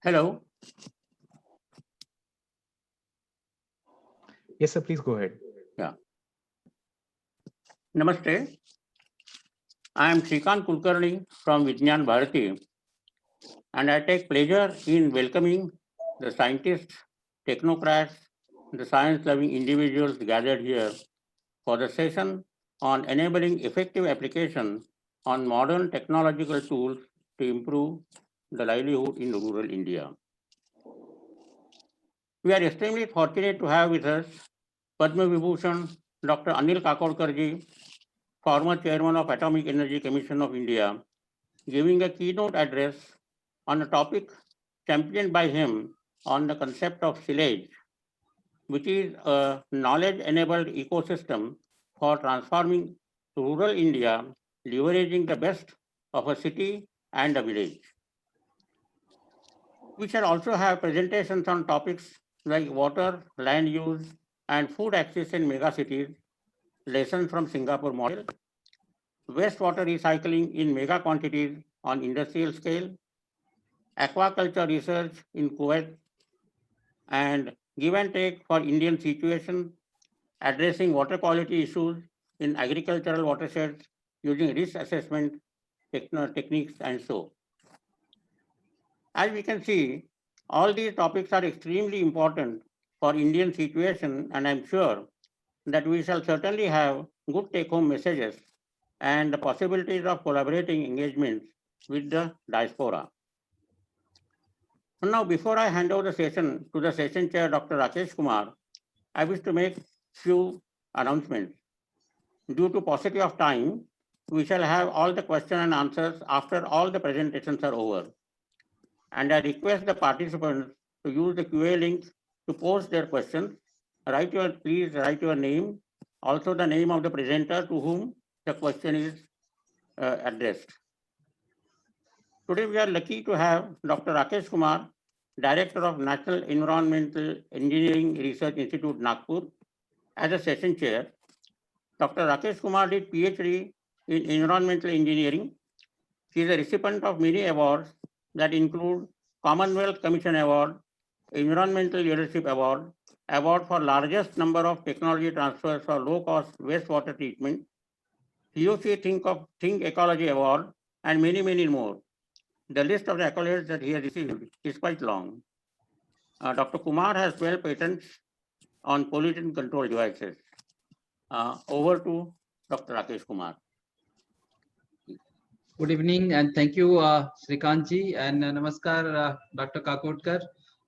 Hello. Yes, sir, please go ahead. Yeah. Namaste. I am Shrikant Kulkarni from Vijnan Bharati, and I take pleasure in welcoming the scientists, technocrats, the science-loving individuals gathered here for the session on enabling effective application on modern technological tools to improve the livelihood in rural India. We are extremely fortunate to have with us Padma Vibhushan Dr. Anil Kakodkarji, former chairman of Atomic Energy Commission of India, giving a keynote address on a topic championed by him on the concept of silage, which is a knowledge-enabled ecosystem for transforming rural India, leveraging the best of a city and a village. We shall also have presentations on topics like water, land use, and food access in megacities, lessons from Singapore model, wastewater recycling in mega quantities on industrial scale, aquaculture research in Kuwait, and give and take for Indian situation, addressing water quality issues in agricultural watersheds using risk assessment techniques and so. As we can see, all these topics are extremely important for Indian situation, and I'm sure that we shall certainly have good take-home messages and the possibilities of collaborating engagements with the diaspora. Now, before I hand over the session to the session chair, Dr. Rakesh Kumar, I wish to make few announcements. Due to paucity of time, we shall have all the question and answers after all the presentations are over. And I request the participants to use the QA link to post their questions. Please write your name, also the name of the presenter to whom the question is addressed. Today we are lucky to have Dr. Rakesh Kumar, Director of National Environmental Engineering Research Institute, Nagpur, as a session chair. Dr. Rakesh Kumar did PhD in Environmental Engineering. He is a recipient of many awards that include Commonwealth Commission Award, Environmental Leadership Award, Award for largest number of technology transfers for low-cost wastewater treatment, TOC Think Ecology Award, and many, many more. The list of the accolades that he has received is quite long. Dr. Kumar has 12 patents on pollutant control devices. Over to Dr. Rakesh Kumar. Good evening and thank you, Shrikantji, and namaskar, Dr. Kakodkar.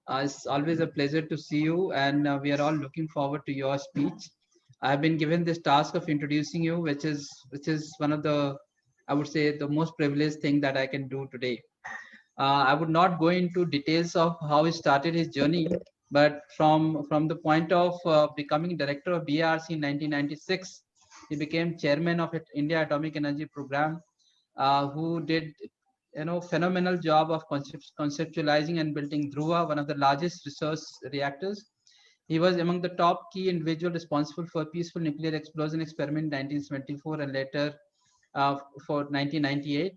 It's always a pleasure to see you, and we are all looking forward to your speech. I have been given this task of introducing you, which is one of the, I would say, the most privileged thing that I can do today. I would not go into details of how he started his journey, but from the point of becoming director of BARC in 1996, he became chairman of India Atomic Energy Program, who did phenomenal job of conceptualizing and building Dhruva, one of the largest research reactors. He was among the top key individual responsible for peaceful nuclear explosion experiment in 1974 and later for 1998.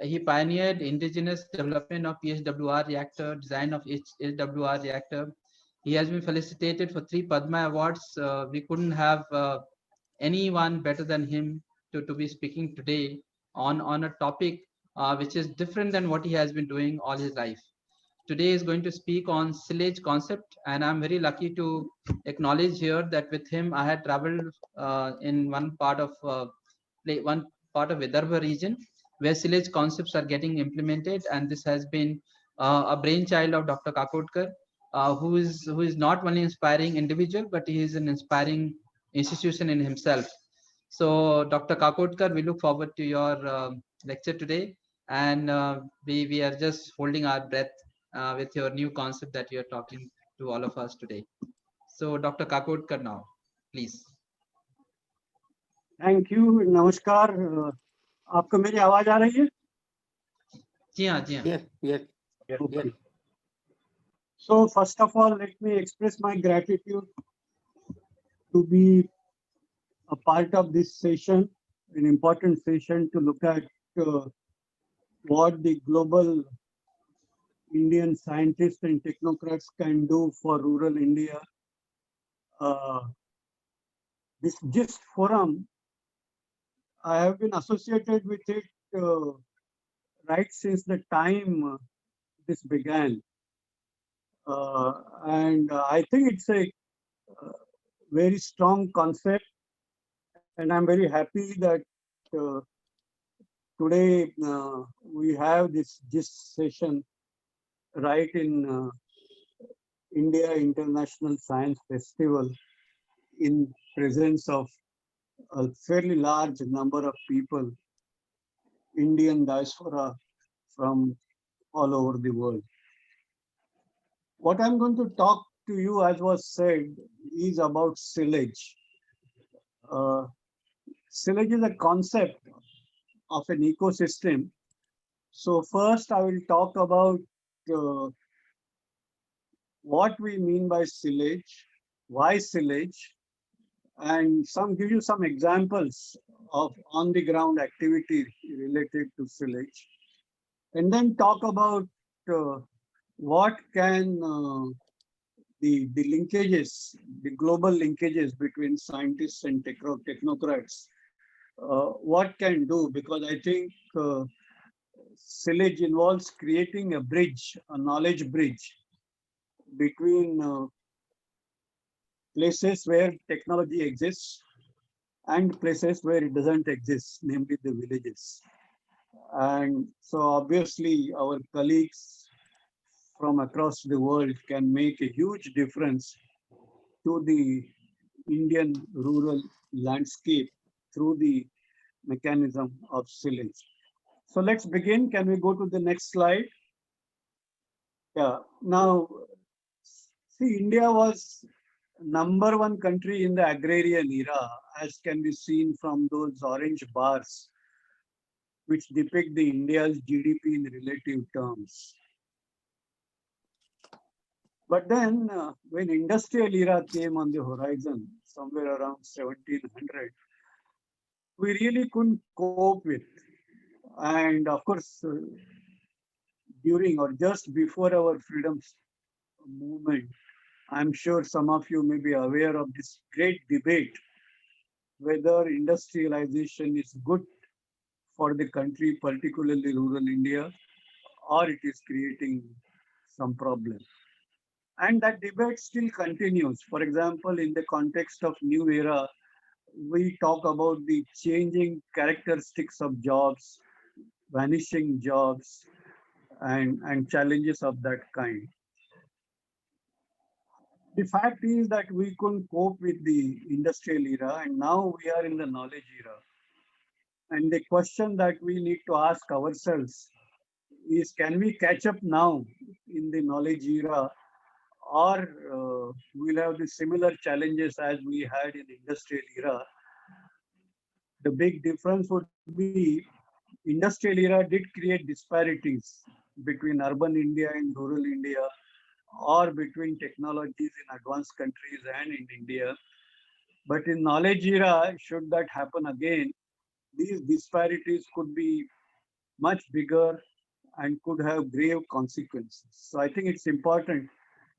He pioneered indigenous development of PHWR reactor, design of HWR reactor. He has been felicitated for 3 Padma Awards. We couldn't have anyone better than him to be speaking today on a topic which is different than what he has been doing all his life. Today is going to speak on silage concept, and I'm very lucky to acknowledge here that with him I had traveled in one part of Vidarbha region where silage concepts are getting implemented, and this has been a brainchild of Dr. Kakodkar, who is not only inspiring individual, but he is an inspiring institution in himself. So Dr. Kakodkar, we look forward to your lecture today, and we are just holding our breath with your new concept that you are talking to all of us today. So Dr. Kakodkar now, please. Thank you. Namaskar. आपको मेरी आवाज आ रही है? जी हाँ, जी हाँ. Yes, yes. Okay. So first of all, let me express my gratitude to be a part of this session, an important session to look at what the global Indian scientists and technocrats can do for rural India. This GIST forum, I have been associated with it right since the time this began. And I think it's a very strong concept, and I'm very happy that uh, today we have this GIST session right in India International Science Festival in presence of a fairly large number of people, Indian diaspora from all over the world. What I'm going to talk to you, as was said, is about silage. Uh, Silage is a concept of an ecosystem. So first I will talk about uh, what we mean by silage, why silage, and give you some examples of on the ground activity related to silage, and then talk about uh, what can the linkages, the global linkages between scientists and technocrats, what can do, because I think silage involves creating a bridge, a knowledge bridge between places where technology exists and places where it doesn't exist, namely the villages. And so obviously our colleagues from across the world can make a huge difference to the Indian rural landscape through the mechanism of silage. So let's begin. Can we go to the next slide? Yeah. Now, see, India was #1 country in the agrarian era, as can be seen from those orange bars, which depict the India's GDP in relative terms. But then, when industrial era came on the horizon, somewhere around 1700, we really couldn't cope with. And of course, during or just before our freedom movement, I'm sure some of you may be aware of this great debate whether industrialization is good for the country, particularly rural India, or it is creating some problem. And that debate still continues. For example, in the context of new era, we talk about the changing characteristics of jobs, vanishing jobs, and challenges of that kind. The fact is that we couldn't cope with the industrial era, and now we are in the knowledge era. And the question that we need to ask ourselves is, can we catch up now in the knowledge era, or we'll have the similar challenges as we had in the industrial era? The big difference would be industrial era did create disparities between urban India and rural India, or between technologies in advanced countries and in India. But in knowledge era, should that happen again, these disparities could be much bigger and could have grave consequences. So I think it's important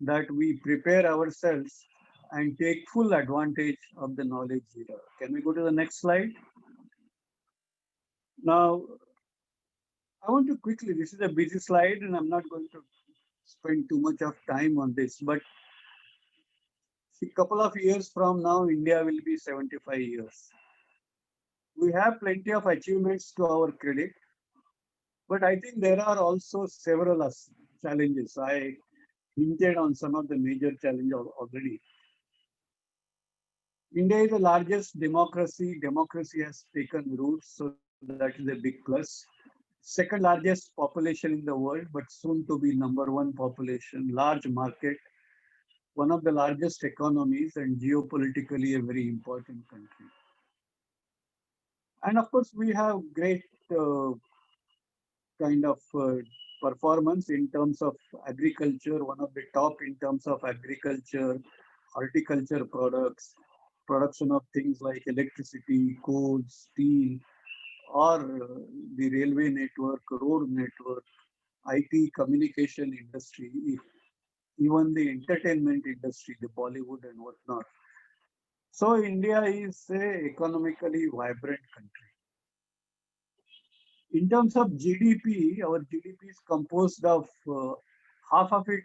that we prepare ourselves and take full advantage of the knowledge era. Can we go to the next slide? Now, I want to quickly, this is a busy slide and I'm not going to spend too much of time on this, but a couple of years from now, India will be 75 years. We have plenty of achievements to our credit, but I think there are also several challenges. I hinted on some of the major challenges already. India is the largest democracy. Democracy has taken roots, so that is a big plus. Second largest population in the world, but soon to be #1 population, large market, one of the largest economies, and geopolitically a very important country. And of course, we have great kind of performance in terms of agriculture, one of the top in terms of agriculture, horticulture products, production of things like electricity, coal, steel, or the railway network, road network, IT communication industry, even the entertainment industry, the Bollywood and whatnot. So India is a economically vibrant country. In terms of GDP, our GDP is composed of half of it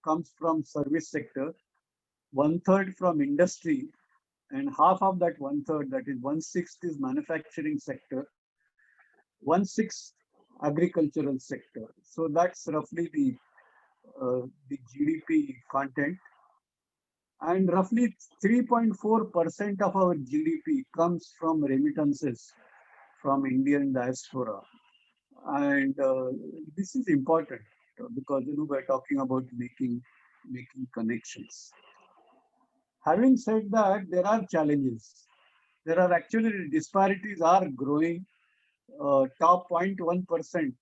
comes from service sector, one third from industry, and half of that one third, that is 1/6, is manufacturing sector, 1/6 agricultural sector. So that's roughly the GDP content. And roughly 3.4% of our GDP comes from remittances from Indian diaspora. And this is important because we're talking about making connections. Having said that, there are challenges. There are actually disparities are growing. Top 0.1%,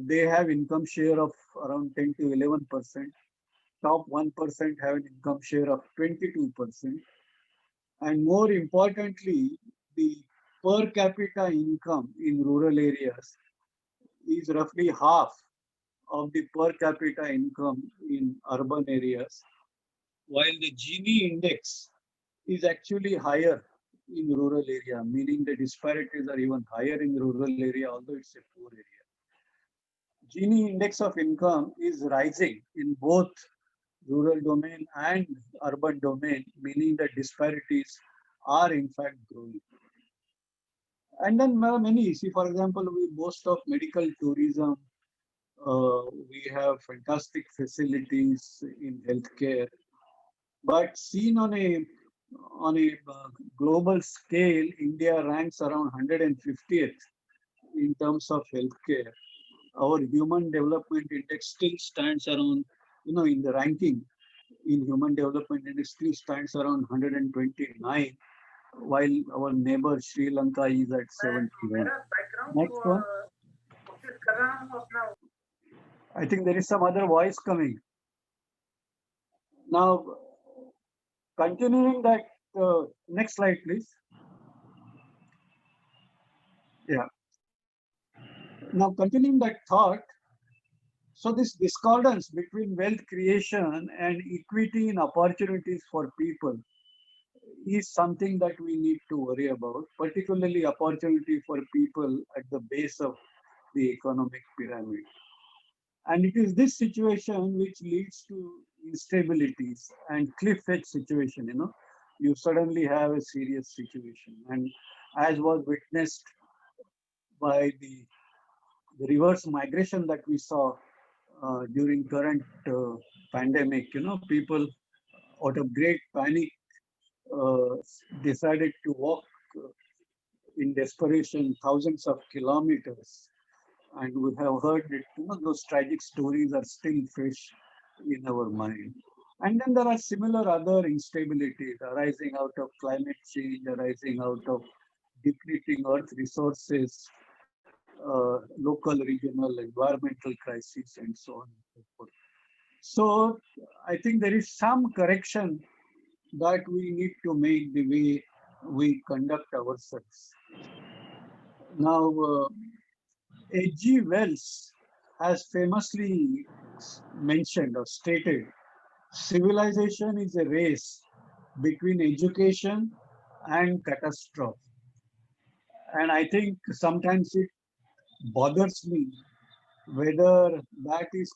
they have income share of around 10 to 11%. Top 1% have an income share of 22%. And more importantly, the per capita income in rural areas is roughly half of the per capita income in urban areas, while the Gini index is actually higher in rural area, meaning the disparities are even higher in rural area, although it's a poor area. Gini index of income is rising in both rural domain and urban domain, meaning that disparities are in fact growing. And then many, see, for example, we boast of medical tourism. We have fantastic facilities in healthcare, but seen on a global scale, India ranks around 150th in terms of healthcare. Our Human Development Index still stands around, in the ranking in Human Development Index still stands around 129, while our neighbor Sri Lanka is at 71. Next one. I think there is some other voice coming. Now, continuing that, next slide, please. Yeah. Now, continuing that thought, so this discordance between wealth creation and equity in opportunities for people is something that we need to worry about, particularly opportunity for people at the base of the economic pyramid. And it is this situation which leads to instabilities and cliff edge situation, you suddenly have a serious situation. And as was witnessed by the reverse migration that we saw during current pandemic, people out of great panic decided to walk in desperation thousands of kilometers. And we have heard it, those tragic stories are still fresh in our mind. And then there are similar other instabilities arising out of climate change, arising out of depleting earth resources, local, regional, environmental crises, and so on and so forth. So I think there is some correction that we need to make the way we conduct ourselves. Now, H.G. Wells has famously mentioned or stated, civilization is a race between education and catastrophe. And I think sometimes it bothers me whether that is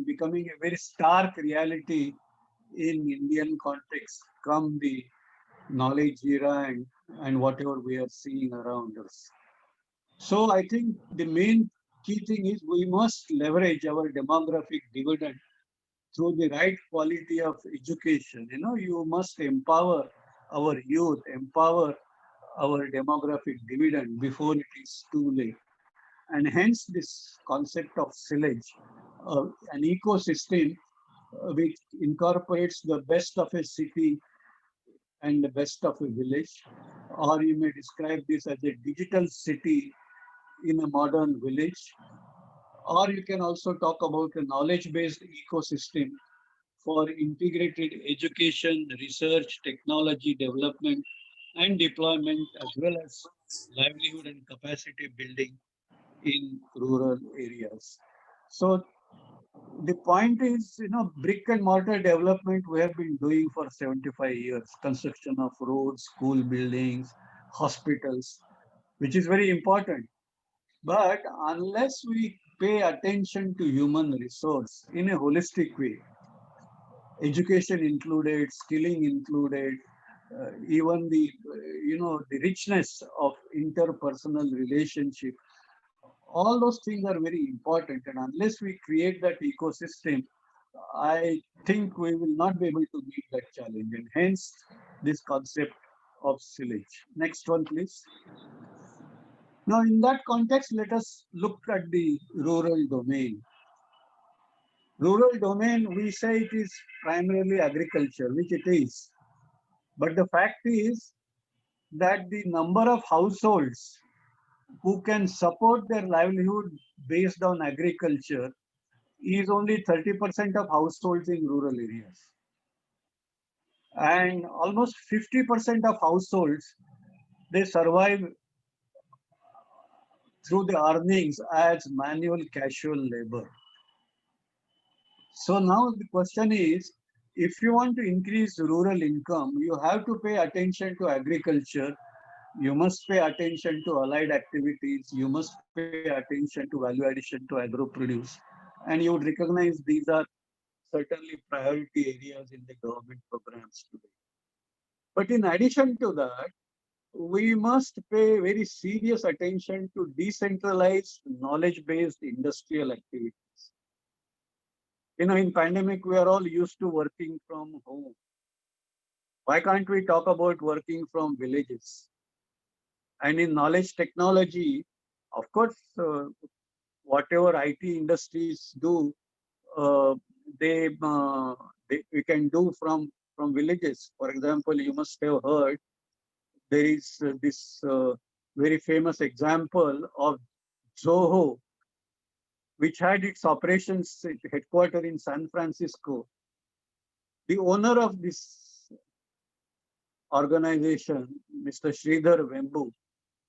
becoming a very stark reality in Indian context come the knowledge era and whatever we are seeing around us. So I think the main key thing is we must leverage our demographic dividend through the right quality of education. You must empower our youth, empower our demographic dividend before it is too late. And hence this concept of silage, an ecosystem which incorporates the best of a city and the best of a village, or you may describe this as a digital city in a modern village, or you can also talk about a knowledge-based ecosystem for integrated education, research, technology development, and deployment, as well as livelihood and capacity building in rural areas. So the point is, brick and mortar development we have been doing for 75 years, construction of roads, school buildings, hospitals, which is very important. But unless we pay attention to human resource in a holistic way, education included, skilling included, even the richness of interpersonal relationship, all those things are very important. And unless we create that ecosystem, I think we will not be able to meet that challenge. And hence this concept of silage. Next one, please. Now, in that context, let us look at the rural domain. Rural domain, we say it is primarily agriculture, which it is. But the fact is that the number of households who can support their livelihood based on agriculture is only 30% of households in rural areas. And almost 50% of households, they survive through the earnings as manual casual labor. So now the question is, if you want to increase rural income, you have to pay attention to agriculture. You must pay attention to allied activities. You must pay attention to value addition to agro produce. And you would recognize these are certainly priority areas in the government programs today. But in addition to that, we must pay very serious attention to decentralized knowledge-based industrial activities. In pandemic, we are all used to working from home. Why can't we talk about working from villages? And in knowledge technology, of course, whatever IT industries do, uh, we can do from villages. For example, you must have heard there is this very famous example of Zoho, which had its operations headquartered in San Francisco. The owner of this organization, Mr. Sridhar Vembu,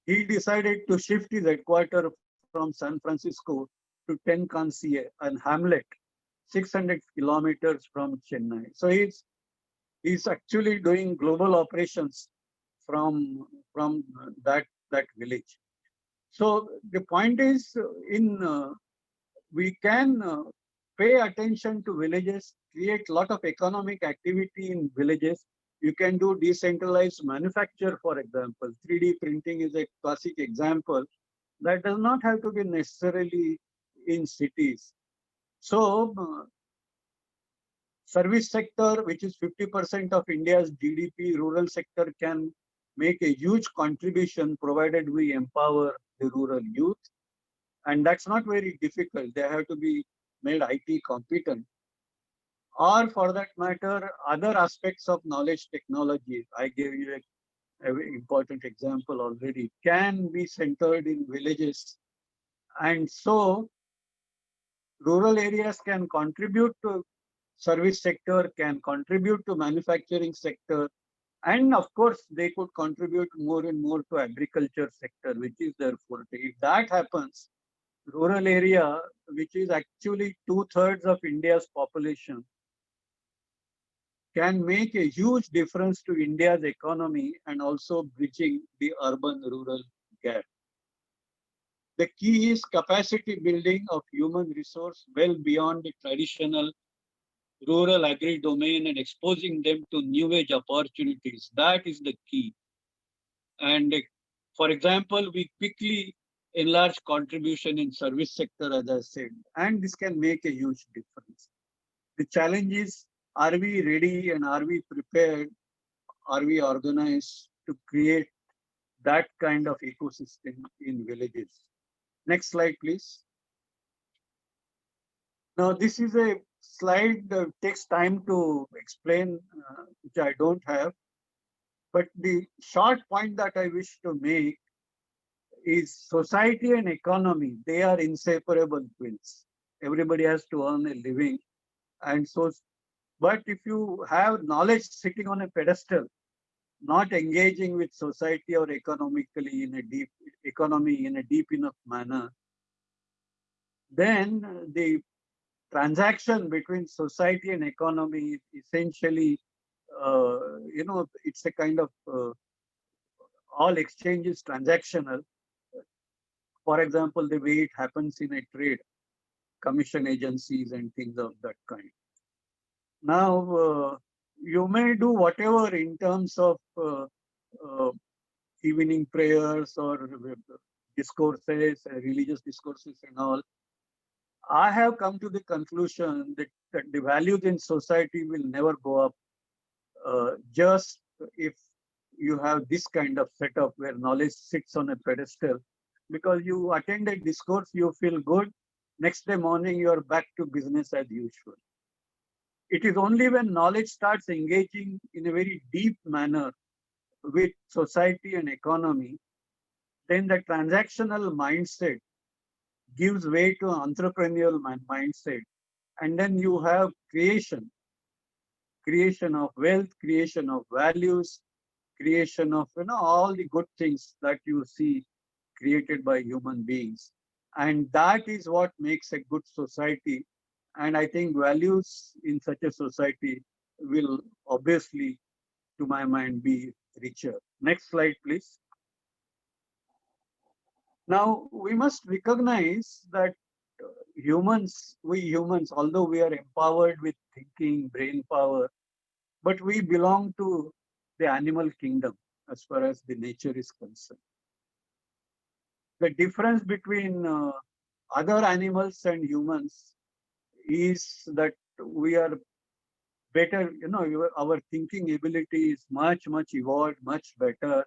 he decided to shift his headquarters from San Francisco to Tenkansi, an hamlet 600 kilometers from Chennai. So he's actually doing global operations from that village. So the point is, we can pay attention to villages, create a lot of economic activity in villages. You can do decentralized manufacture, for example. 3D printing is a classic example. That does not have to be necessarily in cities. So, service sector, which is 50% of India's GDP, rural sector can make a huge contribution provided we empower the rural youth. And that's not very difficult. They have to be made IT competent. Or for that matter, other aspects of knowledge technology. I gave you a very important example already, can be centered in villages. And so rural areas can contribute to service sector, can contribute to manufacturing sector, and of course they could contribute more and more to agriculture sector, which is their forte. If that happens, rural area, which is actually 2/3 of India's population, can make a huge difference to India's economy and also bridging the urban-rural gap. The key is capacity building of human resource well beyond the traditional rural agri domain and exposing them to new age opportunities. That is the key. And for example, we quickly enlarge contribution in service sector, as I said, and this can make a huge difference. The challenge is, are we ready and are we prepared? Are we organized to create that kind of ecosystem in villages? Next slide, please. Now, this is a slide that takes time to explain, which I don't have. But the short point that I wish to make is society and economy, they are inseparable twins. Everybody has to earn a living. And so, but if you have knowledge sitting on a pedestal, not engaging with society or economically in a deep economy in a deep enough manner, then the transaction between society and economy is essentially, it's a kind of all exchange is transactional. For example, the way it happens in a trade, commission agencies and things of that kind. Now, you may do whatever in terms of uh, evening prayers or discourses, religious discourses and all. I have come to the conclusion that the values in society will never go up just if you have this kind of setup where knowledge sits on a pedestal. Because you attend a discourse, you feel good. Next day morning, you are back to business as usual. It is only when knowledge starts engaging in a very deep manner with society and economy, then the transactional mindset gives way to entrepreneurial mindset. And then you have creation of wealth, creation of values, creation of all the good things that you see created by human beings. And that is what makes a good society. And I think values in such a society will obviously, to my mind, be richer. Next slide, please. Now, we must recognize that we humans, although we are empowered with thinking, brain power, but we belong to the animal kingdom as far as the nature is concerned. The difference between other animals and humans is that we are better, our thinking ability is much, much evolved, much better,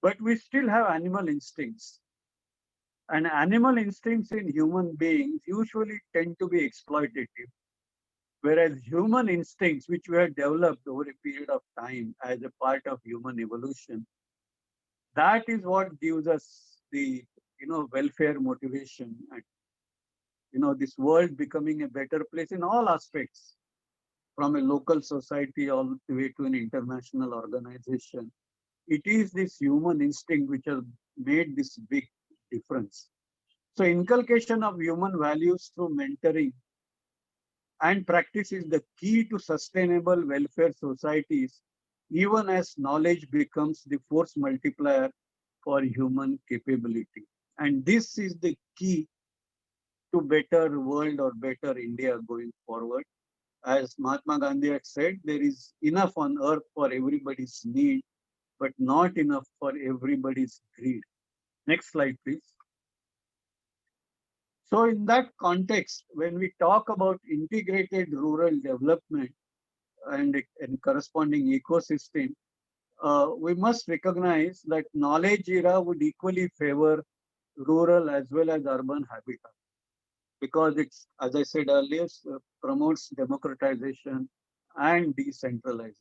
but we still have animal instincts. And animal instincts in human beings usually tend to be exploitative, whereas human instincts, which we have developed over a period of time as a part of human evolution, that is what gives us the welfare motivation and this world becoming a better place in all aspects, from a local society all the way to an international organization. It is this human instinct which has made this big difference. So inculcation of human values through mentoring and practice is the key to sustainable welfare societies, even as knowledge becomes the force multiplier for human capability. And this is the key to better world or better India going forward. As Mahatma Gandhi had said, there is enough on earth for everybody's need, but not enough for everybody's greed. Next slide, please. So in that context, when we talk about integrated rural development and corresponding ecosystem, we must recognize that knowledge era would equally favor rural as well as urban habitat, because it's, as I said earlier, promotes democratization and decentralization.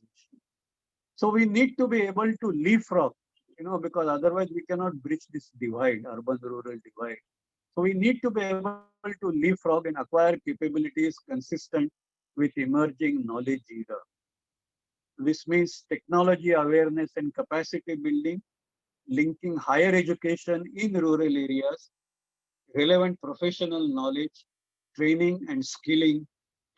So we need to be able to leapfrog, because otherwise we cannot bridge this divide, urban-rural divide. So we need to be able to leapfrog and acquire capabilities consistent with emerging knowledge era. This means technology awareness and capacity building, linking higher education in rural areas, relevant professional knowledge, training and skilling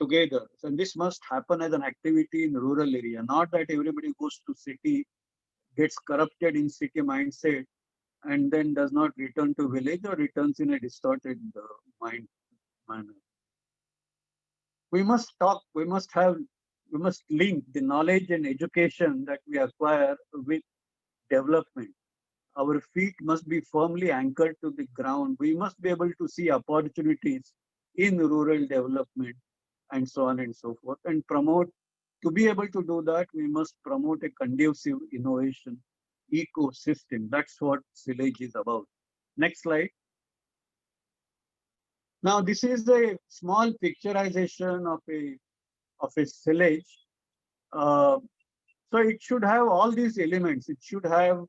together. And this must happen as an activity in rural area, not that everybody goes to city, gets corrupted in city mindset, and then does not return to village or returns in a distorted mind manner. We must talk, we must link the knowledge and education that we acquire with development. Our feet must be firmly anchored to the ground. We must be able to see opportunities in rural development and so on and so forth, and promote. To be able to do that, we must promote a conducive innovation ecosystem. That's what silage is about. Next slide. Now, this is a small picturization of a silage. Uh, so it should have all these elements. It should have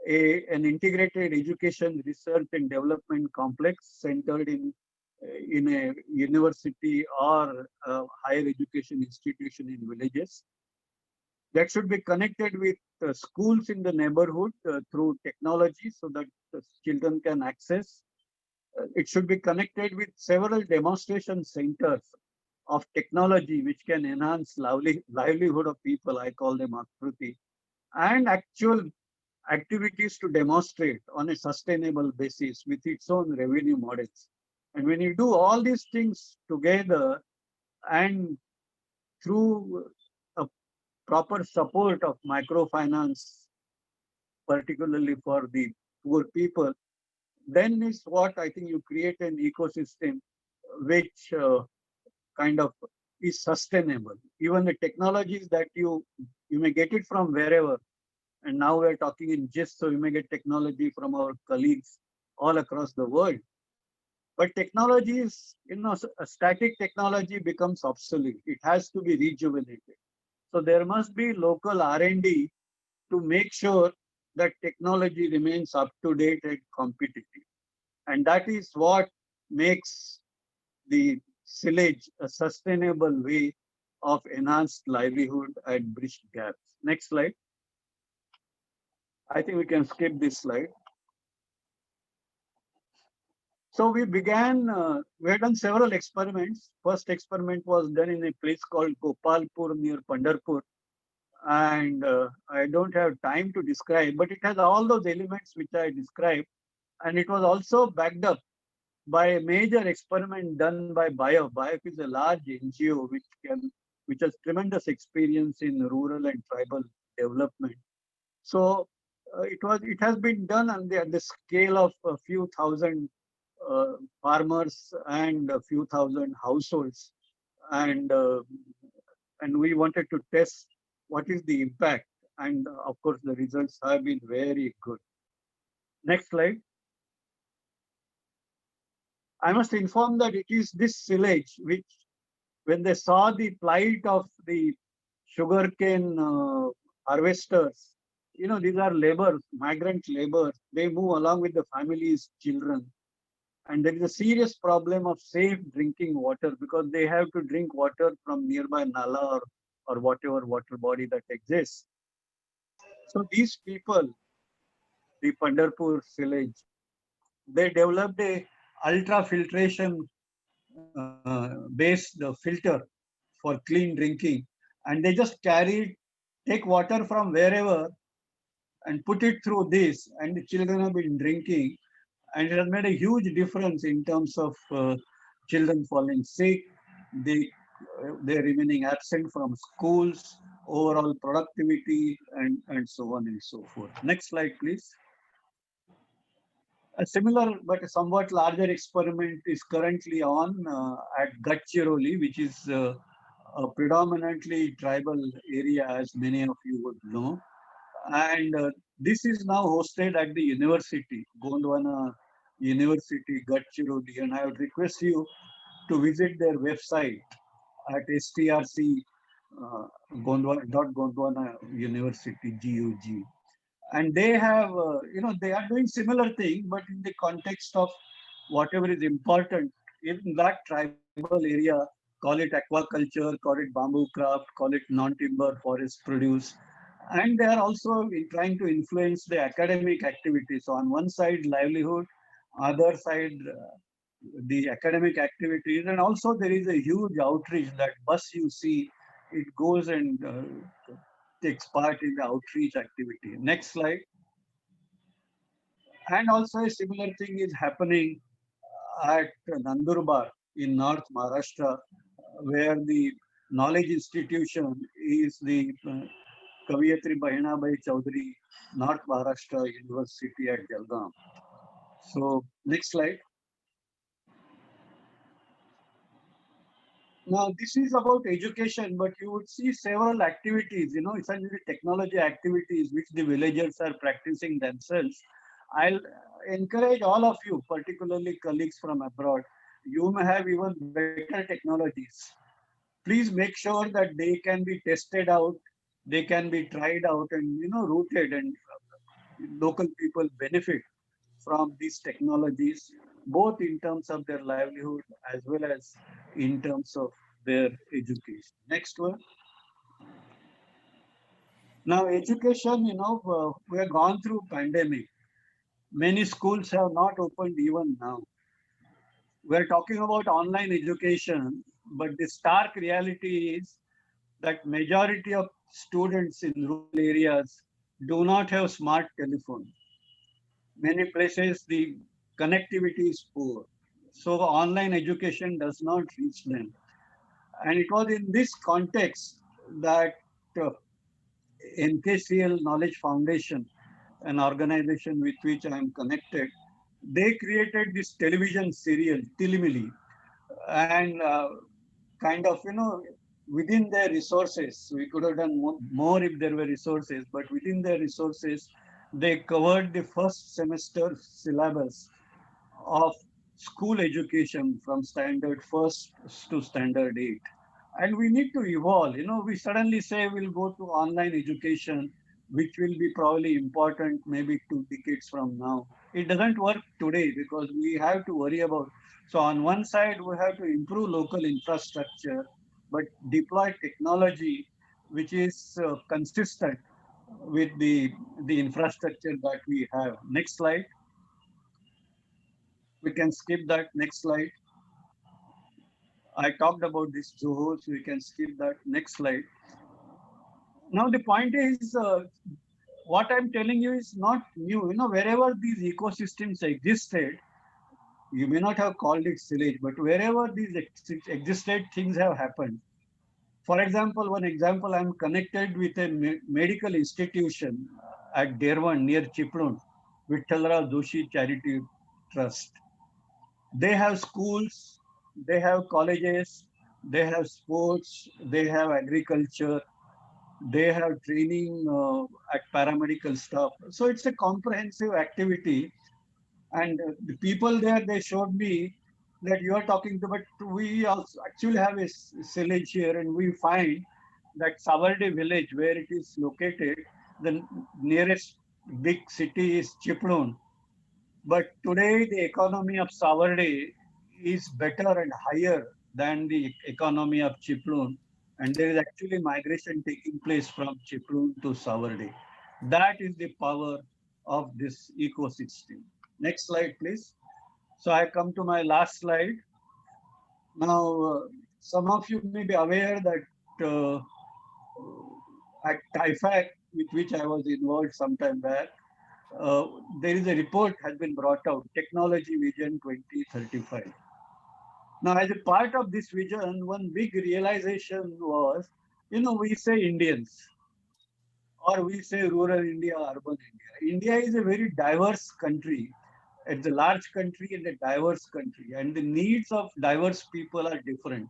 an integrated education, research, and development complex centered in a university or a higher education institution in villages. That should be connected with schools in the neighborhood through technology so that the children can access. it should be connected with several demonstration centers of technology which can enhance livelihood of people. I call them Akruti, and actual activities to demonstrate on a sustainable basis with its own revenue models. And when you do all these things together and through a proper support of microfinance, particularly for the poor people, then is what I think you create an ecosystem which kind of is sustainable. Even the technologies that you may get it from wherever, and now we're talking in GIST, so you may get technology from our colleagues all across the world. But technology is, a static technology becomes obsolete. It has to be rejuvenated. So there must be local R&D to make sure that technology remains up to date and competitive. And that is what makes the silage a sustainable way of enhanced livelihood and bridge gaps. Next slide. I think we can skip this slide. So we began, we had done several experiments. First experiment was done in a place called Gopalpur near Pandharpur. And I don't have time to describe, but it has all those elements which I described. And it was also backed up by a major experiment done by BIOF. BIOF is a large NGO which has tremendous experience in rural and tribal development. So it has been done on the scale of a few thousand farmers and a few thousand households, and we wanted to test what is the impact, and of course the results have been very good. Next slide. I must inform that it is this silage which, when they saw the plight of the sugarcane harvesters, these are laborers, migrant laborers. They move along with the families, children. And there is a serious problem of safe drinking water because they have to drink water from nearby Nala or whatever water body that exists. So these people, the Pandharpur village, they developed a ultra filtration based filter for clean drinking, and they just take water from wherever and put it through this, and the children have been drinking, and it has made a huge difference in terms of children falling sick, they remaining absent from schools, overall productivity, and so on and so forth. Next slide, please. A similar but somewhat larger experiment is currently on at Gadchiroli, which is a predominantly tribal area, as many of you would know. And this is now hosted at the university, Gondwana University, Gadchiroli. And I would request you to visit their website at strc Gondwana University, GUG. And they have, they are doing similar thing, but in the context of whatever is important in that tribal area, call it aquaculture, call it bamboo craft, call it non-timber forest produce. And they are also trying to influence the academic activities. So on one side, livelihood, other side, the academic activities. And also there is a huge outreach. That bus you see, it goes and takes part in the outreach activity. Next slide. And also a similar thing is happening at Nandurbar in North Maharashtra, where the knowledge institution is the Kaviyatri Bahinabai Chaudhary North Maharashtra University at Jalgaon. So next slide. Now this is about education, but you would see several activities, essentially technology activities which the villagers are practicing themselves. I'll encourage all of you, particularly colleagues from abroad, you may have even better technologies. Please make sure that they can be tested out, they can be tried out and rooted, and local people benefit from these technologies, both in terms of their livelihood as well as in terms of their education. Next one. Now, education, we have gone through pandemic. Many schools have not opened even now. We're talking about online education, but the stark reality is that majority of students in rural areas do not have smart telephone. Many places the connectivity is poor. So online education does not reach them. And it was in this context that uh, NKCL Knowledge Foundation, an organization with which I am connected, they created this television serial, Tilimili, and kind of, within their resources, we could have done more if there were resources, but within their resources, they covered the first semester syllabus of school education from standard first to standard eight. And we need to evolve. We suddenly say we'll go to online education, which will be probably important maybe 2 decades from now. It doesn't work today because we have to worry about. So on one side, we have to improve local infrastructure, but deploy technology which is consistent with the infrastructure that we have. Next slide. We can skip that. Next slide. I talked about this Zoho, so we can skip that. Next slide. Now the point is, what I'm telling you is not new. Wherever these ecosystems existed, you may not have called it silage, but wherever these existed, things have happened. For example, one example, I'm connected with a medical institution at Derwan near Chiplun, Vittalrao Doshi Charity Trust. They have schools, they have colleges, they have sports, they have agriculture, they have training at paramedical staff. So it's a comprehensive activity. And the people there, they showed me that you are talking to, but we also actually have a village here, and we find that Savardi village, where it is located, the nearest big city is Chiplun. But today, the economy of Savardi is better and higher than the economy of Chiplun. And there is actually migration taking place from Chiplun to Savardi. That is the power of this ecosystem. Next slide, please. So I come to my last slide. Now, some of you may be aware that at TIFAC, with which I was involved some time back, uh, there is a report has been brought out, Technology Vision 2035. Now, as a part of this vision, one big realization was, we say Indians, or we say rural India, urban India. India is a very diverse country. It's a large country and a diverse country, and the needs of diverse people are different.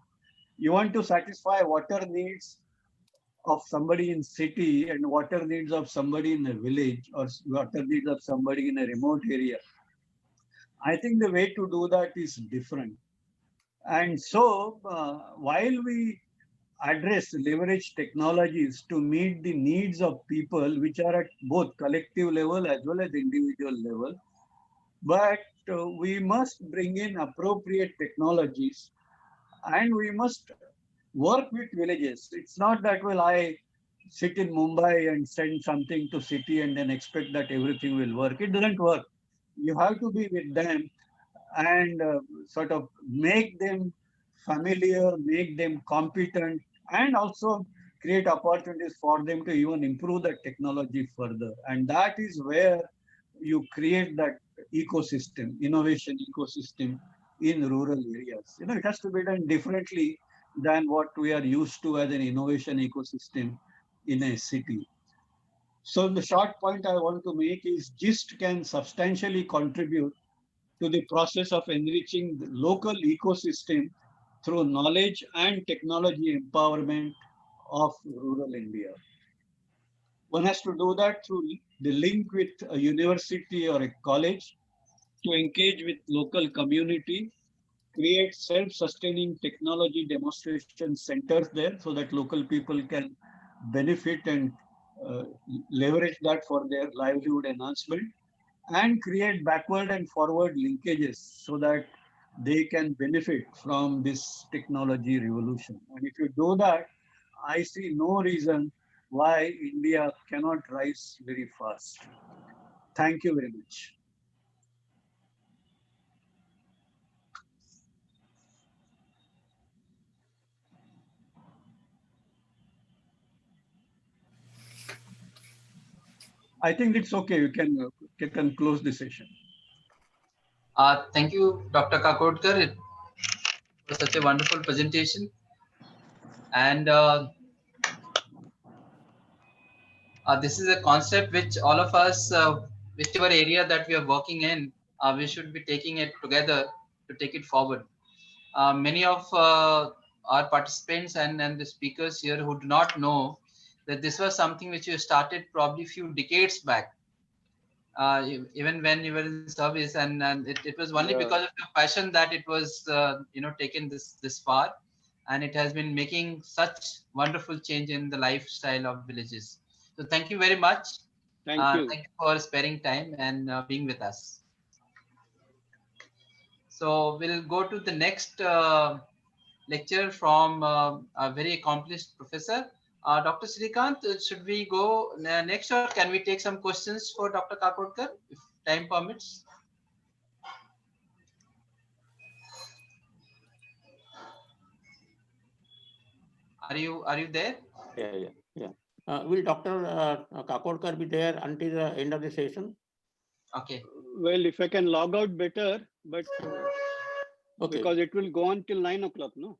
You want to satisfy water needs of somebody in city and water needs of somebody in a village, or water needs of somebody in a remote area. I think the way to do that is different. And so, while we address leverage technologies to meet the needs of people, which are at both collective level as well as individual level, but we must bring in appropriate technologies, and we must work with villages. It's not that, well, I sit in Mumbai and send something to city and then expect that everything will work. It doesn't work. You have to be with them and sort of make them familiar, make them competent, and also create opportunities for them to even improve the technology further. And that is where you create that ecosystem, innovation ecosystem in rural areas. It has to be done differently than what we are used to as an innovation ecosystem in a city. So the short point I want to make is GIST can substantially contribute to the process of enriching the local ecosystem through knowledge and technology empowerment of rural India. One has to do that through the link with a university or a college to engage with local community, create self-sustaining technology demonstration centers there so that local people can benefit and uh, leverage that for their livelihood enhancement, and create backward and forward linkages so that they can benefit from this technology revolution. And if you do that, I see no reason why India cannot rise very fast. Thank you very much. I think it's okay. You can close the session. Thank you, Dr. Kakodkar. It was such a wonderful presentation. And this is a concept which all of us, whichever area that we are working in, we should be taking it together to take it forward. Many of our participants and the speakers here who do not know that this was something which you started probably a few decades back, even when you were in service, and it was only because of your passion that it was taken this far, and it has been making such wonderful change in the lifestyle of villages. So thank you very much. Thank you. Thank you for sparing time and being with us. So we'll go to the next lecture from a very accomplished professor. Dr. Srikanth, should we go next, or can we take some questions for Dr. Kakodkar if time permits? Are you there? Yeah. Will Dr. Kakodkar be there until the end of the session? Okay. Well, if I can log out better, but Okay. because it will go on till 9 o'clock, no?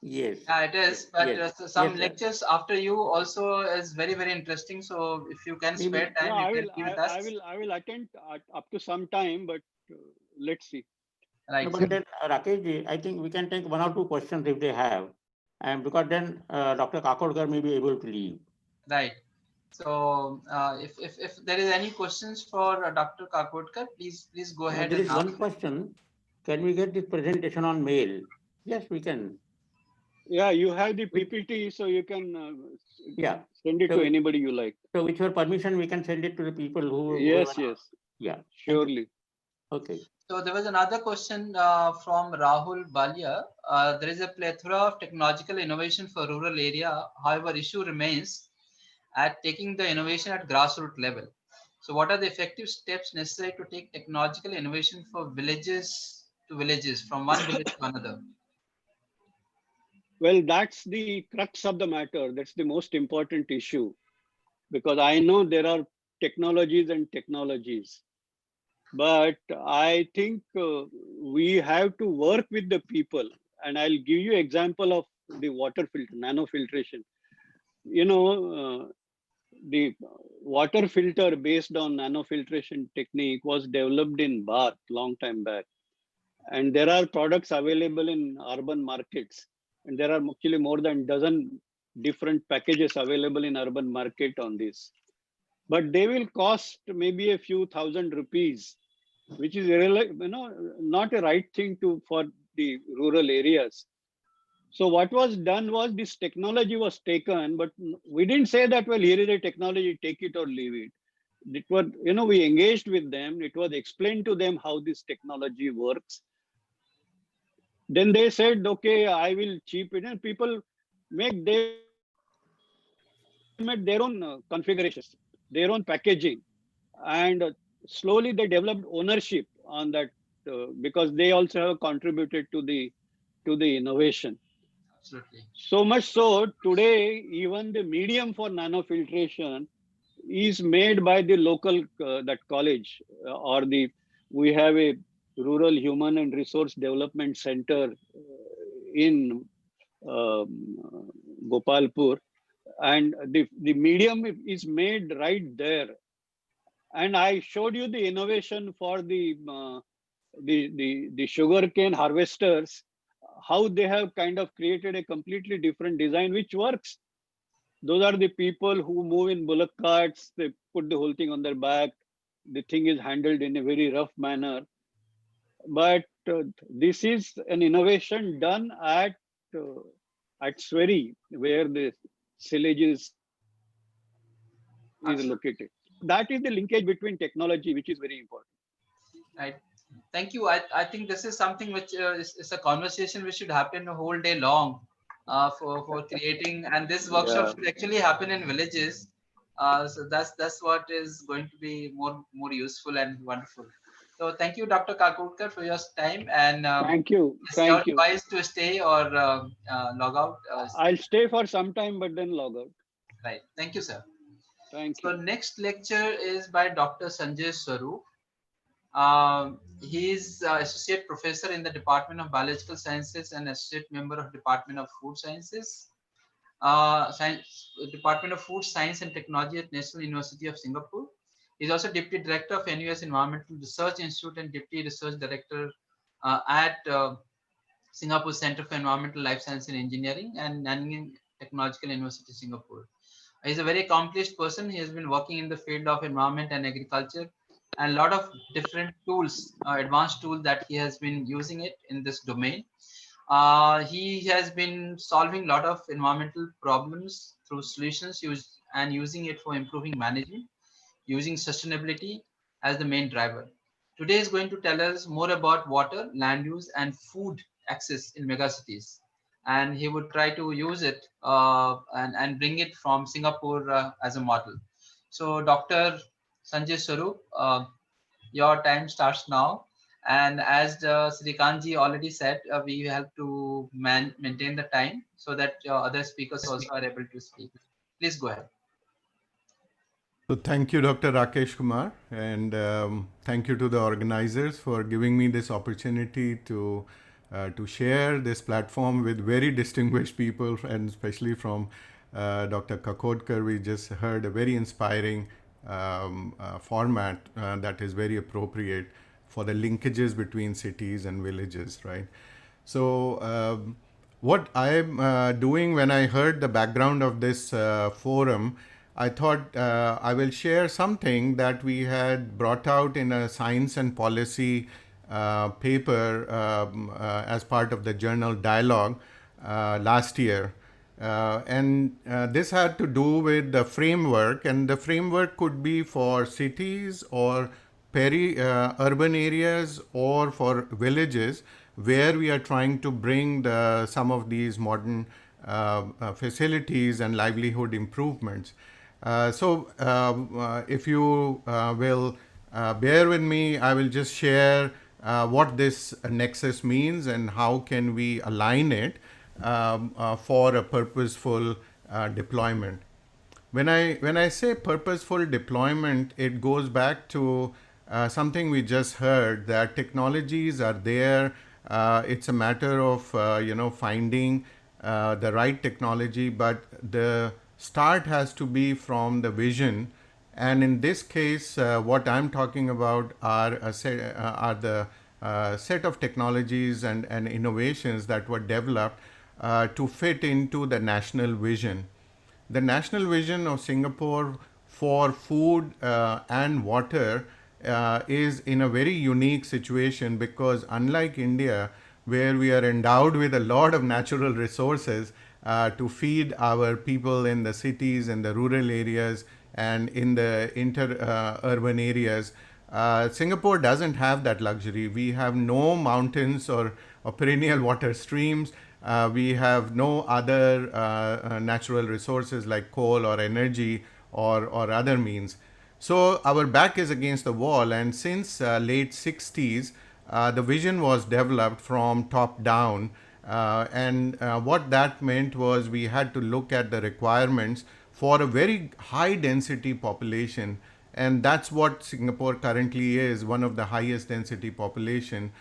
Yes. Yeah, it is. But Yes. some Yes, lectures after you also is very, very interesting. So if you can spare time, No, you can be with us. I will attend up to some time, but let's see. Right. No, but then Rakesh, I think we can take one or two questions if they have, and because then Dr. Kakodkar may be able to leave. Right. So if there is any questions for Dr. Kakodkar, please go ahead There and is ask. one question. Can we get this presentation on mail? Yes, we can. Yeah, you have the PPT, so you can Yeah. send it So to anybody you like. So with your permission, we can send it to the people who. Yes. Yeah. Surely. Okay. So there was another question from Rahul Balia. There is a plethora of technological innovation for rural area. However, issue remains at taking the innovation at grassroots level. So what are the effective steps necessary to take technological innovation for villages to villages, from one village to another? Well, that's the crux of the matter. That's the most important issue, because I know there are technologies and technologies, but I think we have to work with the people. And I'll give you example of the water filter, nanofiltration. The water filter based on nanofiltration technique was developed in Bharat long time back. And there are products available in urban markets. And there are actually more than dozen different packages available in urban market on this. But they will cost maybe a few thousand rupees, which is not a right thing for the rural areas. So what was done was this technology was taken, but we didn't say that, well, here is a technology, take it or leave it. It was, we engaged with them. It was explained to them how this technology works. Then they said, okay, I will cheap it. And people make their own configurations, their own packaging. And slowly they developed ownership on that because they also have contributed to the innovation. Absolutely. So much so, today, even the medium for nanofiltration is made by the local that college we have a rural human and resource development center in Gopalpur, and the medium is made right there. And I showed you the innovation for the sugarcane harvesters, how they have kind of created a completely different design which works. Those are the people who move in bullock carts. They put the whole thing on their back. The thing is handled in a very rough manner. But this is an innovation done at Sweri, where the silage is located. That is the linkage between technology, which is very important. Right. Thank you. I think this is something which is a conversation which should happen a whole day long for creating, and this workshop should actually happen in villages. So that's what is going to be more useful and wonderful. So thank you, Dr. Kakodkar, for your time, and thank you. it's Thank your you. choice to stay or log out. I'll stay for some time, but then log out. Right. Thank you, sir. Thank So you. next lecture is by Dr. Sanjay Swarup. He is associate professor in the Department of Biological Sciences and associate member of Department of Food Sciences, Department of Food Science and Technology at National University of Singapore. He is also deputy director of NUS Environmental Research Institute and deputy research director at Singapore Center for Environmental Life Science and Engineering and Nanyang Technological University, Singapore. He's a very accomplished person. He has been working in the field of environment and agriculture, and a lot of different tools, advanced tools that he has been using it in this domain. He has been solving a lot of environmental problems through solutions and using it for improving management, using sustainability as the main driver. Today is going to tell us more about water, land use, and food access in megacities. And he would try to use it and bring it from Singapore as a model. So Dr. Sanjay Swarup, your time starts now. And as Srikanji already said, we have to maintain the time so that other speakers also are able to speak. Please go ahead. So thank you, Dr. Rakesh Kumar, and thank you to the organizers for giving me this opportunity to share this platform with very distinguished people, and especially from Dr. Kakodkar. We just heard a very inspiring format that is very appropriate for the linkages between cities and villages, right? So what I'm doing when I heard the background of this forum, I thought I will share something that we had brought out in a science and policy paper as part of the journal Dialogue last year. And this had to do with the framework, and the framework could be for cities or urban areas or for villages where we are trying to bring some of these modern facilities and livelihood improvements. So if you will bear with me, I will just share what this nexus means and how can we align it for a purposeful deployment. When I say purposeful deployment, it goes back to something we just heard, that technologies are there. It's a matter of finding the right technology, but the start has to be from the vision. And in this case, what I'm talking about are the set of technologies and innovations that were developed to fit into the national vision. The national vision of Singapore for food and water is in a very unique situation, because unlike India, where we are endowed with a lot of natural resources to feed our people in the cities and the rural areas and in the urban areas, Singapore doesn't have that luxury. We have no mountains or perennial water streams. We have no other natural resources like coal or energy or other means. So our back is against the wall, and since late 60s, the vision was developed from top down. And what that meant was we had to look at the requirements for a very high density population. And that's what Singapore currently is, one of the highest density population,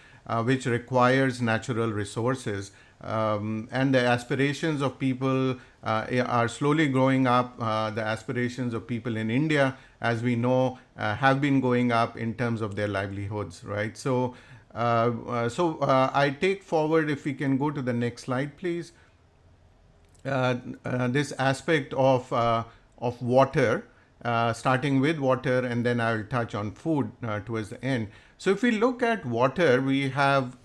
which requires natural resources. And the aspirations of people are slowly growing up. The aspirations of people in India, as we know, have been going up in terms of their livelihoods, right? So I take forward, if we can go to the next slide, please, this aspect of water, starting with water, and then I will touch on food towards the end. So if we look at water, we have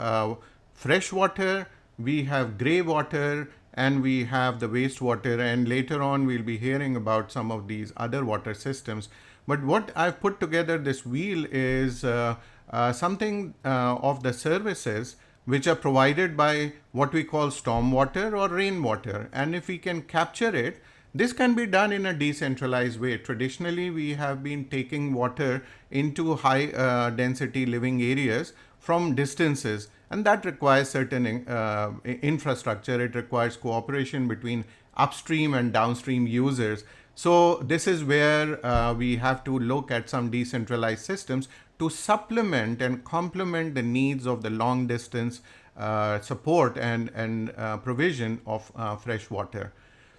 fresh water, we have grey water, and we have the wastewater, and later on we'll be hearing about some of these other water systems. But what I've put together this wheel is something of the services which are provided by what we call stormwater or rainwater. And if we can capture it, this can be done in a decentralized way. Traditionally, we have been taking water into high density living areas from distances, and that requires certain infrastructure. It requires cooperation between upstream and downstream users. So this is where we have to look at some decentralized systems to supplement and complement the needs of the long distance support and provision of fresh water.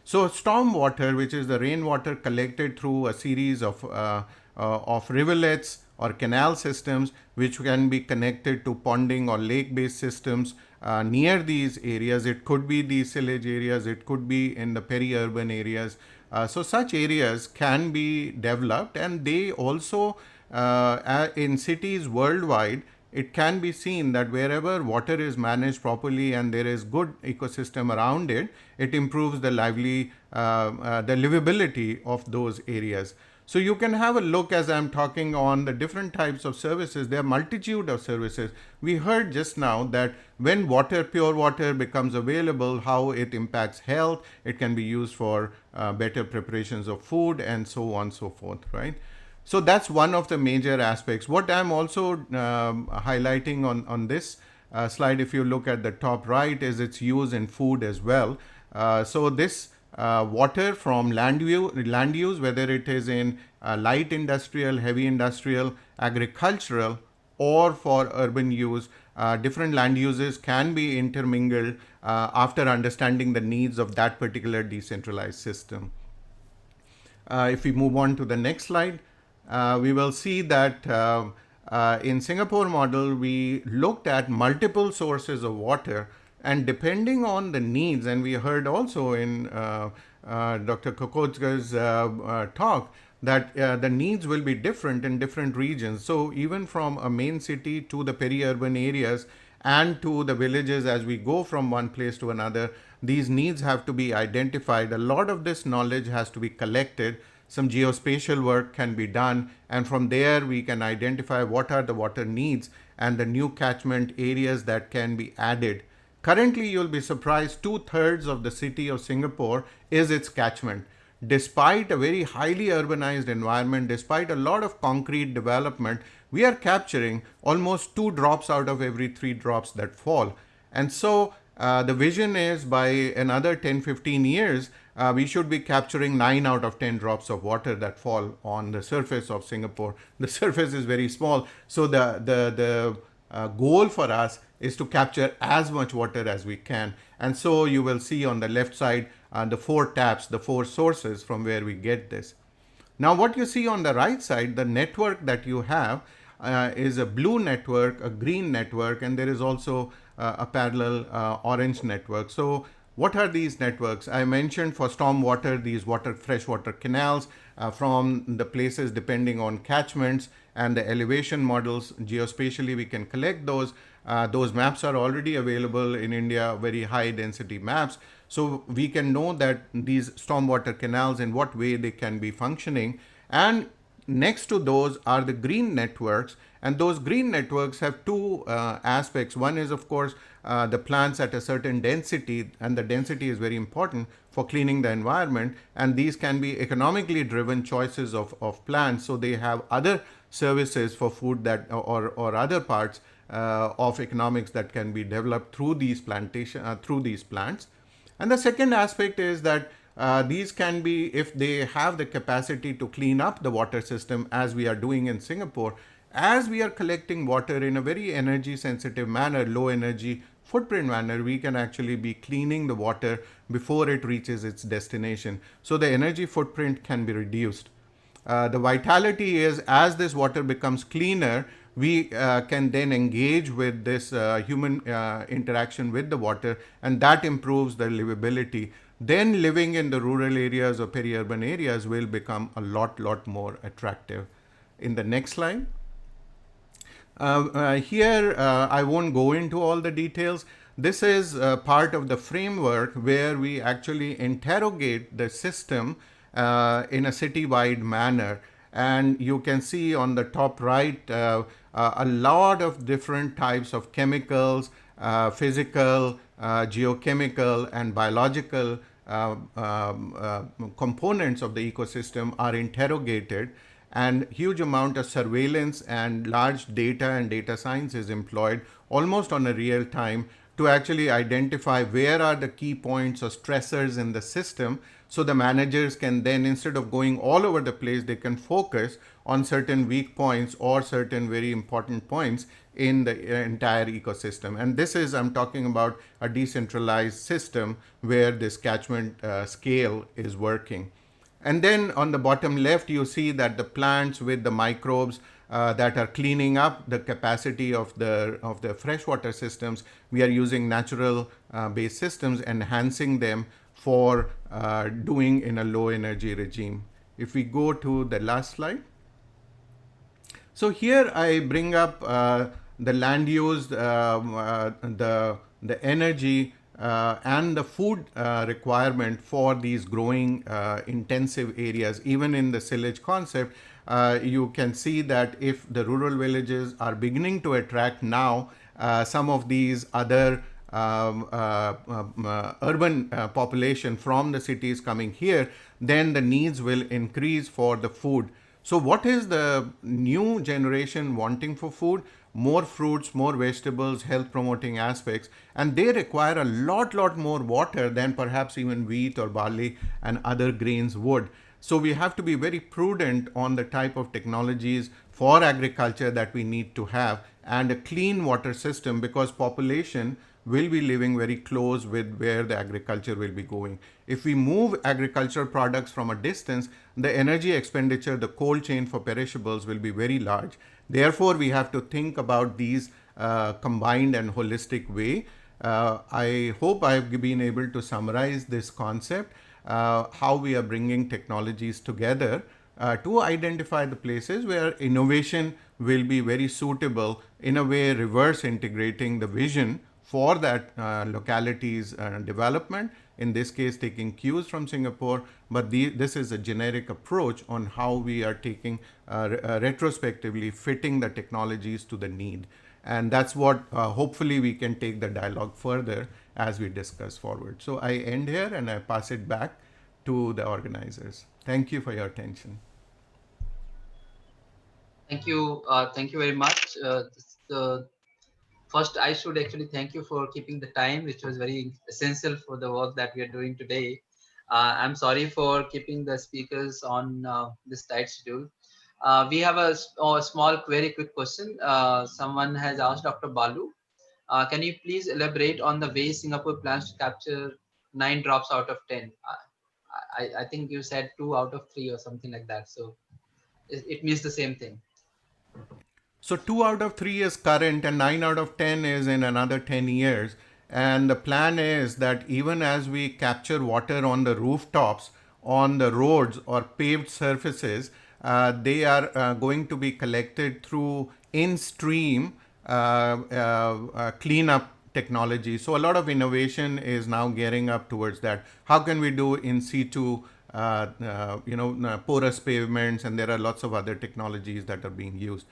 So storm water, which is the rainwater collected through a series of rivulets or canal systems, which can be connected to ponding or lake-based systems near these areas. It could be the sillage areas, it could be in the peri-urban areas. So such areas can be developed, and they also in cities worldwide, it can be seen that wherever water is managed properly and there is good ecosystem around it, it improves the the livability of those areas. So you can have a look as I'm talking on the different types of services. There are multitude of services. We heard just now that when pure water becomes available, how it impacts health. It can be used for better preparations of food and so on and so forth, right? So that's one of the major aspects. What I'm also highlighting on this slide, if you look at the top right, is its use in food as well. So this water from land use, whether it is in light industrial, heavy industrial, agricultural, or for urban use, different land uses can be intermingled after understanding the needs of that particular decentralized system. If we move on to the next slide, we will see that in Singapore model, we looked at multiple sources of water, and depending on the needs, and we heard also in Dr. Kokotkar's talk, that the needs will be different in different regions. So even from a main city to the peri-urban areas and to the villages, as we go from one place to another, these needs have to be identified. A lot of this knowledge has to be collected. Some geospatial work can be done, and from there we can identify what are the water needs and the new catchment areas that can be added. Currently, you'll be surprised, 2/3 of the city of Singapore is its catchment. Despite a very highly urbanized environment, despite a lot of concrete development, we are capturing almost 2 drops out of every 3 drops that fall. And so the vision is by another 10-15 years, we should be capturing 9 out of 10 drops of water that fall on the surface of Singapore. The surface is very small, so the goal for us is to capture as much water as we can. And so you will see on the left side the 4 taps, the 4 sources from where we get this. Now what you see on the right side, the network that you have is a blue network, a green network, and there is also a parallel orange network. So what are these networks? I mentioned for storm water, these freshwater canals from the places depending on catchments and the elevation models. Geospatially, we can collect those. Those maps are already available in India, very high density maps. So we can know that these stormwater canals, in what way they can be functioning. And next to those are the green networks. And those green networks have 2 aspects. One is, of course, the plants at a certain density, and the density is very important for cleaning the environment. And these can be economically driven choices of plants. So they have other services for food that or other parts of economics that can be developed through these through these plants. And the second aspect is that these can be, if they have the capacity to clean up the water system, as we are doing in Singapore, as we are collecting water in a very energy sensitive manner, low energy footprint manner, we can actually be cleaning the water before it reaches its destination. So the energy footprint can be reduced. The vitality is, as this water becomes cleaner, we can then engage with this human interaction with the water, and that improves the livability. Then living in the rural areas or peri-urban areas will become a lot more attractive. In the next slide. Here, I won't go into all the details. This is part of the framework where we actually interrogate the system in a city-wide manner. And you can see on the top right a lot of different types of chemicals, physical, geochemical, and biological components of the ecosystem are interrogated, and huge amount of surveillance and large data and data science is employed almost on a real time to actually identify where are the key points or stressors in the system, So the managers can then, instead of going all over the place, they can focus on certain weak points or certain very important points in the entire ecosystem. And this is, I'm talking about a decentralized system where this catchment scale is working. And then on the bottom left, you see that the plants with the microbes that are cleaning up the capacity of the freshwater systems, we are using natural based systems, enhancing them for doing in a low energy regime. If we go to the last slide. So here I bring up the land use, the energy and the food requirement for these growing intensive areas. Even in the silage concept, you can see that if the rural villages are beginning to attract now some of these other urban population from the cities coming here, then the needs will increase for the food. So what is the new generation wanting for food? More fruits, more vegetables, health promoting aspects, and they require a lot more water than perhaps even wheat or barley and other grains would. So we have to be very prudent on the type of technologies for agriculture that we need to have, and a clean water system, because population will be living very close with where the agriculture will be going. If we move agricultural products from a distance, the energy expenditure, the cold chain for perishables will be very large. Therefore, we have to think about these combined and holistic way. I hope I've been able to summarize this concept, how we are bringing technologies together to identify the places where innovation will be very suitable, in a way reverse integrating the vision for that locality's development, in this case taking cues from Singapore, but this is a generic approach on how we are taking retrospectively fitting the technologies to the need. And that's what hopefully we can take the dialogue further as we discuss forward. So I end here and I pass it back to the organizers. Thank you for your attention. Thank you. Thank you very much. First, I should actually thank you for keeping the time, which was very essential for the work that we are doing today. I'm sorry for keeping the speakers on this tight schedule. We have a small, very quick question. Someone has asked Dr. Balu, can you please elaborate on the way Singapore plans to capture 9 drops out of 10? I think you said 2 out of 3 or something like that. So it means the same thing. So 2 out of 3 is current and 9 out of 10 is in another 10 years. And the plan is that even as we capture water on the rooftops, on the roads or paved surfaces, they are going to be collected through in-stream cleanup technology. So a lot of innovation is now gearing up towards that. How can we do in situ, porous pavements, and there are lots of other technologies that are being used.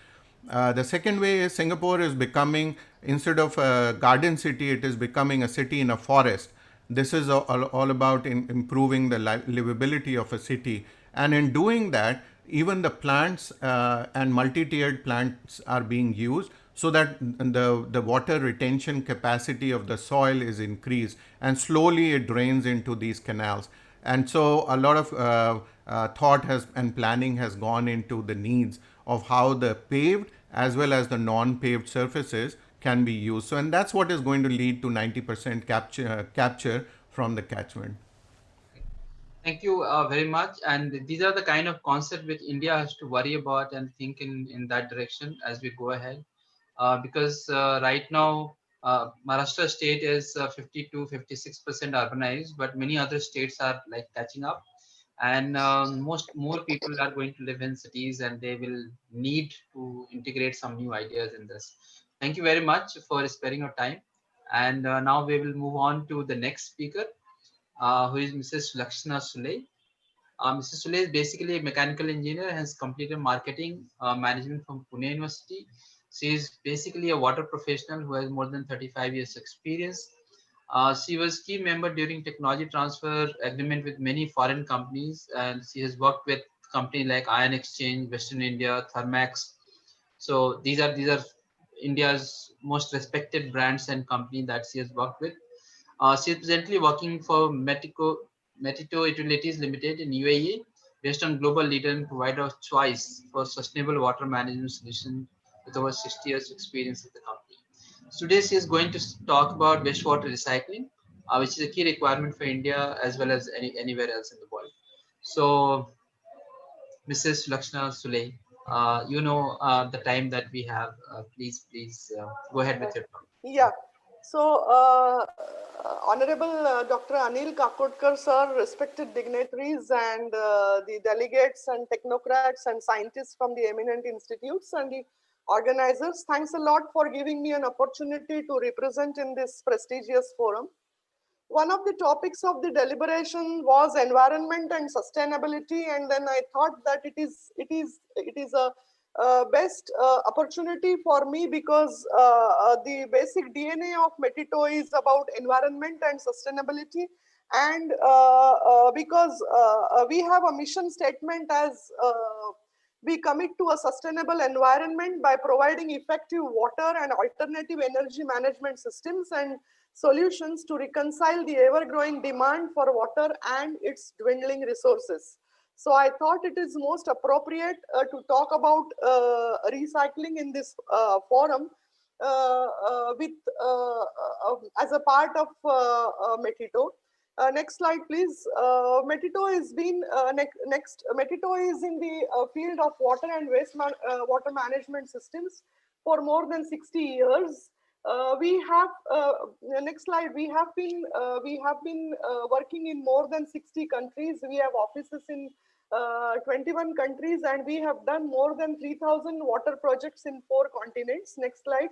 The second way is Singapore is becoming, instead of a garden city, it is becoming a city in a forest. This is all about improving the livability of a city. And in doing that, even the plants and multi-tiered plants are being used so that the water retention capacity of the soil is increased, and slowly it drains into these canals. And so a lot of thought and planning has gone into the needs of how the paved as well as the non-paved surfaces can be used. So, and that's what is going to lead to 90% capture from the catchment. Thank you very much. And these are the kind of concepts which India has to worry about and think in that direction as we go ahead. Because right now, Maharashtra state is 50-56% urbanized, but many other states are like catching up. And more people are going to live in cities, and they will need to integrate some new ideas in this. Thank you very much for sparing your time. And now we will move on to the next speaker, who is Mrs. Lakshna Sulay. Mrs. Sulay is basically a mechanical engineer, has completed marketing management from Pune University. She is basically a water professional who has more than 35 years experience. She was key member during technology transfer agreement with many foreign companies, and she has worked with companies like Ion Exchange, Western India, Thermax. So these are India's most respected brands and company that she has worked with. She is presently working for Metito Utilities Limited in UAE, based on global leader and provider of choice for sustainable water management solution with over 60 years experience in the company. So today she is going to talk about wastewater recycling, which is a key requirement for India as well as anywhere else in the world. So Mrs. Lakshna Sulay, you know the time that we have. Please go ahead with your talk. Yeah. So, Honorable Dr. Anil Kakotkar, sir, respected dignitaries and the delegates and technocrats and scientists from the eminent institutes and the organizers, thanks a lot for giving me an opportunity to represent in this prestigious forum. One of the topics of the deliberation was environment and sustainability, and then I thought that it is a best opportunity for me because the basic DNA of Metito is about environment and sustainability, and because we have a mission statement as we commit to a sustainable environment by providing effective water and alternative energy management systems and solutions to reconcile the ever-growing demand for water and its dwindling resources. So I thought it is most appropriate to talk about recycling in this forum as a part of Metito. Next slide, please. Metito is Metito is in the field of water and water management systems for more than 60 years. We have next slide. We have been working in more than 60 countries. We have offices in 21 countries, and we have done more than 3,000 water projects in 4 continents. Next slide.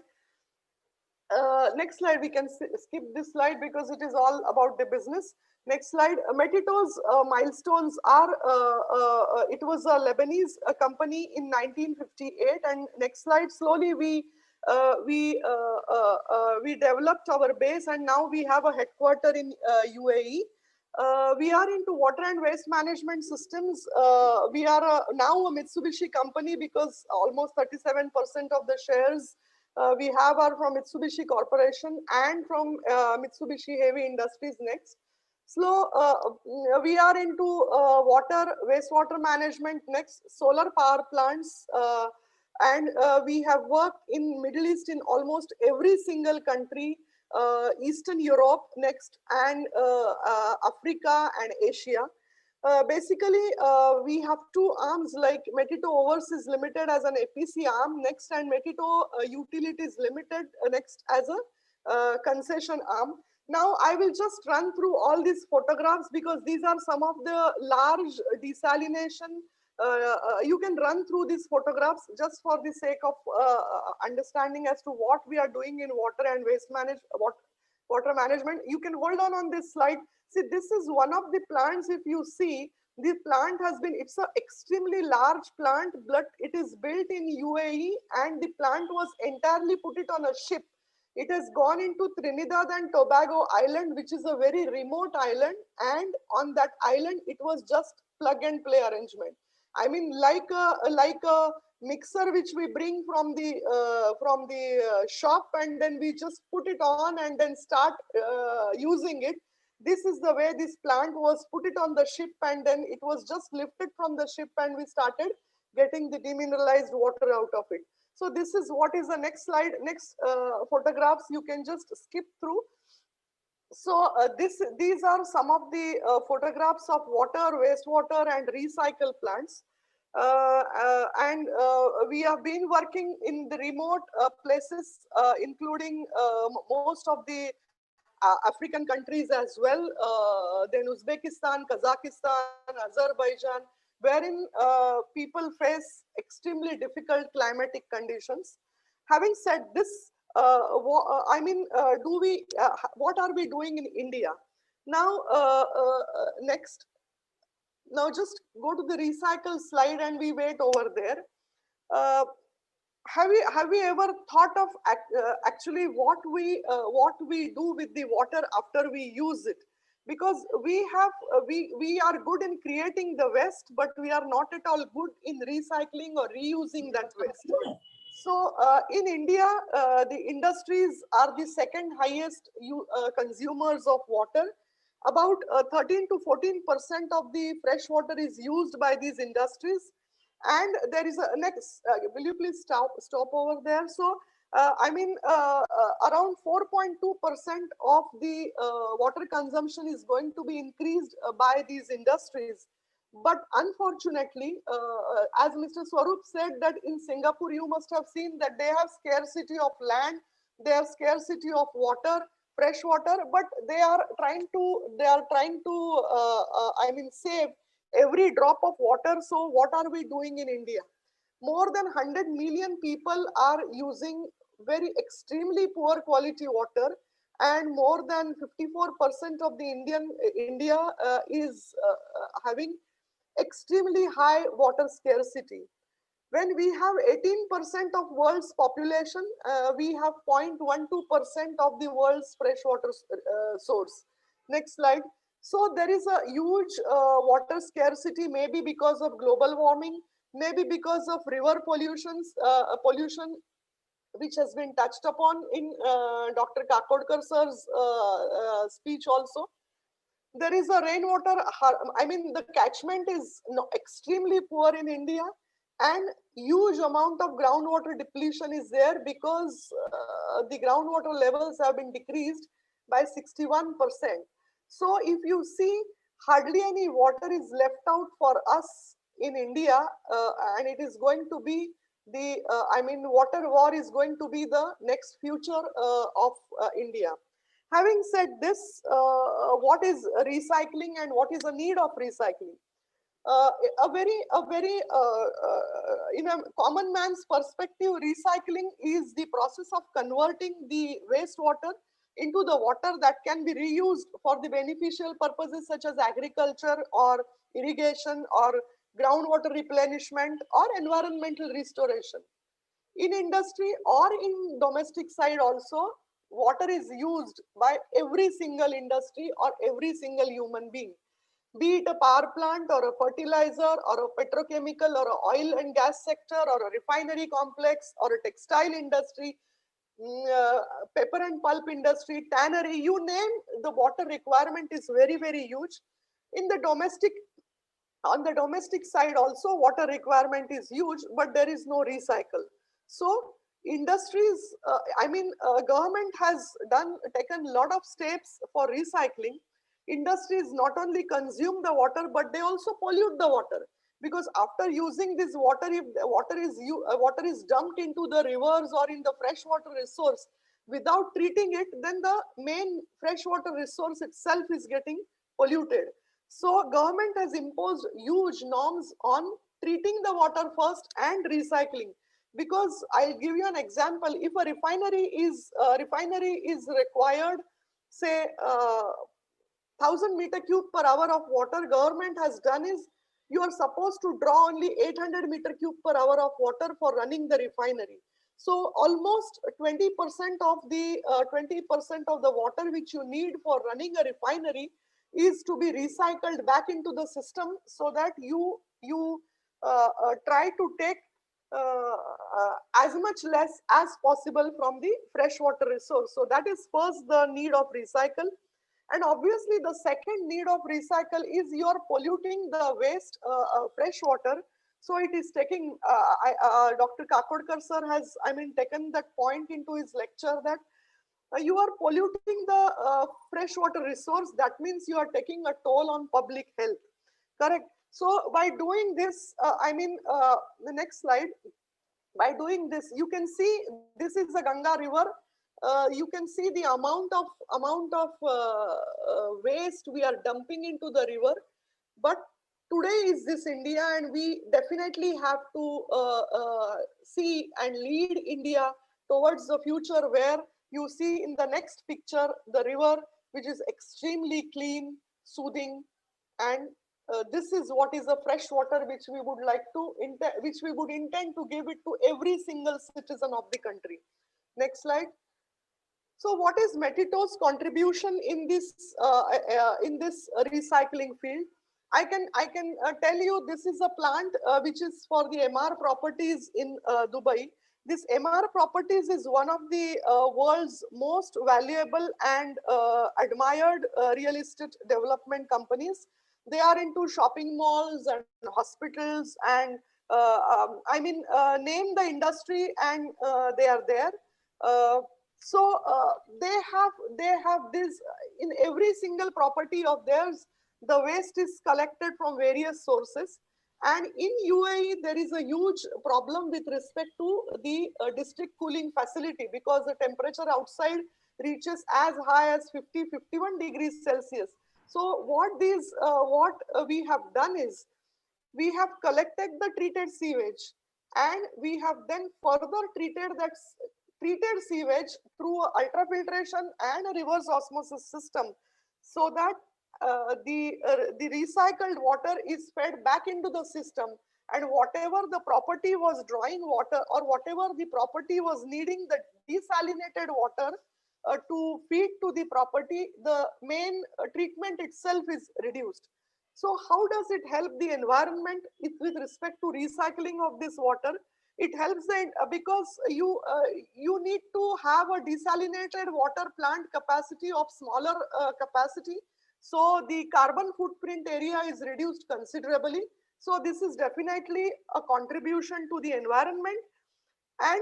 Next slide, we can skip this slide because it is all about the business. Next slide. Metito's milestones are, it was a Lebanese company in 1958. And next slide, slowly we developed our base, and now we have a headquarter in UAE. We are into water and waste management systems. We are now a Mitsubishi company because almost 37% of the shares we have are from Mitsubishi Corporation and from Mitsubishi Heavy Industries next. So we are into water, wastewater management next, solar power plants, and we have worked in Middle East in almost every single country, Eastern Europe next, and Africa and Asia. Basically, we have 2 arms like Metito Overseas Limited as an APC arm next, and Metito Utilities Limited next as a concession arm. Now, I will just run through all these photographs because these are some of the large desalination. You can run through these photographs just for the sake of understanding as to what we are doing in water and waste water management. You can hold on this slide. See, this is one of the plants. If you see, the plant has been, it's an extremely large plant, but it is built in UAE, and the plant was entirely put it on a ship. It has gone into Trinidad and Tobago Island, which is a very remote island. And on that island, it was just plug and play arrangement. I mean, like a mixer which we bring from the shop, and then we just put it on and then start using it. This is the way this plant was put it on the ship, and then it was just lifted from the ship, and we started getting the demineralized water out of it. So this is what is the next slide. Next photographs you can just skip through. So these are some of the photographs of water, wastewater, and recycle plants. We have been working in the remote places, including most of the African countries as well, then Uzbekistan, Kazakhstan, Azerbaijan, wherein people face extremely difficult climatic conditions. Having said this, I mean, what are we doing in India? Now, next. Now just go to the recycle slide and we wait over there. Have we ever thought of actually what we do with the water after we use it? Because we are good in creating the waste, but we are not at all good in recycling or reusing that waste. So in India, the industries are the second highest consumers of water. About 13 to 14% of the fresh water is used by these industries. And there is a next, will you please stop over there? So, around 4.2% of the water consumption is going to be increased by these industries. But unfortunately, as Mr. Swarup said, that in Singapore, you must have seen that they have scarcity of land, they have scarcity of water, fresh water, but they are trying to save every drop of water. So what are we doing in India? More than 100 million people are using very extremely poor quality water, and more than 54% of the India is having extremely high water scarcity. When we have 18% of world's population, we have 0.12% of the world's freshwater source. Next slide. So there is a huge water scarcity, maybe because of global warming, maybe because of river pollution, which has been touched upon in Dr. Kakodkar sir's speech also. There is a rainwater, the catchment is extremely poor in India, and huge amount of groundwater depletion is there because the groundwater levels have been decreased by 61%. So if you see, hardly any water is left out for us in India, and it is going to be the, water war is going to be the next future of India. Having said this, what is recycling and what is the need of recycling? In a common man's perspective, recycling is the process of converting the wastewater into the water that can be reused for the beneficial purposes such as agriculture or irrigation or groundwater replenishment or environmental restoration. In industry or in domestic side also, water is used by every single industry or every single human being, be it a power plant or a fertilizer or a petrochemical or a oil and gas sector or a refinery complex or a textile industry, paper and pulp industry, tannery, you name, the water requirement is very, very huge. In the domestic, on the domestic side also, water requirement is huge, but there is no recycle. So industries, government has taken a lot of steps for recycling. Industries not only consume the water, but they also pollute the water, because after using this water, if water is dumped into the rivers or in the freshwater resource without treating it, then the main freshwater resource itself is getting polluted. So government has imposed huge norms on treating the water first and recycling. Because I'll give you an example. If a refinery is required, say 1000 meter cube per hour of water, government has done is, you are supposed to draw only 800 meter cube per hour of water for running the refinery. So almost 20% of the water which you need for running a refinery is to be recycled back into the system, so that you try to take as much less as possible from the freshwater resource. So that is first the need of recycle. And obviously the second need of recycle is you are polluting the waste fresh water. So it is taking, Dr. Kakodkar sir has, taken that point into his lecture, that you are polluting the freshwater resource. That means you are taking a toll on public health, correct? So by doing this, the next slide, by doing this, you can see this is the Ganga river. You can see the amount of waste we are dumping into the river. But today is this India, and we definitely have to see and lead India towards the future where you see in the next picture the river, which is extremely clean, soothing, and this is what is the fresh water which we would like to intend to give it to every single citizen of the country. Next slide. So what is Metito's contribution in this recycling field? I can tell you, this is a plant which is for the MR properties in Dubai. This MR Properties is one of the world's most valuable and admired real estate development companies. They are into shopping malls and hospitals and name the industry and they are there. Uh, they have this in every single property of theirs. The waste is collected from various sources, and in UAE there is a huge problem with respect to the district cooling facility, because the temperature outside reaches as high as 50-51 degrees Celsius. So what we have done is we have collected the treated sewage, and we have then further treated that treated sewage through a ultrafiltration and a reverse osmosis system, so that the recycled water is fed back into the system, and whatever the property was drawing water, or whatever the property was needing the desalinated water to feed to the property, the main treatment itself is reduced. So how does it help the environment with respect to recycling of this water? It helps because you need to have a desalinated water plant capacity of smaller capacity, so the carbon footprint area is reduced considerably. So this is definitely a contribution to the environment, and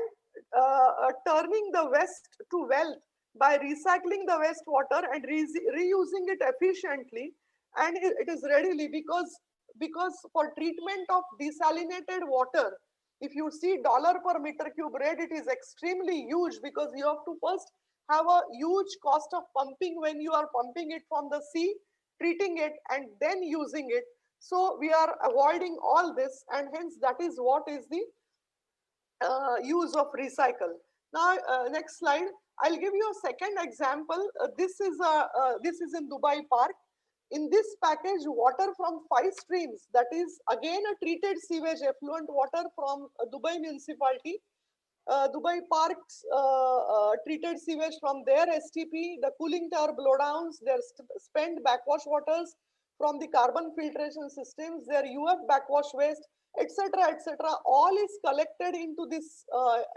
turning the waste to wealth by recycling the wastewater and reusing it efficiently, and it is readily, because for treatment of desalinated water, if you see dollar per meter cube rate, it is extremely huge, because you have to first have a huge cost of pumping when you are pumping it from the sea, treating it and then using it. So we are avoiding all this, and hence that is what is the use of recycle. Now, next slide. I'll give you a second example. This is in Dubai Park. In this package, water from 5 streams, that is again a treated sewage effluent water from Dubai municipality. Dubai Park's treated sewage from their STP, the cooling tower blowdowns, their spent backwash waters from the carbon filtration systems, their UF backwash waste, etc., etc., all is collected into this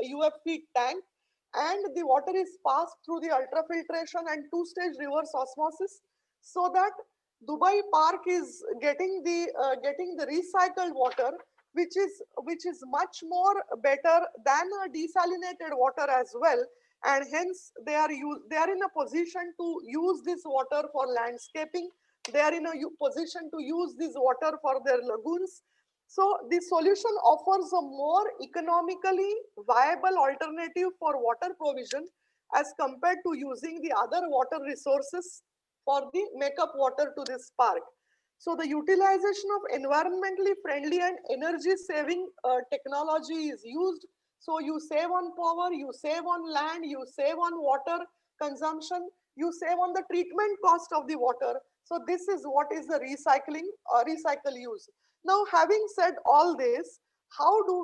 UF feed tank, and the water is passed through the ultrafiltration and two-stage reverse osmosis, so that Dubai Park is getting the recycled water, which is much more better than a desalinated water as well, and hence they are in a position to use this water for landscaping. They are in a position to use this water for their lagoons. So the solution offers a more economically viable alternative for water provision as compared to using the other water resources for the makeup water to this park. So the utilization of environmentally friendly and energy saving technology is used. So you save on power, you save on land, you save on water consumption, you save on the treatment cost of the water. So this is what is the recycle use. Now, having said all this, how do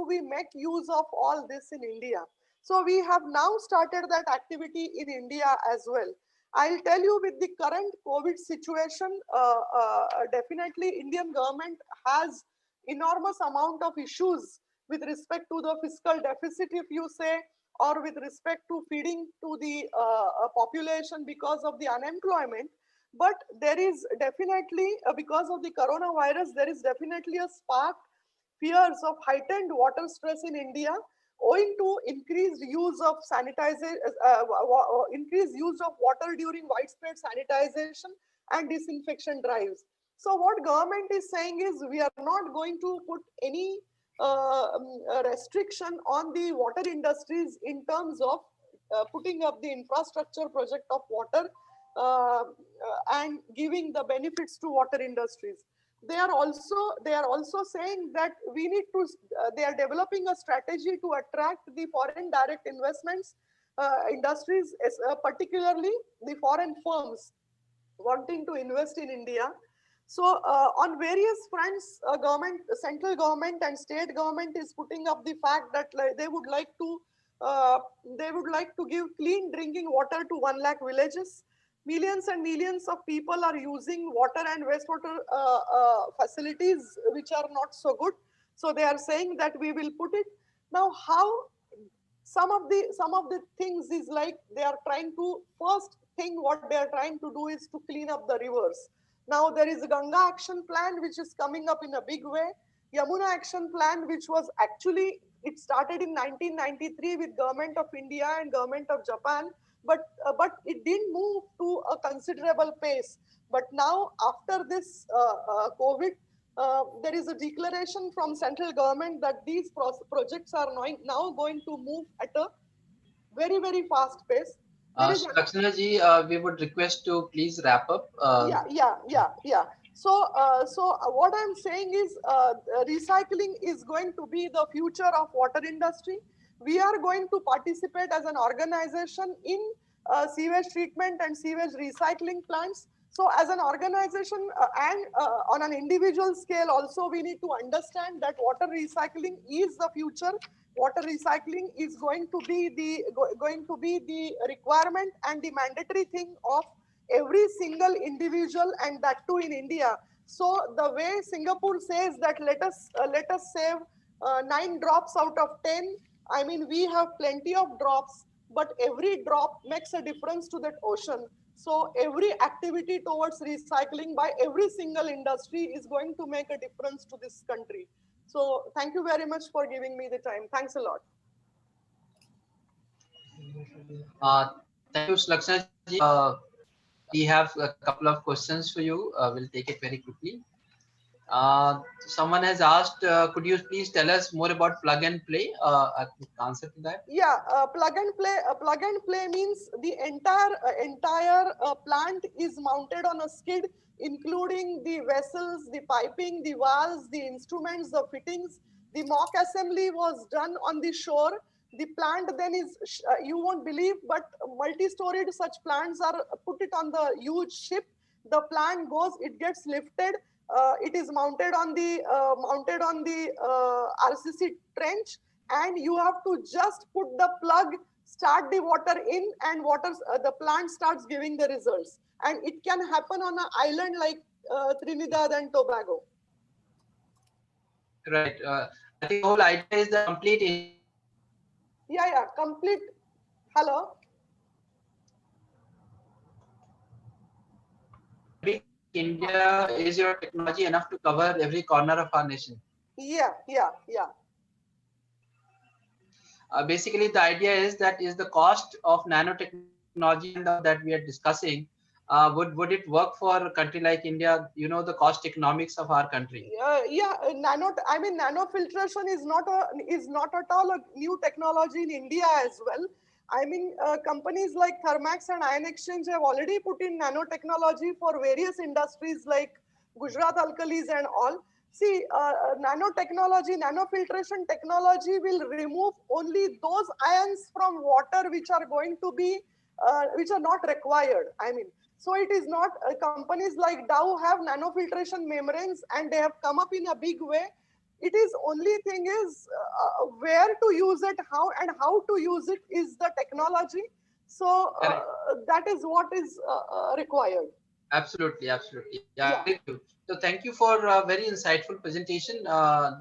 we make use of all this in India? So we have now started that activity in India as well. I'll tell you, with the current COVID situation, definitely Indian government has enormous amount of issues with respect to the fiscal deficit, if you say, or with respect to feeding to the population because of the unemployment. But there is definitely, because of the coronavirus, there is definitely a spark fears of heightened water stress in India, owing to increased use of increased use of water during widespread sanitization and disinfection drives. So what government is saying is, we are not going to put any restriction on the water industries in terms of putting up the infrastructure project of water and giving the benefits to water industries. They are also saying that we need to they are developing a strategy to attract the foreign direct investments industries, particularly the foreign firms wanting to invest in India. So on various fronts, central government and state government is putting up the fact that uh, they would like to give clean drinking water to 1 lakh villages. Millions and millions of people are using water and wastewater facilities which are not so good. So they are saying that we will put it. Now, how some of the things is like they are trying to, first thing what they are trying to do is to clean up the rivers. Now there is a Ganga action plan which is coming up in a big way. Yamuna action plan, which was actually, it started in 1993 with government of India and government of Japan, but it didn't move to a considerable pace. But now after this COVID, there is a declaration from central government that these projects are now going to move at a very fast pace. There is Lakshna ji, we would request to please wrap up. yeah. So what I'm saying is, recycling is going to be the future of water industry. We are going to participate as an organization in sewage treatment and sewage recycling plants. So as an organization and on an individual scale also, we need to understand that water recycling is the future. Water recycling is going to be the requirement and the mandatory thing of every single individual, and that too in India. So the way Singapore says that let us save 9 drops out of 10. I mean, we have plenty of drops, but every drop makes a difference to that ocean. So every activity towards recycling by every single industry is going to make a difference to this country. So thank you very much for giving me the time. Thanks a lot. Thank you, Lakshna ji. We have a couple of questions for you. We'll take it very quickly. Someone has asked, could you please tell us more about plug and play? A quick answer to that. Yeah, plug and play. Plug and play means the entire plant is mounted on a skid, including the vessels, the piping, the valves, the instruments, the fittings. The mock assembly was done on the shore. The plant then is, you won't believe, but multi-storied such plants are put it on the huge ship. The plant goes, it gets lifted. It is mounted on the RCC trench, and you have to just put the plug, start the water in, and the plant starts giving the results. And it can happen on an island like Trinidad and Tobago. Right. I think the whole idea is the complete. Yeah, complete. Hello. India, is your technology enough to cover every corner of our nation? Yeah. Basically, the idea is that is the cost of nanotechnology and that we are discussing. Would it work for a country like India? You know the cost economics of our country. Nanofiltration is not at all a new technology in India as well. I mean, companies like Thermax and Ion Exchange have already put in nanotechnology for various industries like Gujarat Alkalis and all. See, nanotechnology, nanofiltration technology will remove only those ions from water which are going to be, which are not required. I mean, so it is not, companies like Dow have nanofiltration membranes and they have come up in a big way. It is only thing is where to use it, how to use it is the technology. So that is what is required. Absolutely. Yeah. Thank you. So thank you for a very insightful presentation.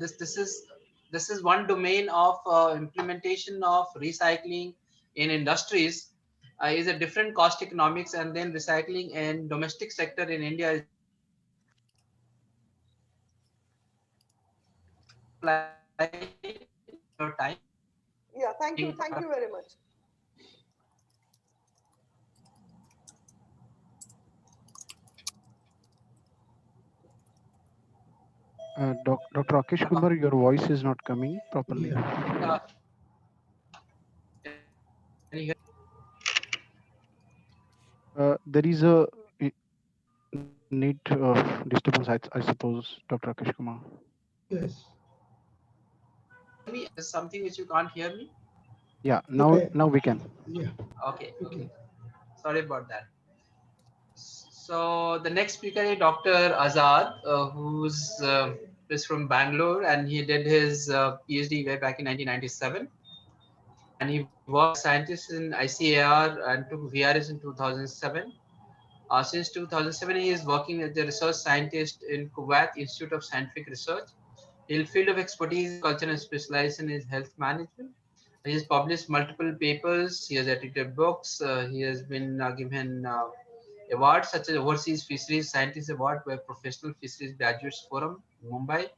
This is one domain of implementation of recycling in industries. Is a different cost economics, and then recycling in domestic sector in India is your time. Yeah, thank you very much. Dr. Rakesh Kumar, your voice is not coming properly. There is a need disturbance, I suppose, Dr. Rakesh Kumar. Yes. Is something which you can't hear me? Yeah, now we can. Yeah. Okay. Sorry about that. So the next speaker is Dr. Azad, who's is from Bangalore, and he did his PhD way back in 1997. And he was scientist in ICAR and took VRS in 2007. Since 2007, he is working as a research scientist in Kuwait Institute of Scientific Research. His field of expertise is culture and specialization is health management. He has published multiple papers. He has edited books. He has been given awards such as Overseas Fisheries Scientist Award by Professional Fisheries Graduates Forum, Mumbai.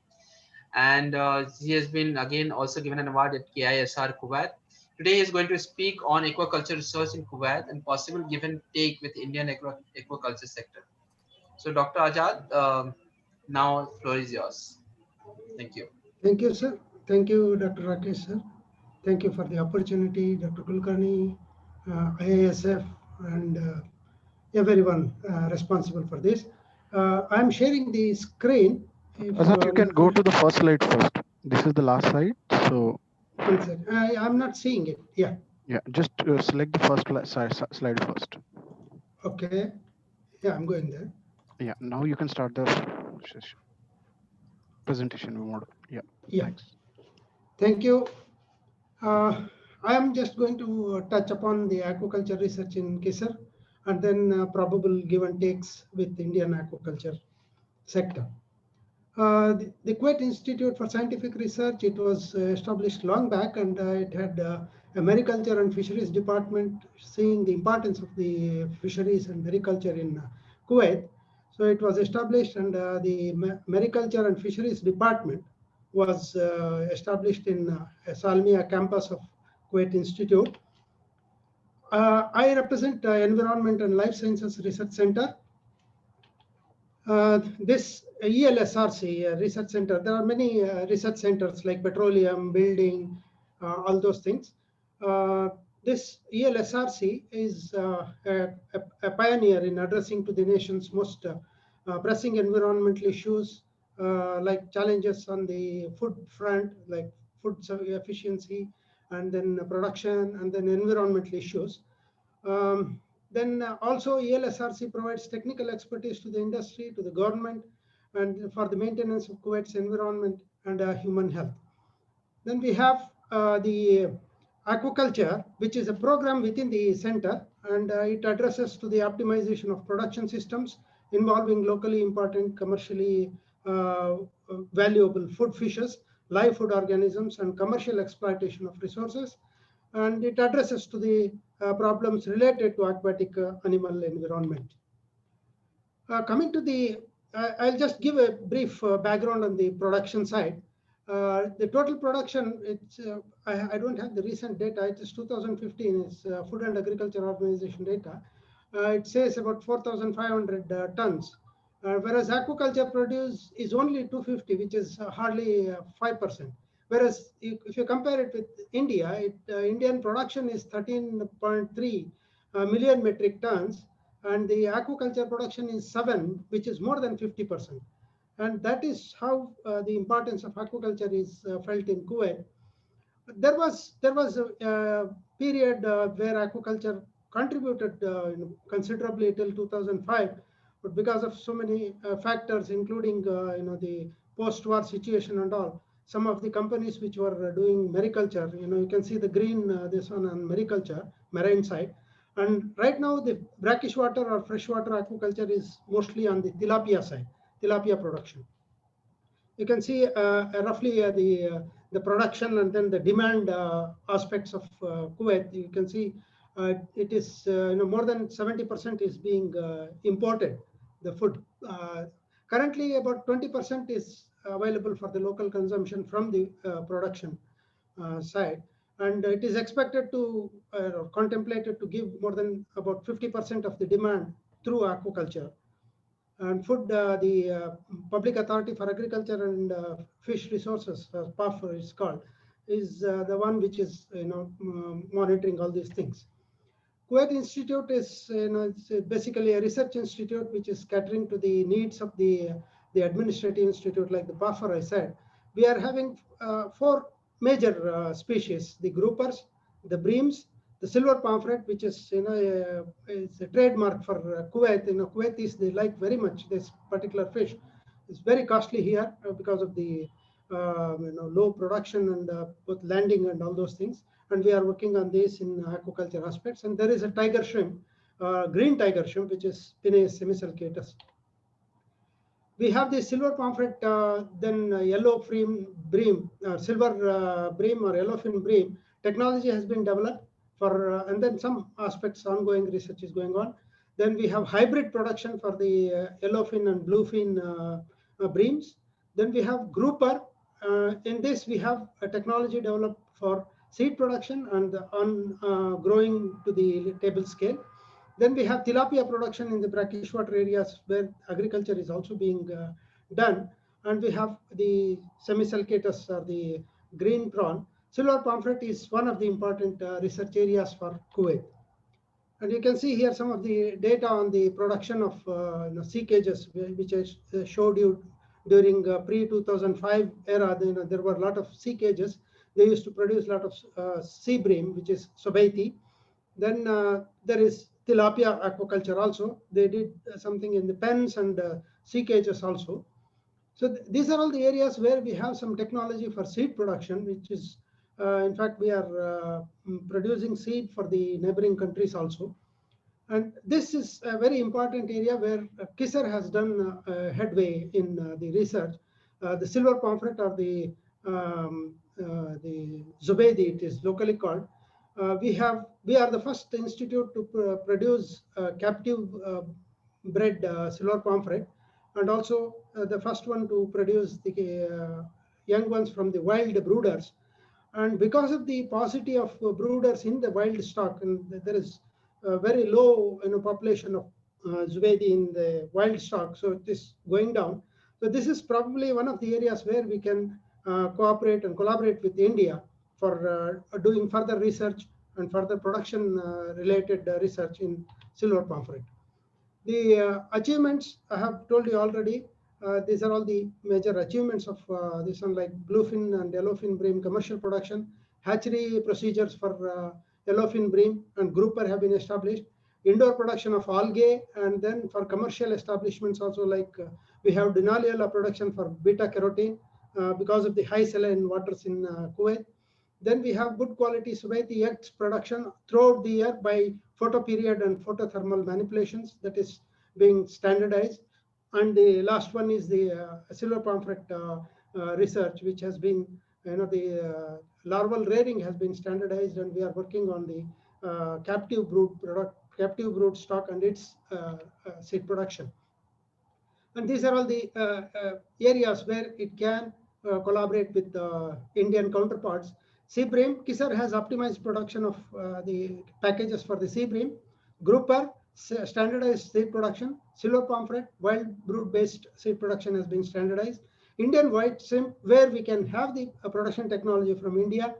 And he has been again also given an award at IISR Kuwait. Today he is going to speak on aquaculture research in Kuwait and possible give and take with Indian aquaculture sector. So Dr. Ajad, now the floor is yours. Thank you. Thank you, sir. Thank you, Dr. Rakesh, sir. Thank you for the opportunity, Dr. Kulkarni, IISF, and everyone responsible for this. I'm sharing the screen. If Azad, you can go to the first slide first. This is the last slide. So one second. I'm not seeing it. Yeah. yeah, just select the first slide first. Okay. Yeah, I'm going there. Yeah, now you can start the presentation mode. Yeah. Yeah. Thanks. Thank you. I am just going to touch upon the aquaculture research in Kisar and then probable give and takes with Indian aquaculture sector. The Kuwait Institute for Scientific Research, it was established long back, and it had a mariculture and fisheries department seeing the importance of the fisheries and mariculture in Kuwait. So it was established, and the mariculture and fisheries department was established in Salmiya campus of Kuwait Institute. I represent Environment and Life Sciences Research Center. This ELSRC research center, there are many research centers like petroleum, building, all those things. This ELSRC is a pioneer in addressing to the nation's most pressing environmental issues, like challenges on the food front, like food efficiency, and then production, and then environmental issues. Then also ELSRC provides technical expertise to the industry, to the government, and for the maintenance of Kuwait's environment and human health. Then we have the aquaculture, which is a program within the center, and it addresses to the optimization of production systems involving locally important, commercially valuable food fishes, live food organisms, and commercial exploitation of resources. And it addresses to the problems related to aquatic animal environment. Coming to the, I'll just give a brief background on the production side. The total production, it's I don't have the recent data. It is 2015. It's Food and Agriculture Organization data. It says about 4,500 tons, whereas aquaculture produce is only 250, which is hardly 5%. Whereas if you compare it with India, Indian production is 13.3 million metric tons, and the aquaculture production is 7, which is more than 50%. And that is how the importance of aquaculture is felt in Kuwait. There was a period where aquaculture contributed considerably till 2005, but because of so many factors, including the post-war situation and all, some of the companies which were doing mariculture, you can see the green this one on mariculture, marine side. And right now the brackish water or freshwater aquaculture is mostly on the tilapia side, tilapia production. You can see roughly the production and then the demand aspects of Kuwait. You can see it is more than 70% is being imported, the food. Currently about 20% is available for the local consumption from the production side, and it is expected to contemplated to give more than about 50% of the demand through aquaculture. And food, the Public Authority for Agriculture and Fish Resources, PAF is called, is the one which is monitoring all these things. Kuwait Institute is it's basically a research institute which is catering to the needs of the administrative institute like the PAFR I said. We are having 4 major species: the groupers, the breams, the silver pomfret, which is it's a trademark for Kuwait. Kuwaitis, they like very much this particular fish. It's very costly here because of the low production and both landing and all those things. And we are working on this in aquaculture aspects. And there is a tiger shrimp, green tiger shrimp, which is Pinus semisulcatus. We have the silver pomfret, then yellow bream, silver bream or yellowfin bream. Technology has been developed for, and then some aspects ongoing research is going on. Then we have hybrid production for the yellowfin and bluefin breams. Then we have grouper. In this, we have a technology developed for seed production and on growing to the table scale. Then we have tilapia production in the brackish water areas where agriculture is also being done. And we have the semisulcatus or the green prawn. Silver pomfret is one of the important research areas for Kuwait. And you can see here some of the data on the production of sea cages, which I showed you during pre-2005 era. There were a lot of sea cages. They used to produce a lot of sea bream, which is sobaiti. Then there is tilapia aquaculture also. They did something in the pens and sea cages also. So these are all the areas where we have some technology for seed production, which is, in fact, we are producing seed for the neighboring countries also. And this is a very important area where KISAR has done headway in the research. The silver pomfret or the Zubaydi, it is locally called. We are the first institute to produce captive bred silver pomfret, and also the first one to produce the young ones from the wild brooders. And because of the paucity of brooders in the wild stock, and there is a very low population of Zubaydi in the wild stock, so it is going down. So this is probably one of the areas where we can cooperate and collaborate with India for doing further research and further production related research in silver pomfret. The achievements I have told you already. These are all the major achievements of this one, like bluefin and yellowfin bream commercial production. Hatchery procedures for yellowfin bream and grouper have been established. Indoor production of algae, and then for commercial establishments also, like we have denaliella production for beta carotene because of the high saline waters in Kuwait. Then we have good quality Zubaydi eggs production throughout the year by photoperiod and photothermal manipulations that is being standardized. And the last one is the silver pomfret research, which has been, the larval rearing has been standardized, and we are working on the captive brood stock and its seed production. And these are all the areas where it can collaborate with Indian counterparts. Sea bream, KISAR has optimized production of the packages for the sea bream. Grouper, standardized seed production. Silver pomfret, wild brood based seed production has been standardized. Indian white shrimp, where we can have the production technology from India.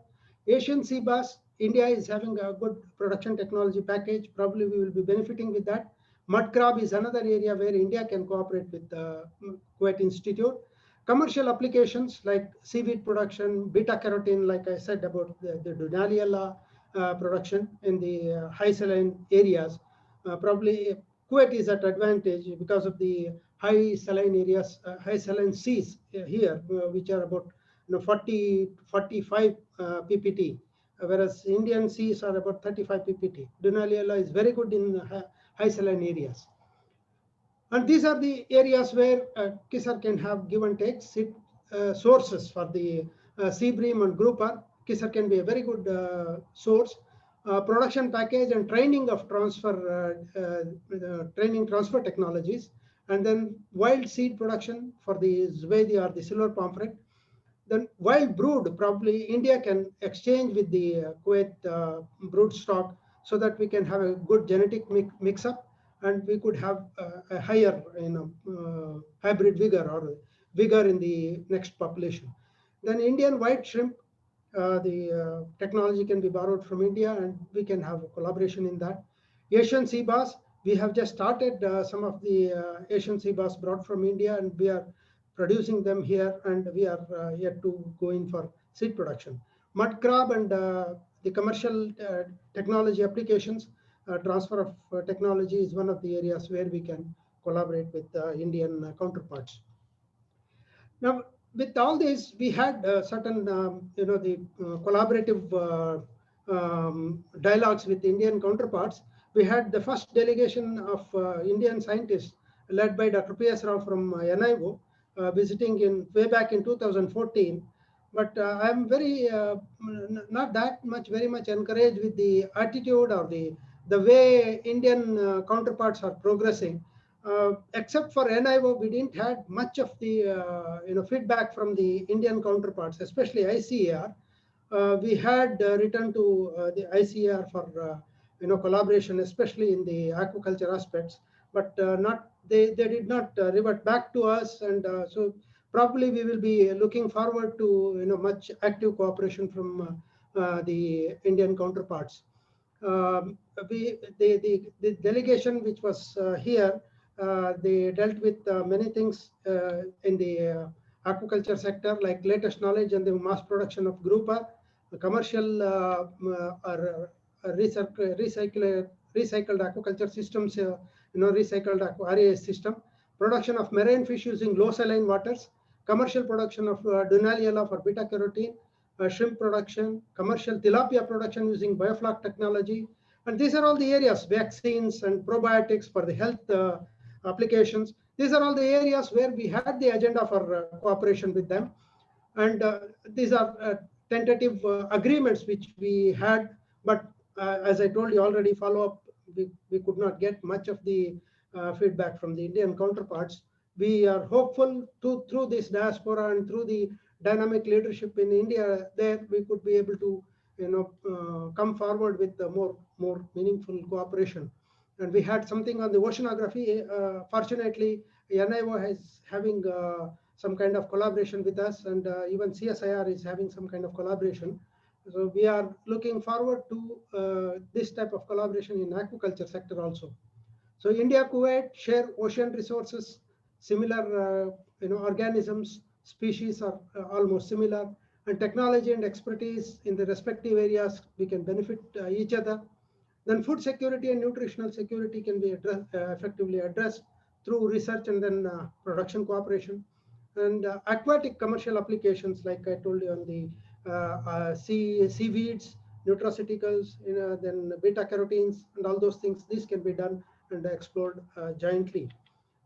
Asian sea bass, India is having a good production technology package. Probably we will be benefiting with that. Mud crab is another area where India can cooperate with the Kuwait Institute. Commercial applications like seaweed production, beta carotene, like I said about the denaliella production in the high saline areas. Probably Kuwait is at advantage because of the high saline areas, high saline seas here, which are about 40 to 45 ppt, whereas Indian seas are about 35 ppt. Denaliella is very good in high saline areas. And these are the areas where KISAR can have give and take sources for the sea bream and grouper. KISAR can be a very good source. Production package and training of transfer technologies, and then wild seed production for the Zubaydi or the silver pomfret. Then wild brood, probably India can exchange with the Kuwait brood stock so that we can have a good genetic mix-up, and we could have a higher hybrid vigor or vigor in the next population. Then Indian white shrimp, the technology can be borrowed from India, and we can have a collaboration in that. Asian sea bass, we have just started some of the Asian sea bass brought from India, and we are producing them here, and we are yet to go in for seed production. Mud crab and the commercial technology applications, transfer of technology is one of the areas where we can collaborate with Indian counterparts. Now, with all this, we had certain, the collaborative dialogues with Indian counterparts. We had the first delegation of Indian scientists led by Dr. P.S. Rao from NIO, visiting way back in 2014. But I'm not that much, very much encouraged with the attitude or the way Indian counterparts are progressing. Except for NIO, we didn't had much of the feedback from the Indian counterparts, especially ICAR. We had returned to the ICAR for collaboration, especially in the aquaculture aspects, but they did not revert back to us, and so probably we will be looking forward to much active cooperation from the Indian counterparts. The delegation which was here, they dealt with many things in the aquaculture sector, like latest knowledge and the mass production of grouper, the commercial recycled aquaculture systems, recycled RAS system, production of marine fish using low saline waters, commercial production of dunaliella for beta carotene, shrimp production, commercial tilapia production using biofloc technology. And these are all the areas, vaccines and probiotics for the health applications. These are all the areas where we had the agenda for cooperation with them. And these are tentative agreements which we had, but as I told you already, follow up, we could not get much of the feedback from the Indian counterparts. We are hopeful through this diaspora and through the dynamic leadership in India, there we could be able to come forward with more meaningful cooperation. And we had something on the oceanography. Fortunately, NIO is having some kind of collaboration with us, and even CSIR is having some kind of collaboration. So we are looking forward to this type of collaboration in aquaculture sector also. So India, Kuwait share ocean resources, similar organisms, species are almost similar, and technology and expertise in the respective areas, we can benefit each other. Then food security and nutritional security can be effectively addressed through research and then production cooperation. And aquatic commercial applications, like I told you, on the seaweeds, nutraceuticals, then beta carotenes, and all those things, these can be done and explored jointly.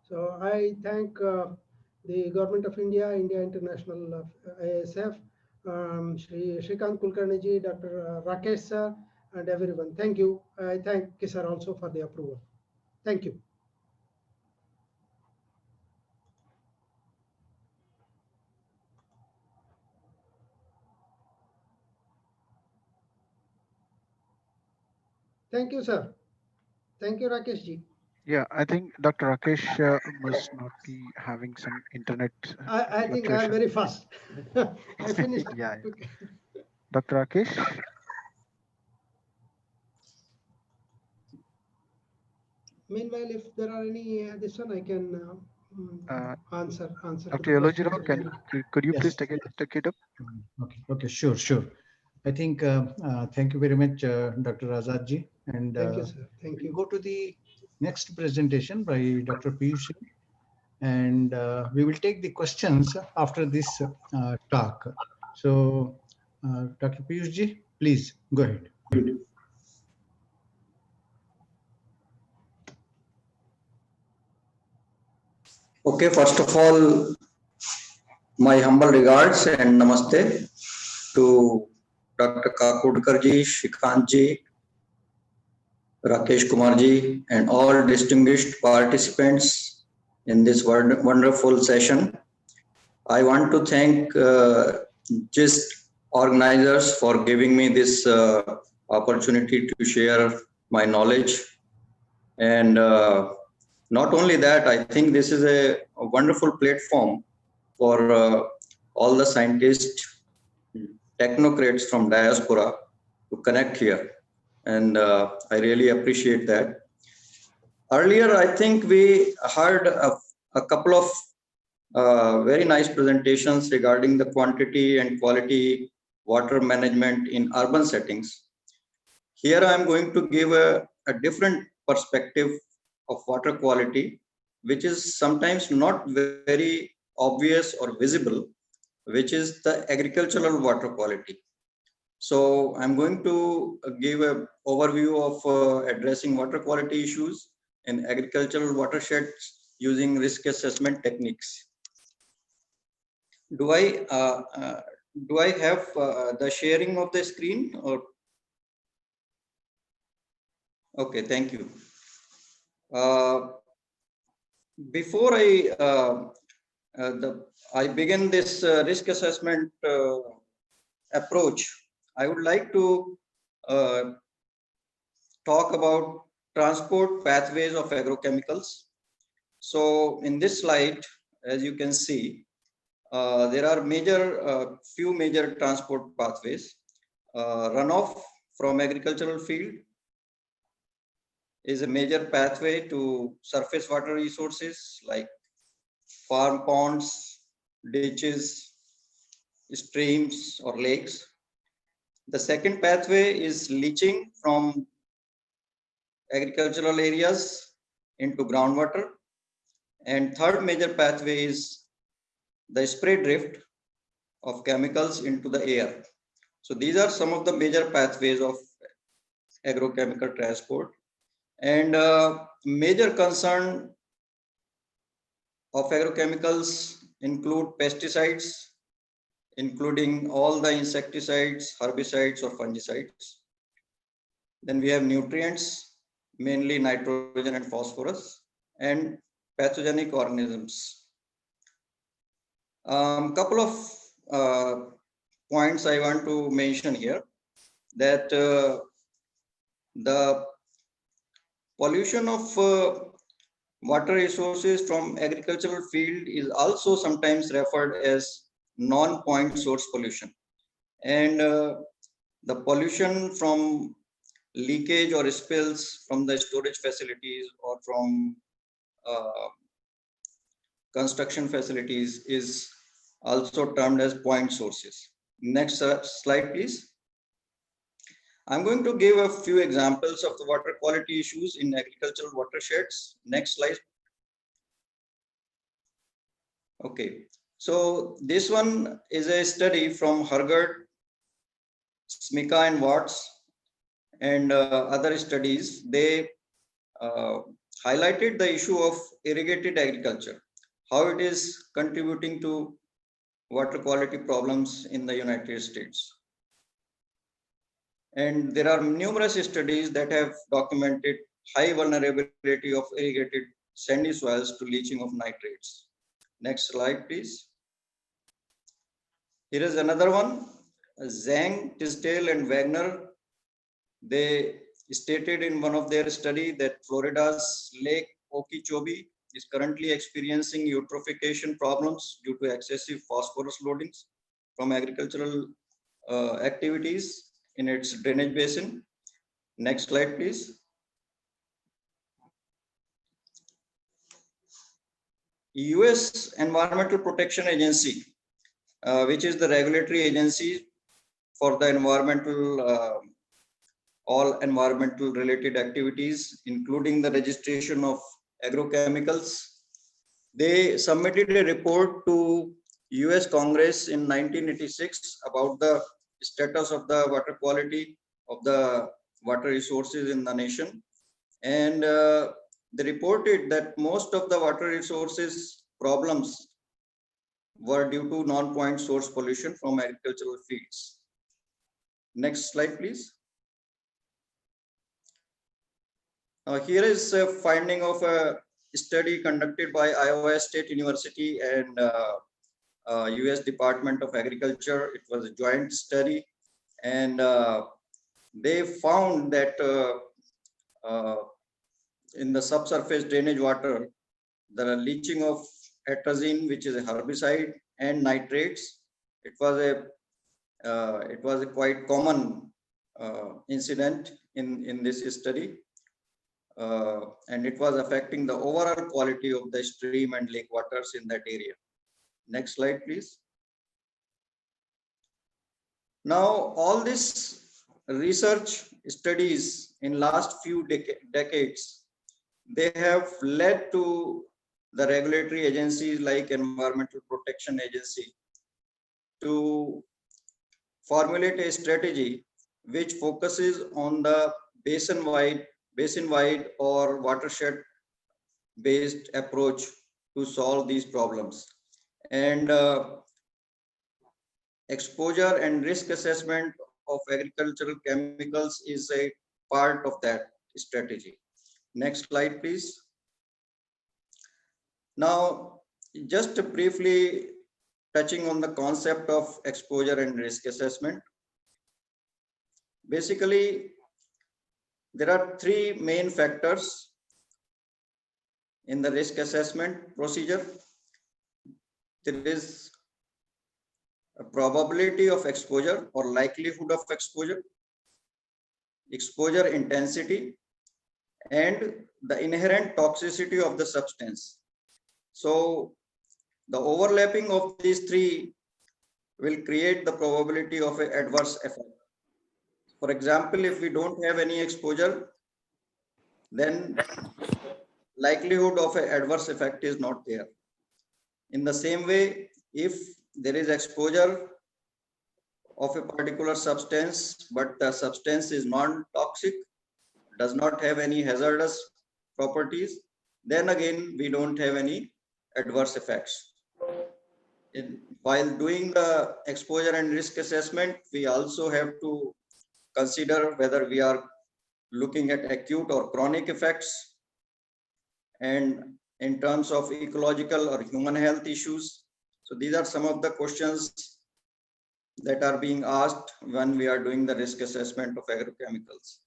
So I thank the Government of India, India International IISF, Shrikant Kulkarniji, Dr. Rakesh sir, and everyone. Thank you. I thank Kisar also for the approval. Thank you. Thank you, sir. Thank you, Rakesh ji. Yeah, I think Dr. Rakesh must not be having some internet. I think I'm very fast. I finished. Yeah. Dr. Rakesh? Meanwhile, if there are any this one, I can answer. Dr. Yolojiro, could you please take it up? Okay, sure. I think, thank you very much, Dr. Azad ji. And thank you, sir. Thank you. We'll go to the next presentation by Dr. Piyush, and we will take the questions after this talk. So, Dr. Piyush ji, please go ahead. Okay, first of all, my humble regards and namaste to Dr. Kakudkar ji, Shrikant ji, Rakesh Kumar ji, and all distinguished participants in this wonderful session. I want to thank GIST organizers for giving me this opportunity to share my knowledge. And not only that, I think this is a wonderful platform for all the scientists, technocrats from diaspora to connect here. And I really appreciate that. Earlier, I think we heard a couple of very nice presentations regarding the quantity and quality water management in urban settings. Here, I'm going to give a different perspective of water quality, which is sometimes not very obvious or visible, which is the agricultural water quality. So I'm going to give an overview of addressing water quality issues in agricultural watersheds using risk assessment techniques. Do I have the sharing of the screen or? Okay, thank you. Before I begin this risk assessment approach, I would like to talk about transport pathways of agrochemicals. So in this slide, as you can see, there are few major transport pathways. Runoff from agricultural field is a major pathway to surface water resources like farm ponds, ditches, streams, or lakes. The second pathway is leaching from agricultural areas into groundwater. And third major pathway is the spray drift of chemicals into the air. So these are some of the major pathways of agrochemical transport. And major concern of agrochemicals include pesticides, including all the insecticides, herbicides, or fungicides. Then we have nutrients, mainly nitrogen and phosphorus, and pathogenic organisms. Couple of points I want to mention here, that the pollution of water resources from agricultural field is also sometimes referred as non-point source pollution. And the pollution from leakage or spills from the storage facilities or from construction facilities is also termed as point sources. Next slide, please. I'm going to give a few examples of the water quality issues in agricultural watersheds. Next slide. Okay, so this one is a study from Hergert, Smika and Watts and other studies. They highlighted the issue of irrigated agriculture, how it is contributing to water quality problems in the United States. And there are numerous studies that have documented high vulnerability of irrigated sandy soils to leaching of nitrates. Next slide, please. Here is another one. Zhang, Tisdale, and Wagner, they stated in one of their study that Florida's Lake Okeechobee is currently experiencing eutrophication problems due to excessive phosphorus loadings from agricultural activities in its drainage basin. Next slide, please. US Environmental Protection Agency, which is the regulatory agency for the environmental, all environmental related activities, including the registration of agrochemicals. They submitted a report to US Congress in 1986 about the status of the water quality of the water resources in the nation. And they reported that most of the water resources problems were due to non-point source pollution from agricultural fields. Next slide, please. Here is a finding of a study conducted by Iowa State University and US Department of Agriculture. It was a joint study, and they found that in the subsurface drainage water, the leaching of atrazine, which is a herbicide, and nitrates, it was a quite common incident in this study, and it was affecting the overall quality of the stream and lake waters in that area. Next slide, please. Now, all this research studies in last few decades, they have led to the regulatory agencies like Environmental Protection Agency to formulate a strategy which focuses on the basin-wide or watershed based approach to solve these problems. And exposure and risk assessment of agricultural chemicals is a part of that strategy. Next slide, please. Now, just briefly touching on the concept of exposure and risk assessment. Basically, there are three main factors in the risk assessment procedure. There is a probability of exposure or likelihood of exposure, exposure intensity, and the inherent toxicity of the substance. So the overlapping of these three will create the probability of an adverse effect. For example, if we don't have any exposure, then likelihood of an adverse effect is not there. In the same way, if there is exposure of a particular substance, but the substance is non-toxic, does not have any hazardous properties, then again, we don't have any adverse effects. While doing the exposure and risk assessment, we also have to consider whether we are looking at acute or chronic effects, and in terms of ecological or human health issues. So these are some of the questions that are being asked when we are doing the risk assessment of agrochemicals.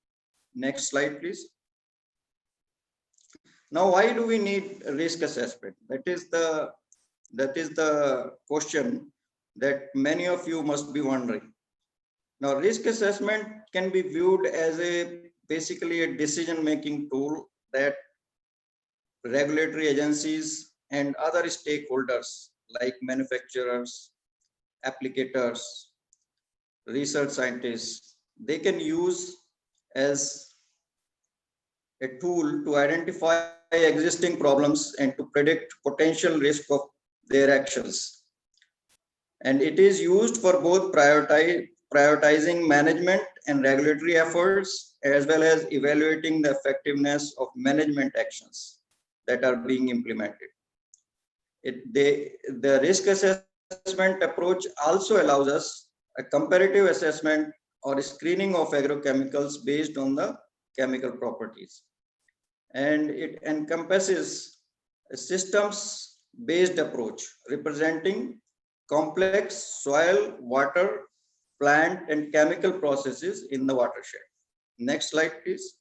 Next slide, please. Now, why do we need risk assessment? That is the question that many of you must be wondering. Now, risk assessment can be viewed as basically a decision-making tool that regulatory agencies and other stakeholders like manufacturers, applicators, research scientists, they can use as a tool to identify existing problems and to predict potential risk of their actions. And it is used for both prioritizing management and regulatory efforts, as well as evaluating the effectiveness of management actions that are being implemented. The risk assessment approach also allows us a comparative assessment or screening of agrochemicals based on the chemical properties. And it encompasses a systems-based approach representing complex soil, water, plant, and chemical processes in the watershed. Next slide, please.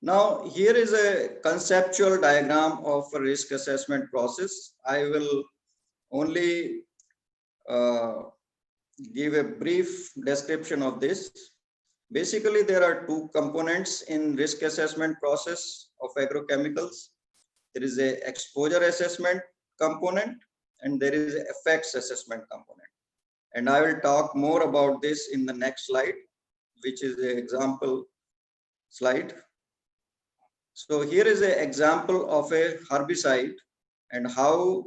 Now, here is a conceptual diagram of a risk assessment process. I will only give a brief description of this. Basically, there are two components in risk assessment process of agrochemicals. There is a exposure assessment component and there is an effects assessment component. And I will talk more about this in the next slide, which is an example slide. So here is an example of a herbicide and how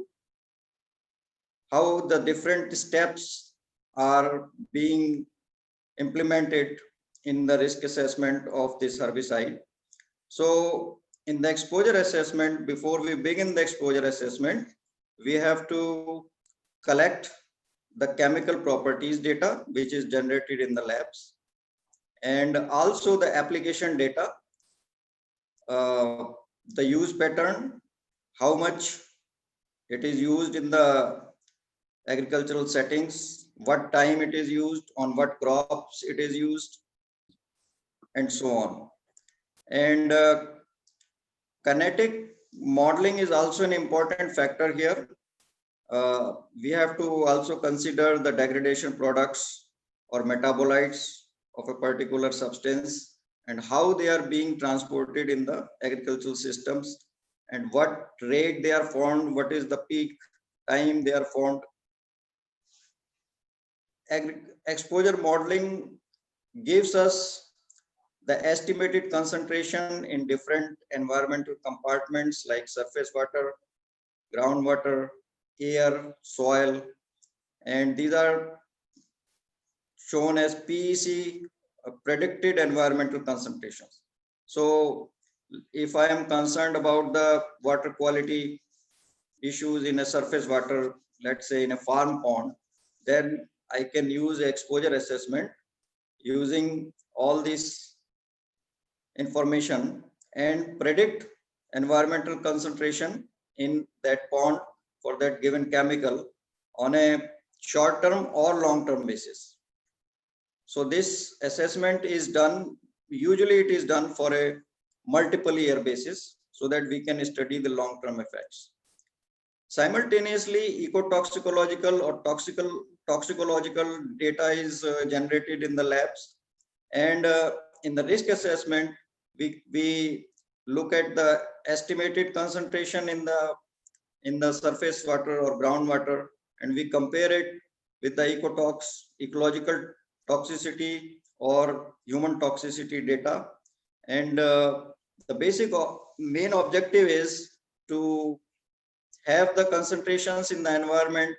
the different steps are being implemented in the risk assessment of this herbicide. So in the exposure assessment, before we begin the exposure assessment, we have to collect the chemical properties data, which is generated in the labs, and also the application data, the use pattern, how much it is used in the agricultural settings, what time it is used, on what crops it is used, and so on. And kinetic modeling is also an important factor here. We have to also consider the degradation products or metabolites of a particular substance and how they are being transported in the agricultural systems and what rate they are formed, what is the peak time they are formed. Exposure modeling gives us the estimated concentration in different environmental compartments like surface water, groundwater, air, soil, and these are shown as PEC, predicted environmental concentrations. So if I am concerned about the water quality issues in a surface water, let's say in a farm pond, then I can use exposure assessment using all this information and predict environmental concentration in that pond for that given chemical on a short-term or long-term basis. So this assessment is done, usually it is done for a multiple year basis so that we can study the long-term effects. Simultaneously, ecotoxicological or toxicological data is generated in the labs, and in the risk assessment, we look at the estimated concentration in the surface water or groundwater, and we compare it with the ecological toxicity or human toxicity data. And the basic main objective is to have the concentrations in the environment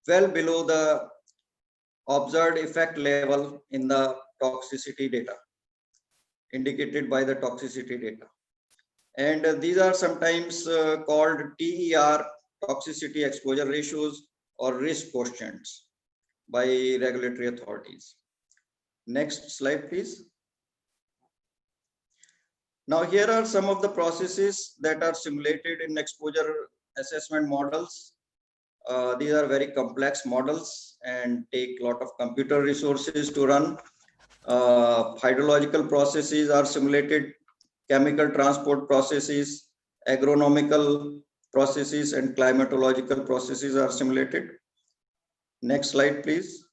well below the observed effect level in the toxicity data, indicated by the toxicity data. And these are sometimes called TER, toxicity exposure ratios, or risk quotients by regulatory authorities. Next slide, please. Now, here are some of the processes that are simulated in exposure assessment models. These are very complex models and take a lot of computer resources to run. Hydrological processes are simulated, chemical transport processes, agronomical processes, and climatological processes are simulated. Next slide, please.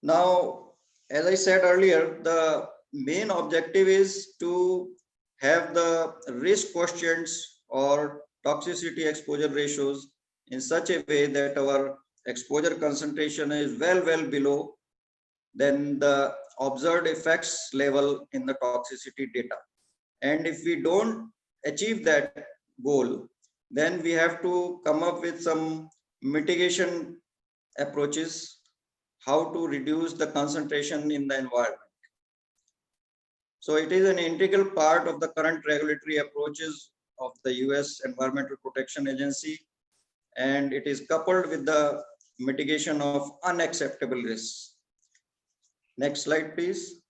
Now, as I said earlier, the main objective is to have the risk quotients or toxicity exposure ratios in such a way that our exposure concentration is well below than the observed effects level in the toxicity data. And if we don't achieve that goal, then we have to come up with some mitigation approaches, how to reduce the concentration in the environment. So it is an integral part of the current regulatory approaches of the US Environmental Protection Agency, and it is coupled with the mitigation of unacceptable risks. Next slide, please.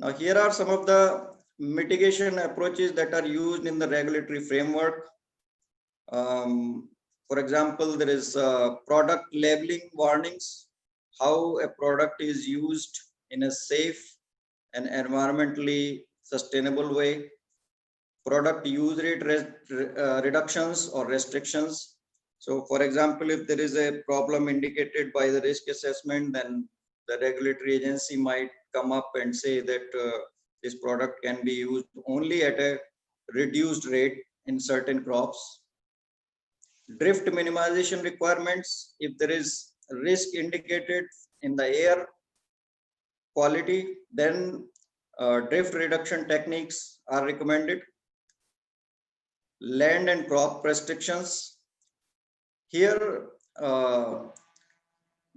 Now, here are some of the mitigation approaches that are used in the regulatory framework. For example, there is product labeling warnings, how a product is used in a safe and environmentally sustainable way. Product use rate reductions or restrictions. So, for example, if there is a problem indicated by the risk assessment, then the regulatory agency might come up and say that this product can be used only at a reduced rate in certain crops. Drift minimization requirements, if there is risk indicated in the air quality, then drift reduction techniques are recommended. Land and crop restrictions. Here,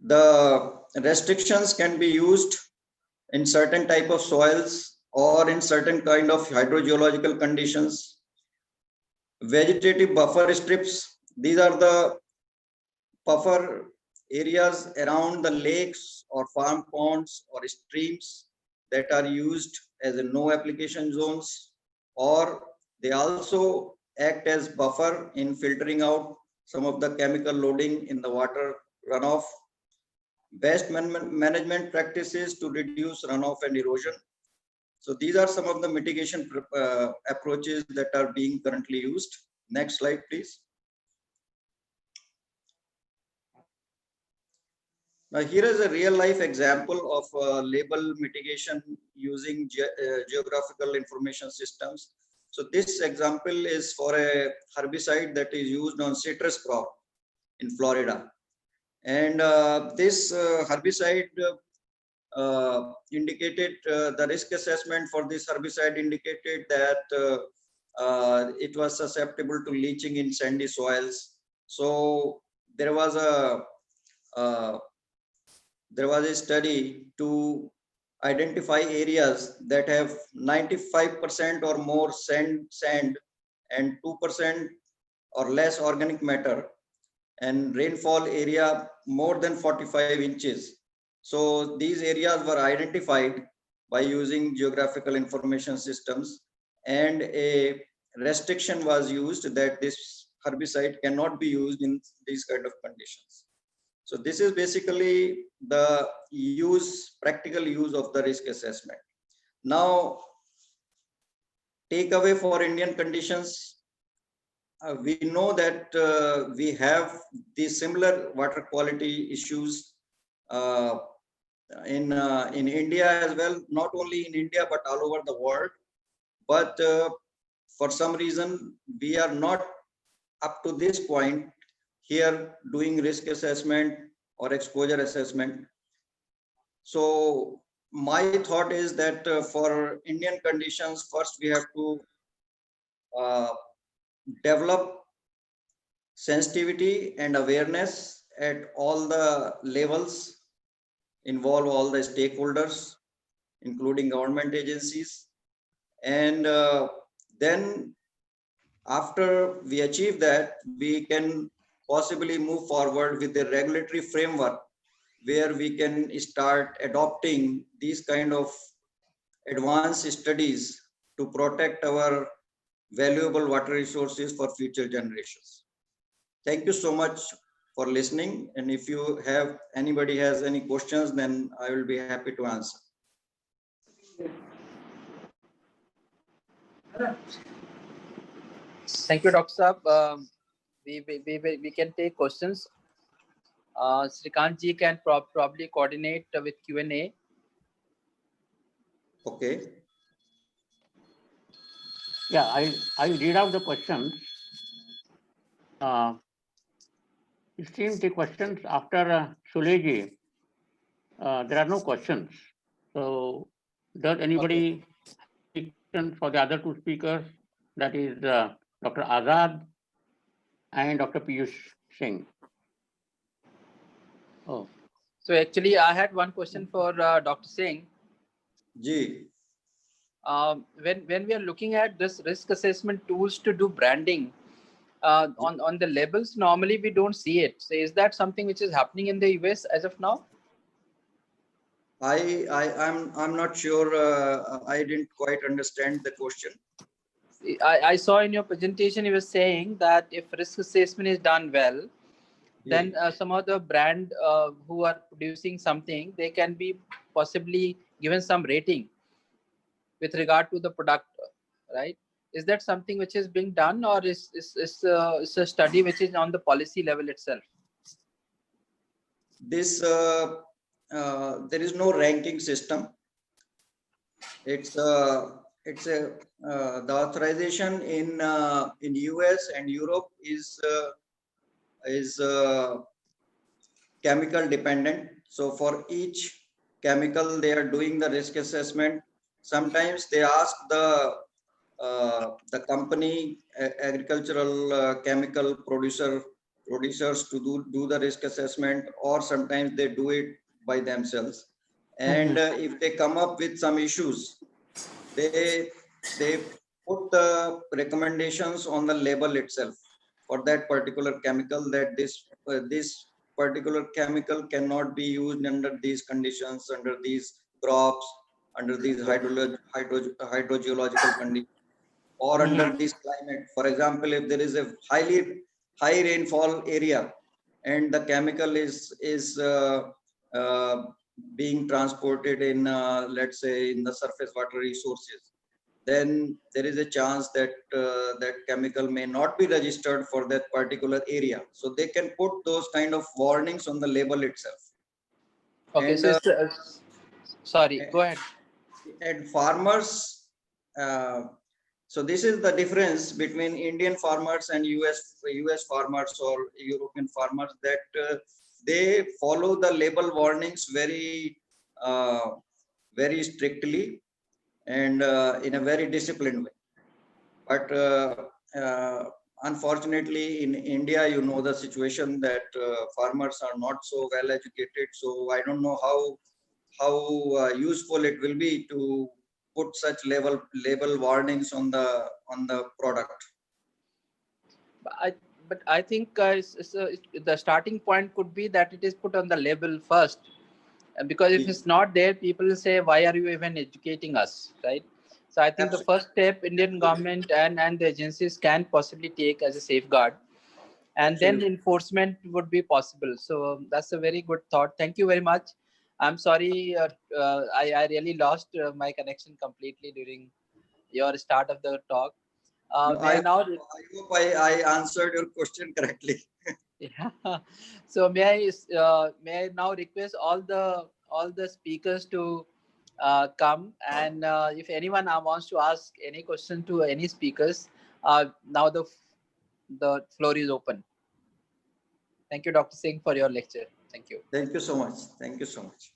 the restrictions can be used in certain type of soils or in certain kind of hydrogeological conditions. Vegetative buffer strips, these are the buffer areas around the lakes or farm ponds or streams that are used as a no application zones, or they also act as buffer in filtering out some of the chemical loading in the water runoff. Best management practices to reduce runoff and erosion. So these are some of the mitigation approaches that are being currently used. Next slide, please. Now, here is a real life example of label mitigation using geographical information systems. So this example is for a herbicide that is used on citrus crop in Florida. And this herbicide indicated, the risk assessment for this herbicide indicated that it was susceptible to leaching in sandy soils. So there was a study to identify areas that have 95% or more sand and 2% or less organic matter, and rainfall area more than 45 inches. So these areas were identified by using geographical information systems, and a restriction was used that this herbicide cannot be used in these kind of conditions. So this is basically the practical use of the risk assessment. Now, takeaway for Indian conditions, we know that we have these similar water quality issues in India as well, not only in India but all over the world. But for some reason, we are not up to this point here doing risk assessment or exposure assessment. So my thought is that for Indian conditions, first we have to develop sensitivity and awareness at all the levels, involve all the stakeholders, including government agencies. And then after we achieve that, we can possibly move forward with a regulatory framework where we can start adopting these kind of advanced studies to protect our valuable water resources for future generations. Thank you so much for listening. And if anybody has any questions, then I will be happy to answer. Thank you, Dr. Saab. We can take questions. Srikant ji can probably coordinate with Q&A. Okay. Yeah, I read out the questions. It seems the questions after Sulay ji, there are no questions. So does anybody have questions for the other two speakers? That is Dr. Azad and Dr. Piyush Singh. Oh. So actually, I had one question for Dr. Singh. Ji. When we are looking at this risk assessment tools to do branding, on the labels, normally we don't see it. So is that something which is happening in the US as of now? I'm not sure. I didn't quite understand the question. I saw in your presentation you were saying that if risk assessment is done well, then some of the brand who are producing something, they can be possibly given some rating with regard to the product, right? Is that something which is being done, or is a study which is on the policy level itself? This there is no ranking system. It's the authorization in US and Europe is chemical dependent. So for each chemical, they are doing the risk assessment. Sometimes they ask the company, agricultural chemical producers to do the risk assessment, or sometimes they do it by themselves. And if they come up with some issues, they put the recommendations on the label itself for that particular chemical, that this particular chemical cannot be used under these conditions, under these crops, under these hydrogeological conditions, or under this climate. For example, if there is a high rainfall area and the chemical is being transported in let's say in the surface water resources, then there is a chance that that chemical may not be registered for that particular area. So they can put those kind of warnings on the label itself. Okay, and, so sorry, go ahead. And farmers, so this is the difference between Indian farmers and US farmers or European farmers, that they follow the label warnings very strictly and in a very disciplined way. But unfortunately in India, you know the situation that farmers are not so well educated. So I don't know how useful it will be to put such label warnings on the product. But I think the starting point could be that it is put on the label first. Because if it's not there, people will say, why are you even educating us, right? So I think the first step Indian government and the agencies can possibly take as a safeguard, and then enforcement would be possible. So that's a very good thought. Thank you very much. I'm sorry, I really lost my connection completely during your start of the talk. I hope I answered your question correctly. Yeah. So may I now request all the speakers to come, and if anyone wants to ask any question to any speakers, now the floor is open. Thank you, Dr. Singh, for your lecture. Thank you. Thank you so much. Thank you so much.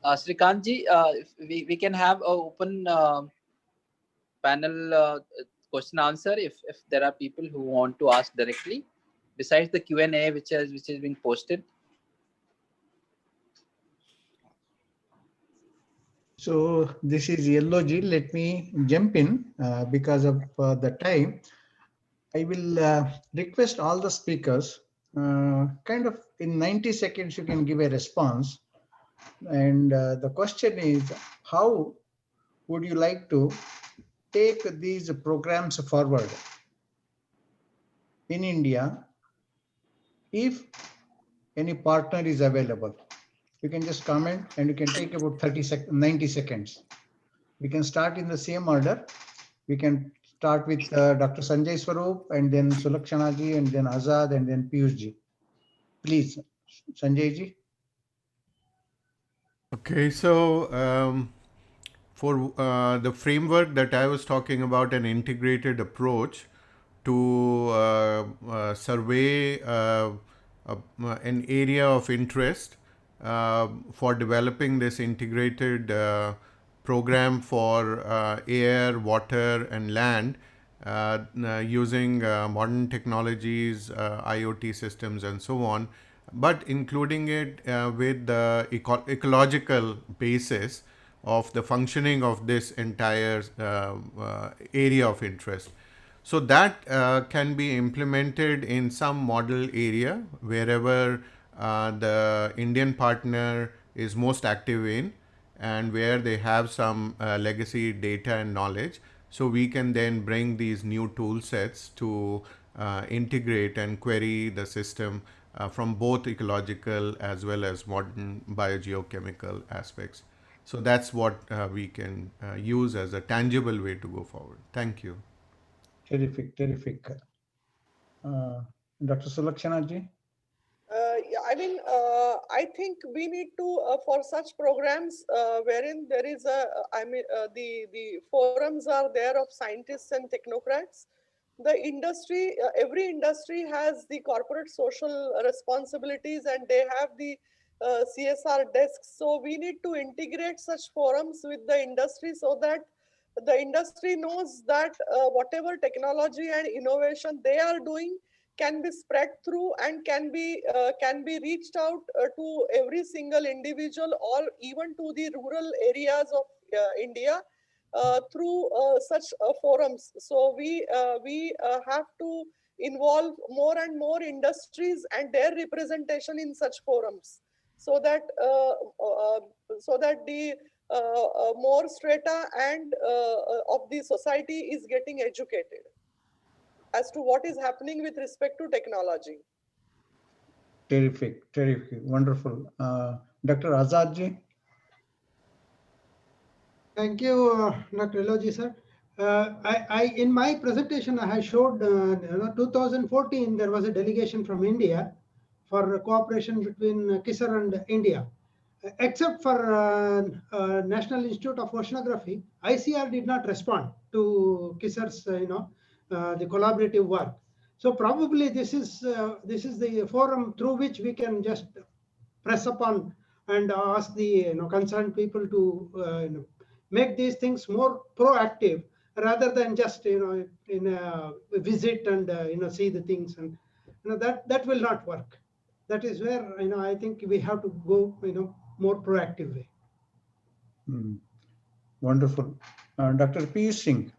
Srikantji, if we can have an open panel question answer if there are people who want to ask directly, besides the Q&A which is being posted. So this is Yellow G. Let me jump in because of the time. I will request all the speakers kind of in 90 seconds you can give a response. And the question is, how would you like to take these programs forward in India if any partner is available? You can just comment and you can take about 90 seconds. We can start in the same order. We can start with Dr. Sanjay Swarup and then Sulakshana ji and then Azad and then Piyush ji. Please, Sanjay ji. Okay, so for the framework that I was talking about, an integrated approach to survey an area of interest for developing this integrated program for air, water, and land using modern technologies, IoT systems, and so on, but including it with the ecological basis of the functioning of this entire area of interest. So that can be implemented in some model area wherever the Indian partner is most active in and where they have some legacy data and knowledge. So we can then bring these new tool sets to integrate and query the system from both ecological as well as modern biogeochemical aspects. So that's what we can use as a tangible way to go forward. Thank you. Terrific, terrific. Dr. Sulakshana ji? Yeah, I mean, I think we need to, for such programs wherein there is the forums are there of scientists and technocrats. The industry, every industry has the corporate social responsibilities and they have the CSR desks. So we need to integrate such forums with the industry so that the industry knows that whatever technology and innovation they are doing can be spread through and can be reached out to every single individual or even to the rural areas of India through such forums. So we have to involve more and more industries and their representation in such forums, so that the more strata and of the society is getting educated as to what is happening with respect to technology. Terrific, terrific, wonderful. Dr. Azad ji? Thank you, Dr. Eloji, sir. In my presentation, I showed 2014, there was a delegation from India for cooperation between KISAR and India. Except for National Institute of Oceanography, ICR did not respond to KISAR's, the collaborative work. So probably this is the forum through which we can just press upon and ask the concerned people to make these things more proactive rather than just in a visit and see the things, and that will not work. That is where, I think we have to go, more proactive way. Wonderful. Dr. Piyush Singh.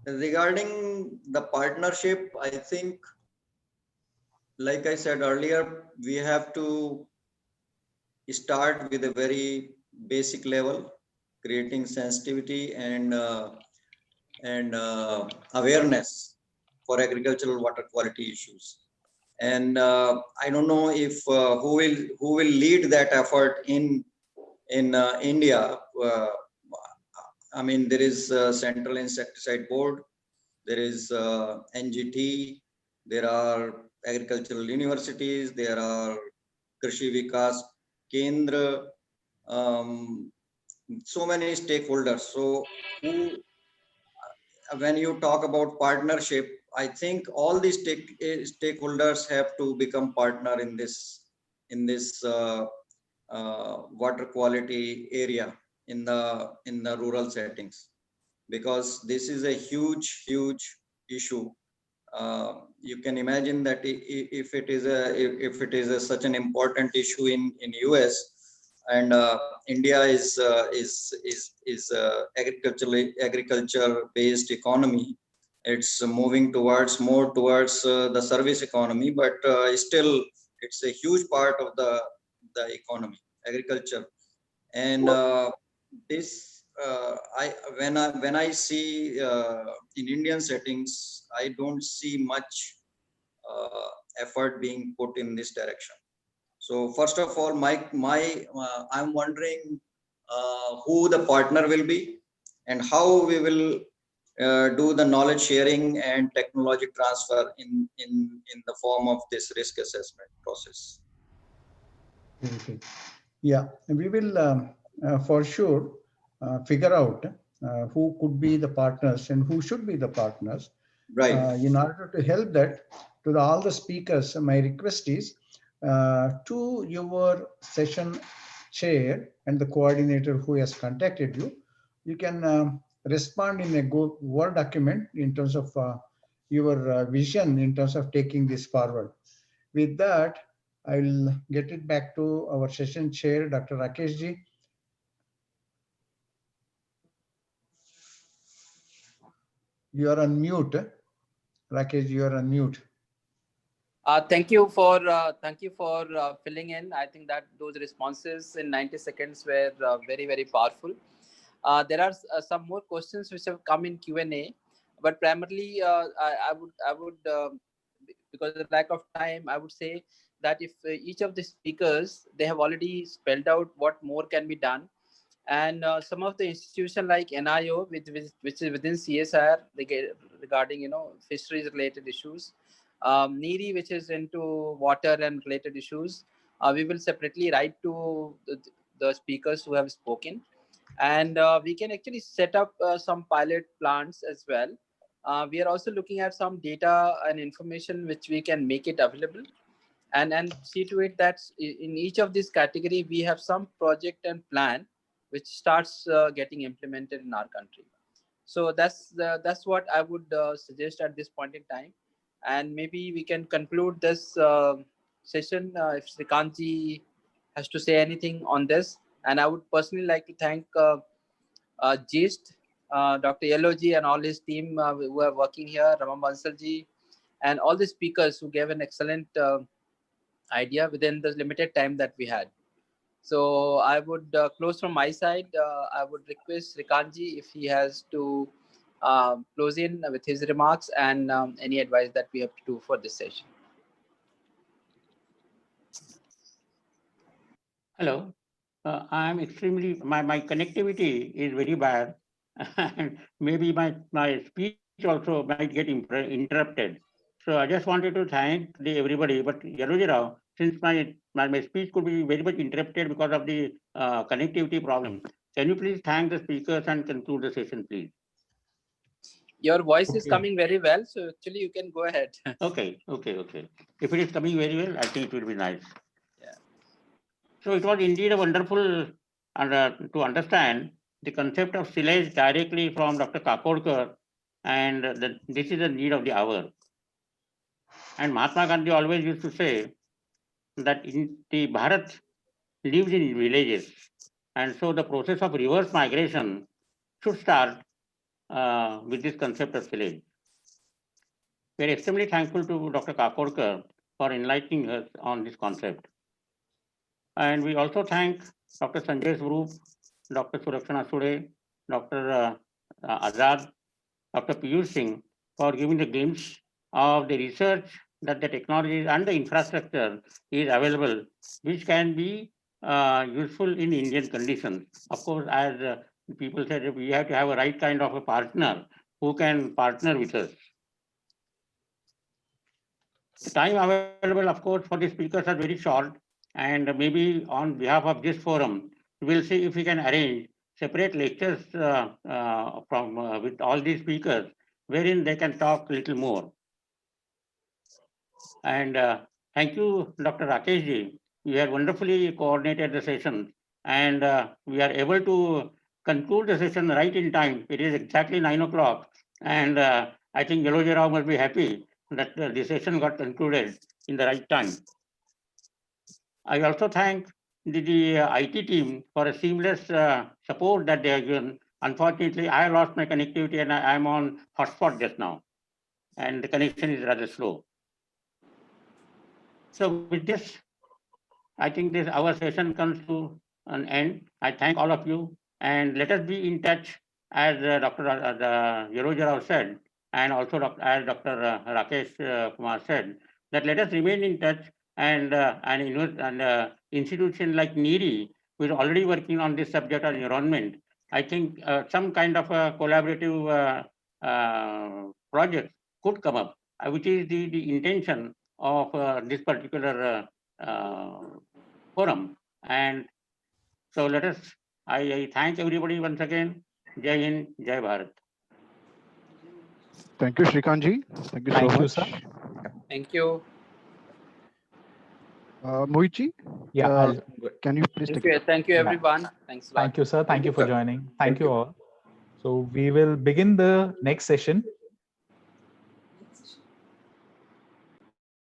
Regarding the partnership, I think, like I said earlier, we have to start with a very basic level, creating sensitivity and awareness for agricultural water quality issues. And I don't know if who will lead that effort in India. I mean, there is Central Insecticide Board, there is NGT, there are agricultural universities, there are Krishi Vikas Kendra, so many stakeholders. So when you talk about partnership, I think all these stakeholders have to become partner in this water quality area in the rural settings, because this is a huge issue. You can imagine that if it is such an important issue in US, and India is agriculture based economy. It's moving more towards the service economy, but still it's a huge part of the economy, agriculture. And this when I see in Indian settings, I don't see much effort being put in this direction. So first of all, I'm wondering who the partner will be and how we will do the knowledge sharing and technology transfer in the form of this risk assessment process. Okay. Yeah, we will for sure figure out who could be the partners and who should be the partners. Right. In order to help that, to all the speakers, my request is to your session chair and the coordinator who has contacted you, you can respond in a Word document in terms of your vision in terms of taking this forward. With that, I will get it back to our session chair, Dr. Rakesh ji. You are on mute. Rakesh, you are on mute. Thank you for filling in. I think that those responses in 90 seconds were very powerful. There are some more questions which have come in Q&A, but primarily I would because of the lack of time, I would say that if each of the speakers, they have already spelled out what more can be done, and some of the institutions like NIO, which is within CSR, regarding fisheries related issues, NERI, which is into water and related issues, we will separately write to the speakers who have spoken, and we can actually set up some pilot plants as well. We are also looking at some data and information which we can make it available, and see to it that in each of these category we have some project and plan which starts getting implemented in our country. So that's what I would suggest at this point in time, and maybe we can conclude this session if Srikantji has to say anything on this. And I would personally like to thank GIST, Dr. Yellowji and all his team who are working here, Rama Bansalji, and all the speakers who gave an excellent idea within the limited time that we had. So I would close from my side. I would request Srikantji if he has to close in with his remarks and any advice that we have to do for this session. Hello. I'm extremely, my connectivity is very bad and maybe my speech also might get interrupted. So I just wanted to thank everybody, but Yellowji Rao, since my speech could be very much interrupted because of the connectivity problem, can you please thank the speakers and conclude the session, please? Your voice is coming very well, so actually you can go ahead. Okay. If it is coming very well, I think it will be nice. Yeah. So it was indeed a wonderful to understand the concept of silage directly from Dr. Kakodkar, and this is the need of the hour. And Mahatma Gandhi always used to say that in the Bharat lives in villages. And so the process of reverse migration should start with this concept of village. We are extremely thankful to Dr. Kakodkar for enlightening us on this concept. And we also thank Dr. Sanjay group, Dr. Lakshna Sulay, Dr. Azad, Dr. Piyush Singh for giving the glimpse of the research that the technology and the infrastructure is available, which can be useful in Indian conditions. Of course, as people said, we have to have a right kind of a partner who can partner with us. The time available, of course, for the speakers are very short, and maybe on behalf of this forum, we'll see if we can arrange separate lectures with all these speakers, wherein they can talk a little more. And thank you, Dr. Rakesh ji. You have wonderfully coordinated the session, and we are able to conclude the session right in time. It is exactly 9 o'clock, and I think Yelloji Rao must be happy that the session got concluded in the right time. I also thank the IT team for a seamless support that they have given. Unfortunately, I lost my connectivity and I am on hotspot just now, and the connection is rather slow. So with this, I think this our session comes to an end. I thank all of you, and let us be in touch, as Dr. Yelloji Rao said, and also as Dr. Rakesh Kumar said, that let us remain in touch, and an institution like NEERI, who is already working on this subject on environment. I think some kind of a collaborative project could come up, which is the intention of this particular forum. And so let us, I thank everybody once again. Jai Hind, Jai Bharat. Thank you, Shrikantji. Thank you so Thank you, much. sir. Thank you. Mohitji, Yeah, can you please take it? Thank you, Yeah. everyone. Thanks a lot. Thank you, sir. Thank you for sir. joining. Thank you all. So we will begin the next session.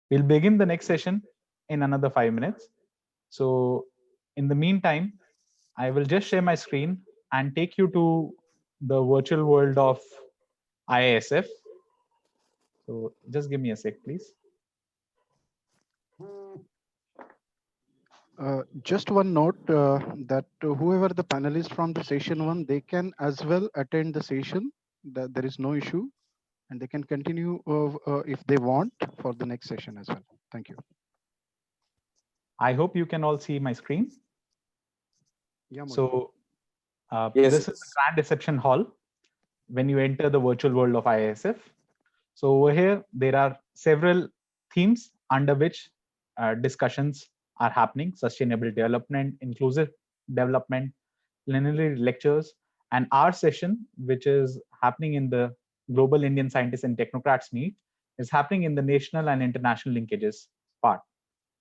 We'll begin the next session in another 5 minutes. So in the meantime, I will just share my screen and take you to the virtual world of IISF. So just give me a sec, please. Just one note that whoever the panelists from the session one, they can as well attend the session. That there is no issue, and they can continue if they want for the next session as well. Thank you. I hope you can all see my screen. Yeah, So Yes. this is the grand reception hall when you enter the virtual world of IISF. So over here, there are several themes under which discussions are happening: sustainable development, inclusive development, plenary lectures, and our session, which is happening in the Global Indian Scientists and Technocrats Meet, is happening in the national and international linkages part.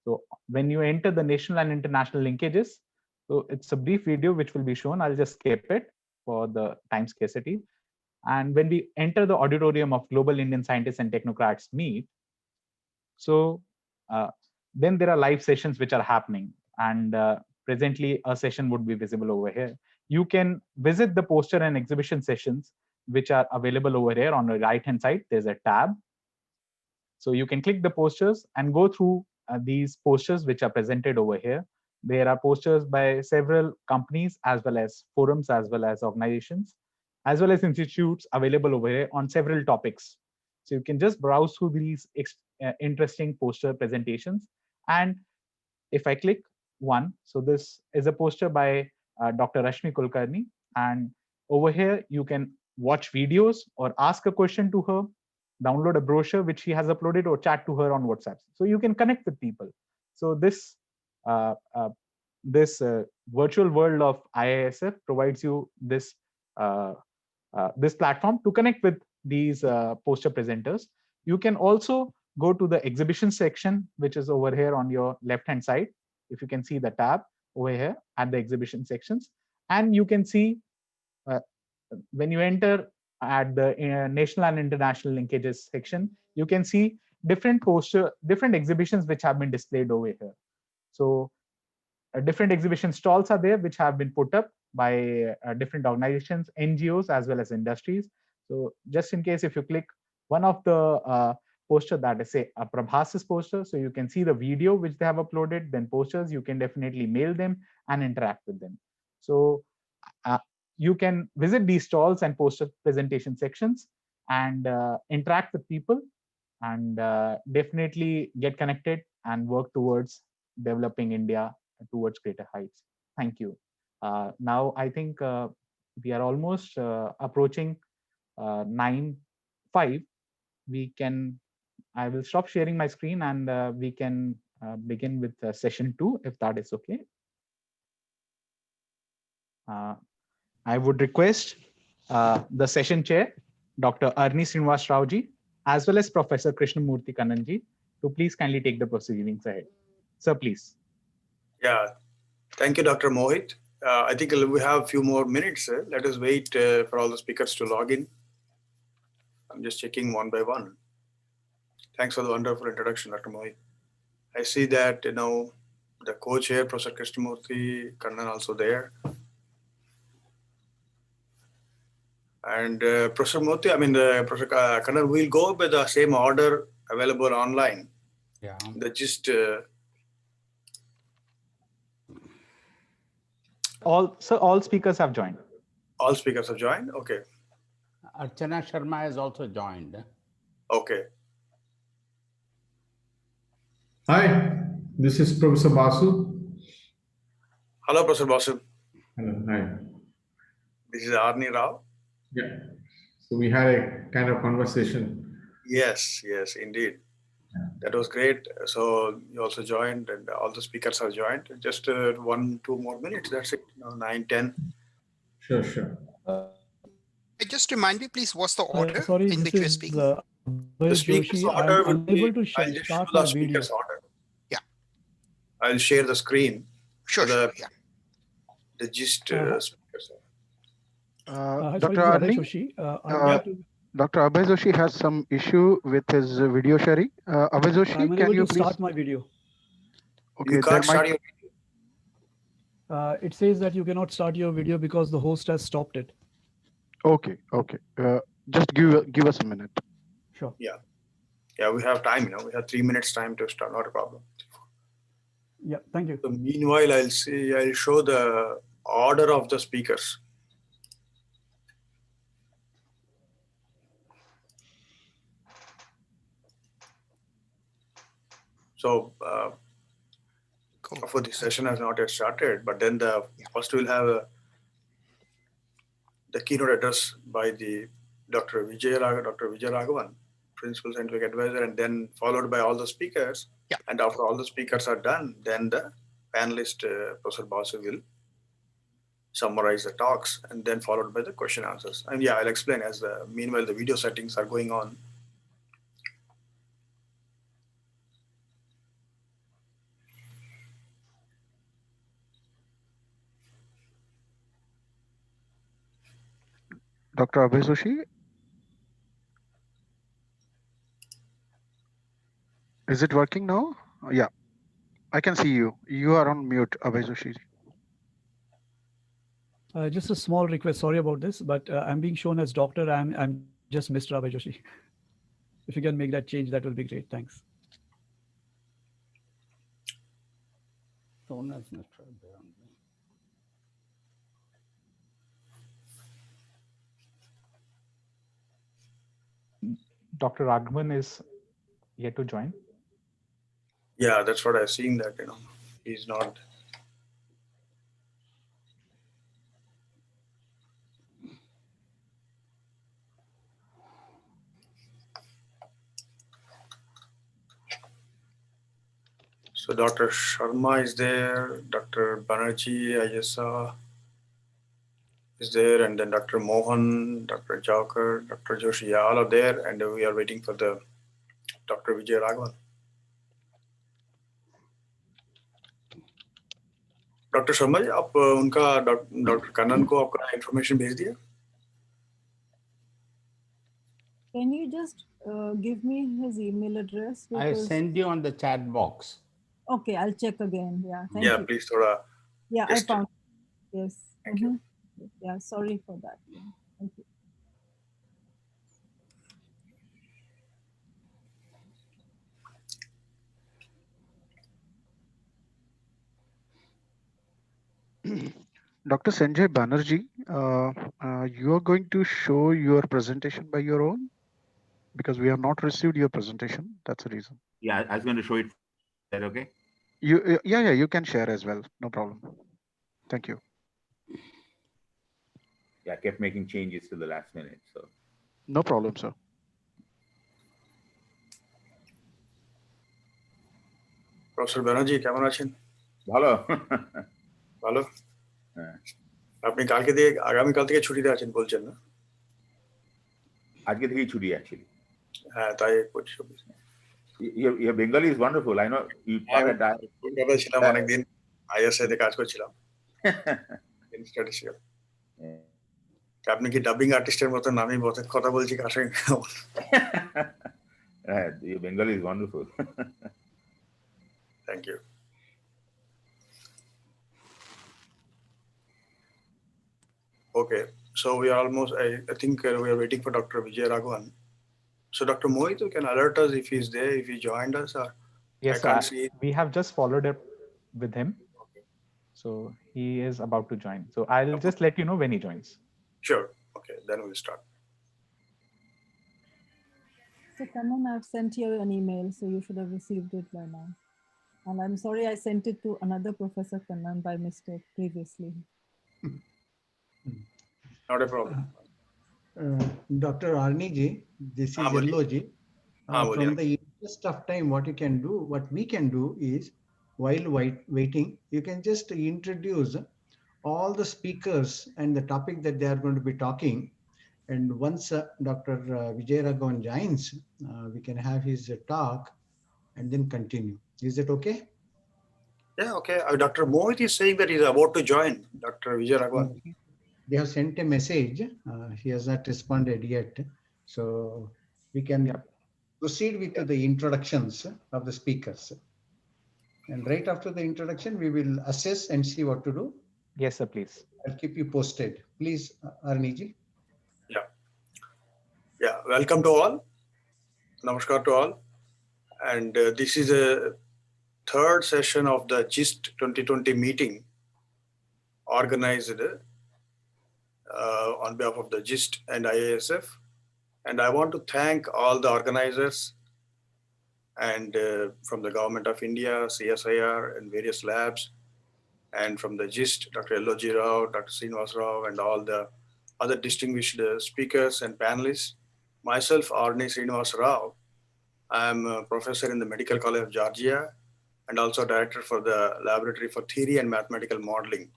So when you enter the national and international linkages, so it's a brief video which will be shown. I'll just skip it for the time scarcity. And when we enter the auditorium of Global Indian Scientists and Technocrats Meet, so then there are live sessions which are happening. And presently a session would be visible over here. You can visit the poster and exhibition sessions which are available over here. On the right hand side, there's a tab. So you can click the posters and go through these posters which are presented over here. There are posters by several companies as well as forums as well as organizations as well as institutes available over here on several topics. So you can just browse through these interesting poster presentations. And if I click one, so this is a poster by Dr. Rashmi Kulkarni, and over here you can watch videos or ask a question to her, download a brochure which she has uploaded, or chat to her on WhatsApp. So you can connect with people. So this virtual world of IISF provides you this this platform to connect with these poster presenters. You can also go to the exhibition section, which is over here on your left hand side. If you can see the tab over here at the exhibition sections, and you can see when you enter at the national and international linkages section, you can see different exhibitions which have been displayed over here. So different exhibition stalls are there which have been put up by different organizations, NGOs, as well as industries. So just in case, if you click one of the poster, that is say a Prabhas's poster, so you can see the video which they have uploaded, then posters, you can definitely mail them and interact with them. So you can visit these stalls and poster presentation sections and interact with people and definitely get connected and work towards developing India towards greater heights. Thank you. Now I think we are almost approaching 9:05. I will stop sharing my screen and we can begin with session 2, if that is okay. I would request the session chair, Dr. Arni Srinivas Rao-ji, as well as Professor Krishnamurthy Kannanji, to please kindly take the proceedings ahead. Sir, please. Yeah, thank you, Dr. Mohit. I think we have a few more minutes. Let us wait for all the speakers to log in. I'm just checking one by one. Thanks for the wonderful introduction, Dr. Mohit. I see that, the co-chair, Professor Krishnamurthy Kannan, also there. And Professor Murthy, Professor Kannan, we'll go with the same order available online. Yeah. The gist. All speakers have joined. All speakers have joined? Okay. Archana Sharma has also joined. Okay. Hi, this is Professor Basu. Hello, Professor Basu. Hello, hi. This is Arni Rao. Yeah. So we had a kind of conversation. Yes, indeed. That was great. So you also joined and all the speakers have joined. Just 1-2 more minutes. That's it. 9-10. Sure. Just remind me, please, what's the order sorry, in which you're speaking? The speaker's order will be, I'll just show the speaker's order. Yeah. I'll share the screen. Sure, yeah. The gist speakers. Dr. Arni, Dr. Abhay Joshi has some issue with his video sharing. Abhay Joshi, can you please start my video? Okay, you can't start your video. It says that you cannot start your video because the host has stopped it. Okay. Just give us a minute. Sure. Yeah, we have time. We have 3 minutes time to start. Not a problem. Yeah, thank you. So meanwhile, I'll show the order of the speakers. So for this session has not yet started, but then first we'll have the keynote address by the Dr. Vijay Raghavan, Principal Scientific Advisor, and then followed by all the speakers. Yeah. And after all the speakers are done, then the panelist, Professor Basu, will summarize the talks and then followed by the question answers. And I'll explain as meanwhile the video settings are going on. Dr. Abhay Joshi? Is it working now? Yeah, I can see you. You are on mute, Abhay Joshi. Just a small request. Sorry about this, but I'm being shown as doctor. I'm just Mr. Abhay Joshi. If you can make that change, that will be great. Thanks. Dr. Raghavan is yet to join. Yeah, that's what I've seen that, he's not. So Dr. Sharma is there, Dr. Banerjee, I just saw, is there, and then Dr. Mohan, Dr. Jawkar, Dr. Joshi, all are there, and we are waiting for the Dr. Vijay Raghavan. Doctor Sharma ji, आप उनका doctor Kannan को आपका information भेज दिया? Can you just give me his email address? I Because sent you on the chat box. okay, I'll check again. Yeah, thank Yeah, you. please, Thoda. Yeah, I Yes, found. Yes. Thank you. Yeah, sorry for that. Yeah, thank you. Dr. Sanjay Banerjee, you are going to show your presentation by your own because we have not received your presentation. That's the reason. Yeah, I was going to show it. Is that okay? Yeah, you can share as well. No problem. Thank you. Yeah, I kept making changes to the last minute. So No problem, sir. Professor Banerjee কেমন আছেন? ভালো। ভালো। আপনি কালকে দিয়ে আগামীকাল থেকে ছুটিতে আছেন বলছেন না? আজকে থেকেই ছুটি actually. হ্যাঁ, তাই বলছি। Your Bengali is wonderful. I know you have a diet. কলকাতায় ছিলাম অনেকদিন, IISF তে কাজ করছিলাম। স্ট্যাটিস্টিক্যাল। আপনি কি ডাবিং আর্টিস্টের মতন আমি কথা বলছি কার সঙ্গে? Your Bengali is wonderful. Thank you. Okay, so we are almost, I think we are waiting for Dr. Vijay Raghavan. So Dr. Mohit, you can alert us if he's there, if he joined us, or Yes, I can't see. we have just followed up with him. Okay. So he is about to join. So I'll just let you know when he joins. Sure. Okay, then we'll start. So Kannan, I've sent you an email, so you should have received it by now. And I'm sorry I sent it to another Professor Kannan by mistake previously. Not a problem. Dr. Arniji, this is Yelloji. From the interest of time, what we can do is, while waiting, you can just introduce all the speakers and the topic that they are going to be talking. And once Dr. Vijay Raghavan joins, we can have his talk and then continue. Is that okay? Yeah, okay. Dr. Mohit is saying that he's about to join, Dr. Vijay Raghavan. They have sent a message. He has not responded yet. So we can proceed with the introductions of the speakers. And right after the introduction, we will assess and see what to do. Yes, sir, please. I'll keep you posted. Please, Arniji. Yeah, welcome to all. Namaskar to all. And this is a third session of the GIST 2020 meeting organized on behalf of the GIST and IISF. And I want to thank all the organizers and from the Government of India, CSIR and various labs, and from the GIST, Dr. L.O.G. Rao, Dr. Srinivas Rao, and all the other distinguished speakers and panelists. Myself, Arni Srinivas Rao, I am a professor in the Medical College of Georgia and also director for the Laboratory for Theory and Mathematical Modeling.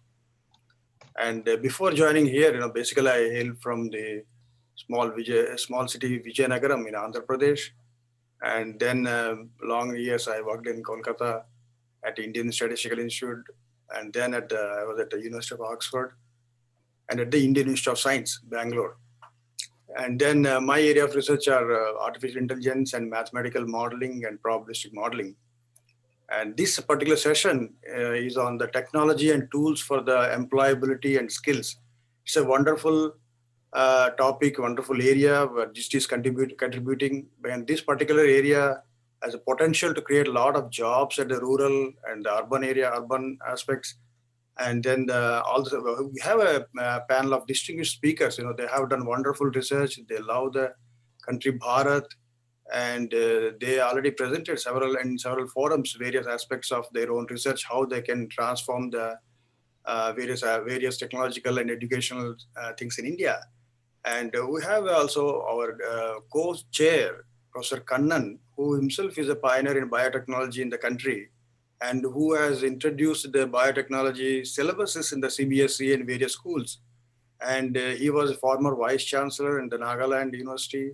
And before joining here, basically I hail from the small city Vijayanagaram in Andhra Pradesh. And then long years I worked in Kolkata at Indian Statistical Institute, and then I was at the University of Oxford and at the Indian Institute of Science, Bangalore. And then my area of research are artificial intelligence and mathematical modeling and probabilistic modeling. And this particular session is on the technology and tools for the employability and skills. It's a wonderful topic, wonderful area where GIST is contributing. And this particular area has a potential to create a lot of jobs at the rural and the urban aspects. And then also we have a panel of distinguished speakers. They have done wonderful research. They love the country Bharat, and they already presented in several forums various aspects of their own research, how they can transform the various technological and educational things in India. And we have also our co-chair, Professor Kannan, who himself is a pioneer in biotechnology in the country, and who has introduced the biotechnology syllabuses in the CBSE and various schools. And he was a former vice chancellor in the Nagaland University.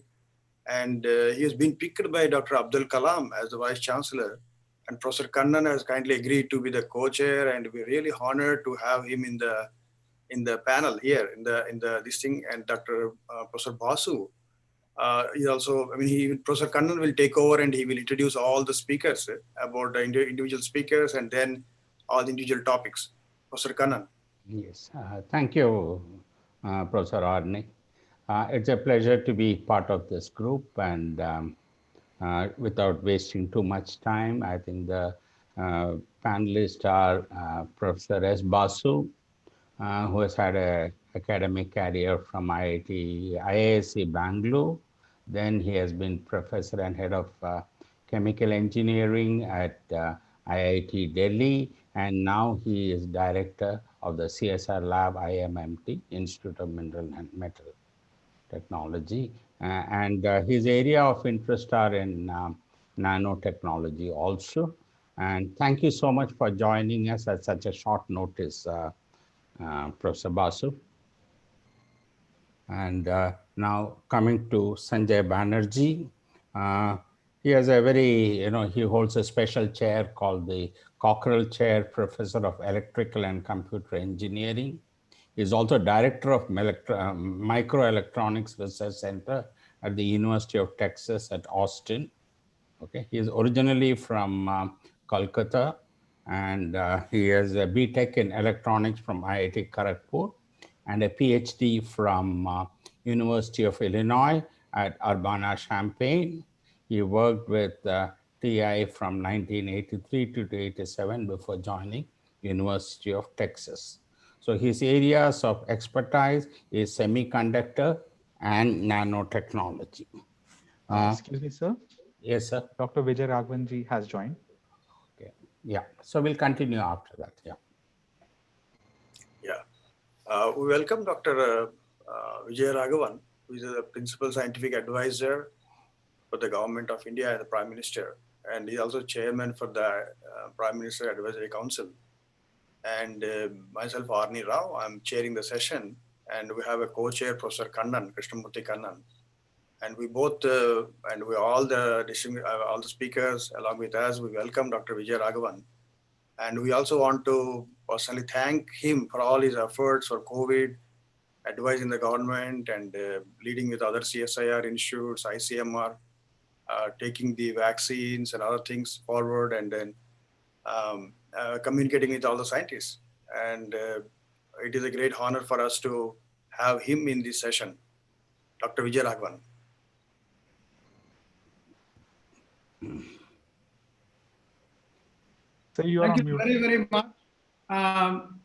And he has been picked by Dr. Abdul Kalam as the vice chancellor. And Professor Kannan has kindly agreed to be the co-chair, and we're really honored to have him in the panel here in the this thing. And Dr. Professor Basu He also, Professor Kannan will take over and he will introduce all the speakers about the individual speakers and then all the individual topics. Professor Kannan. Yes, thank you, Professor Arne. It's a pleasure to be part of this group, and without wasting too much time, I think the panelists are Professor S. Basu, who has had an academic career from IISc Bangalore. Then he has been professor and head of chemical engineering at IIT Delhi, and now he is director of the CSR lab IMMT, Institute of Mineral and Metal Technology. And his area of interest are in nanotechnology also. And thank you so much for joining us at such a short notice, Professor Basu. And now coming to Sanjay Banerjee. He has a very, he holds a special chair called the Cockrell Chair, Professor of Electrical and Computer Engineering. He is also Director of Microelectronics Research Center at the University of Texas at Austin. Okay, he is originally from Kolkata, and he has a BTech in electronics from IIT Kharagpur and a PhD from University of Illinois at Urbana-Champaign. He worked with TI from 1983 to 87 before joining University of Texas. So his areas of expertise is semiconductor and nanotechnology. Excuse me, sir. Yes, sir. Dr. Vijay Raghavanji has joined. Okay. Yeah. So we'll continue after that. Yeah. Yeah. We welcome Dr. Vijay Raghavan, who is the Principal Scientific Advisor for the Government of India and the Prime Minister. And he's also Chairman for the Prime Minister Advisory Council. And myself, Arni Rao, I'm chairing the session. And we have a co-chair, Professor Kannan, Krishnamurthy Kannan. And we both, and we all the speakers along with us, we welcome Dr. Vijay Raghavan. And we also want to personally thank him for all his efforts for COVID, advising the government and leading with other CSIR institutes, ICMR, taking the vaccines and other things forward, and then communicating with all the scientists. And it is a great honor for us to have him in this session. Dr. Vijay Raghavan. So you are Thank on you mute. very, very much,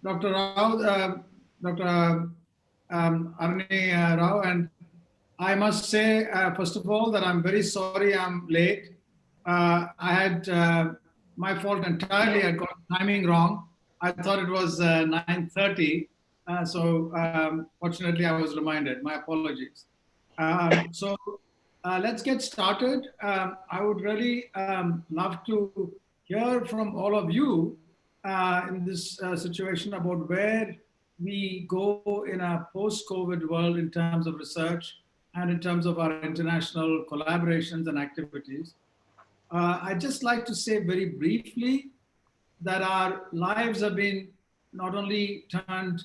Dr. Rao, Dr. Arne Rao. And I must say, first of all, that I'm very sorry I'm late. I had my fault entirely. I got timing wrong. I thought it was 9:30. Fortunately, I was reminded. My apologies. Let's get started. I would really love to hear from all of you in this situation about where we go in a post-COVID world in terms of research and in terms of our international collaborations and activities. I'd just like to say very briefly that our lives have been not only turned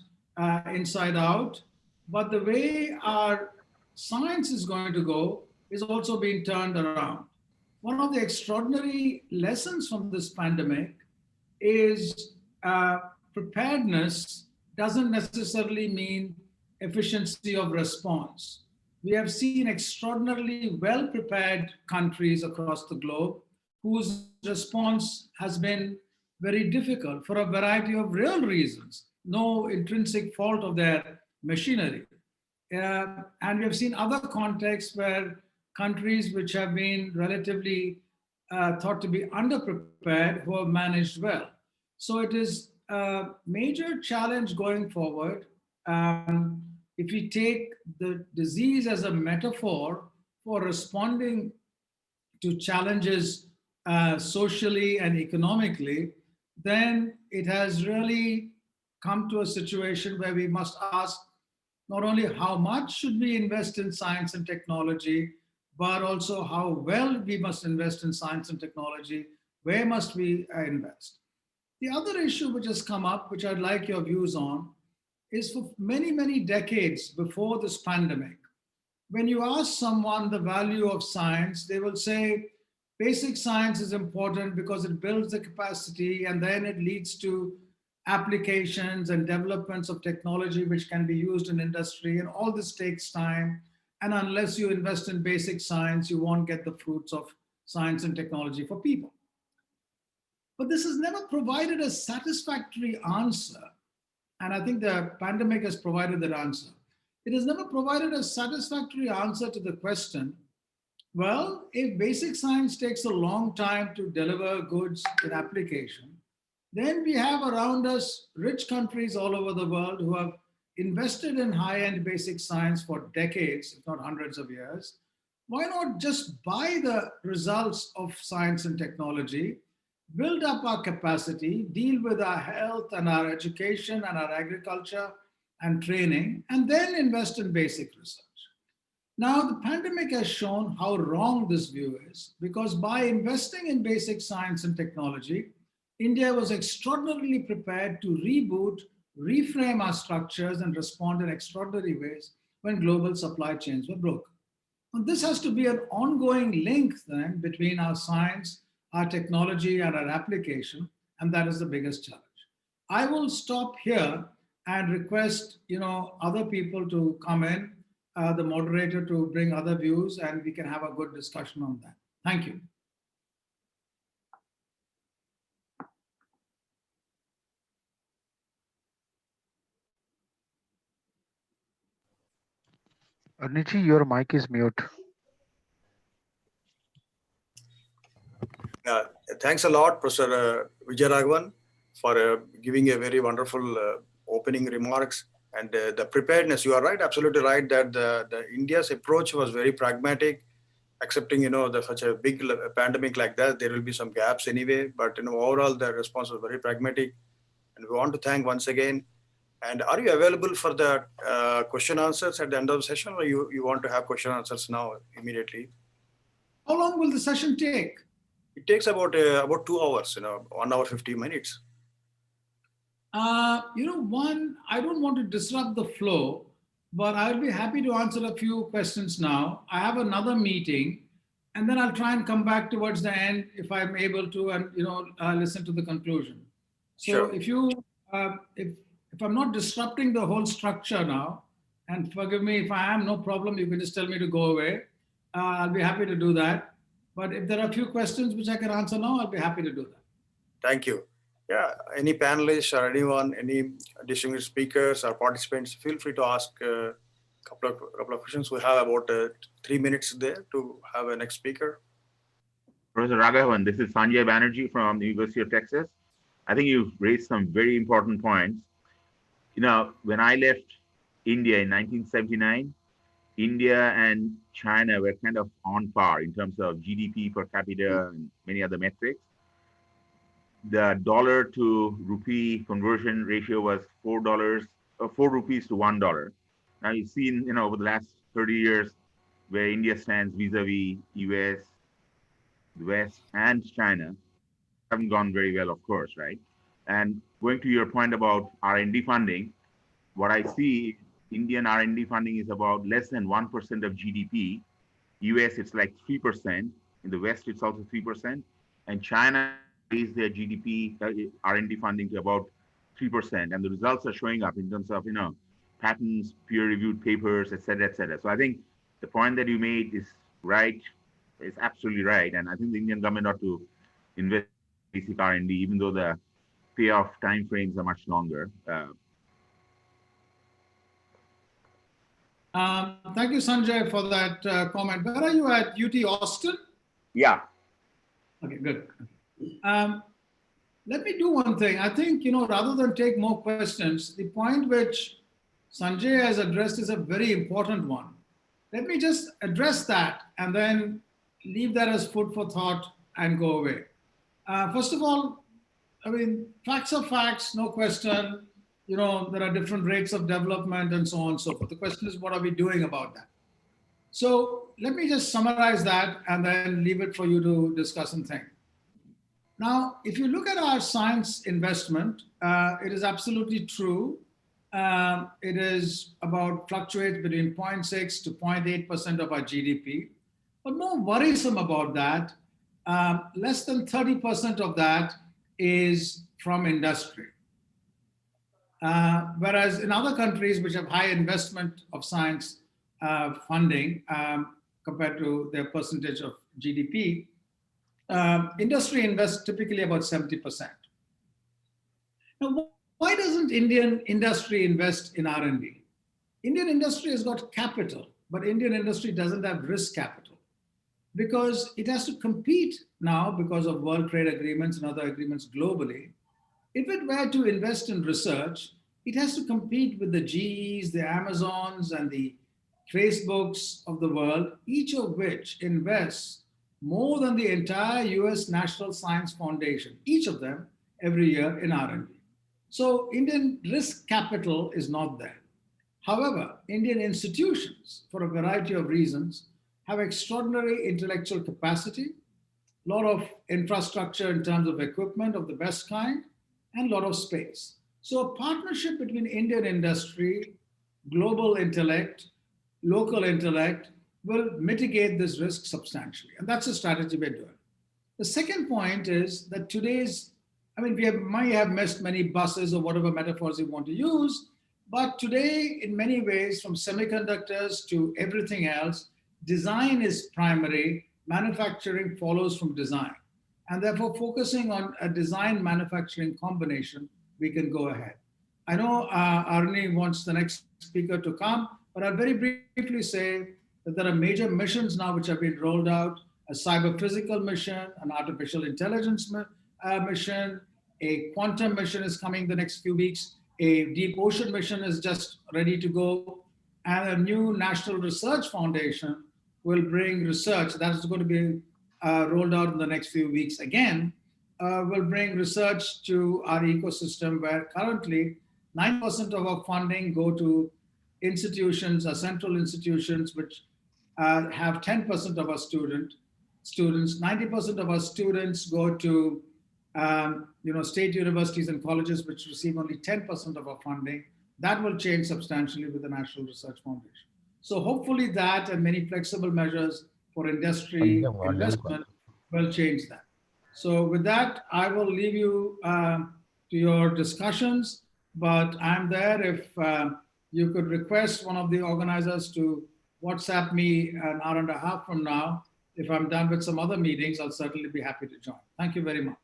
inside out, but the way our science is going to go is also being turned around. One of the extraordinary lessons from this pandemic is preparedness doesn't necessarily mean efficiency of response. We have seen extraordinarily well-prepared countries across the globe whose response has been very difficult for a variety of real reasons, no intrinsic fault of their machinery. And we have seen other contexts where countries which have been relatively thought to be underprepared who have managed well. So it is a major challenge going forward. If we take the disease as a metaphor for responding to challenges socially and economically, then it has really come to a situation where we must ask not only how much should we invest in science and technology, but also how well we must invest in science and technology, where must we invest. The other issue which has come up, which I'd like your views on, is for many, many decades before this pandemic, when you ask someone the value of science, they will say basic science is important because it builds the capacity and then it leads to applications and developments of technology which can be used in industry, and all this takes time. And unless you invest in basic science, you won't get the fruits of science and technology for people. But this has never provided a satisfactory answer. And I think the pandemic has provided that answer. It has never provided a satisfactory answer to the question, well, if basic science takes a long time to deliver goods in application, then we have around us rich countries all over the world who have invested in high-end basic science for decades, if not hundreds of years. Why not just buy the results of science and technology, build up our capacity, deal with our health and our education and our agriculture and training, and then invest in basic research? Now, the pandemic has shown how wrong this view is, because by investing in basic science and technology, India was extraordinarily prepared to reboot, reframe our structures and respond in extraordinary ways when global supply chains were broken. And this has to be an ongoing link then between our science, our technology, and our application, and that is the biggest challenge. I will stop here and request other people to come in, the moderator to bring other views, and we can have a good discussion on that. Thank you. Niji, your mic is mute. Thanks a lot, Professor Vijayaraghavan, for giving a very wonderful opening remarks. And the preparedness, you are right, absolutely right, that the India's approach was very pragmatic, accepting, such a big pandemic like that, there will be some gaps anyway, but overall the response was very pragmatic. And we want to thank once again. And are you available for the question answers at the end of the session, or you want to have question answers now immediately? How long will the session take? It takes about 2 hours, 1 hour, 50 minutes. I don't want to disrupt the flow, but I'll be happy to answer a few questions now. I have another meeting, and then I'll try and come back towards the end if I'm able to, and listen to the conclusion. So Sure. if I'm not disrupting the whole structure now, and forgive me if I am, no problem, you can just tell me to go away. I'll be happy to do that. But if there are a few questions which I can answer now, I'll be happy to do that. Thank you. Yeah, any panelists or anyone, any distinguished speakers or participants, feel free to ask a couple of questions. We have about 3 minutes there to have a next speaker. Professor Raghavan, this is Sanjay Banerjee from the University of Texas. I think you've raised some very important points. When I left India in 1979, India and China were kind of on par in terms of GDP per capita and many other metrics. The dollar to rupee conversion ratio was $4 rupees to $1. Now you've seen, over the last 30 years where India stands vis-a-vis US, the West, and China haven't gone very well, of course, right? And going to your point about R&D funding, what I see, Indian R&D funding is about less than 1% of GDP. US, it's like 3%. In the West, it's also 3%. And China raised their GDP R&D funding to about 3%. And the results are showing up in terms of, patents, peer-reviewed papers, et cetera, et cetera. So I think the point that you made is right, is absolutely right. And I think the Indian government ought to invest in basic R&D, even though the payoff timeframes are much longer. Thank you, Sanjay, for that comment. Where are you at, UT Austin? Yeah. Okay, good. Let me do one thing. I think, rather than take more questions, the point which Sanjay has addressed is a very important one. Let me just address that and then leave that as food for thought and go away. First of all, facts are facts, no question. There are different rates of development and so on and so forth. The question is, what are we doing about that? So let me just summarize that and then leave it for you to discuss and think. Now, if you look at our science investment, it is absolutely true it is about fluctuates between 0.6 to 0.8% of our GDP. But more worrisome about that, less than 30% of that is from industry. Whereas in other countries which have high investment of science funding compared to their percentage of GDP, industry invests typically about 70%. Now, why doesn't Indian industry invest in R&D? Indian industry has got capital, but Indian industry doesn't have risk capital because it has to compete now because of World Trade Agreements and other agreements globally. If it were to invest in research, it has to compete with the GEs, the Amazons, and the Facebooks of the world, each of which invests more than the entire US National Science Foundation, each of them every year in R&D. So Indian risk capital is not there. However, Indian institutions, for a variety of reasons, have extraordinary intellectual capacity, a lot of infrastructure in terms of equipment of the best kind, and a lot of space. So a partnership between Indian industry, global intellect, local intellect will mitigate this risk substantially. And that's a strategy we're doing. The second point is that today's, we might have missed many buses or whatever metaphors you want to use, but today, in many ways, from semiconductors to everything else, design is primary, manufacturing follows from design. And therefore, focusing on a design manufacturing combination, we can go ahead. I know Arni wants the next speaker to come, but I'll very briefly say that there are major missions now which have been rolled out: a cyber physical mission, an artificial intelligence mission, a quantum mission is coming the next few weeks, a deep ocean mission is just ready to go, and a new National Research Foundation will bring research that is going to be rolled out in the next few weeks again, will bring research to our ecosystem, where currently 9% of our funding go to institutions, central institutions, which have 10% of our students. 90% of our students go to state universities and colleges, which receive only 10% of our funding. That will change substantially with the National Research Foundation. So hopefully that and many flexible measures for industry investment will change that. So with that, I will leave you to your discussions, but I'm there if you could request one of the organizers to WhatsApp me an hour and a half from now. If I'm done with some other meetings, I'll certainly be happy to join. Thank you very much.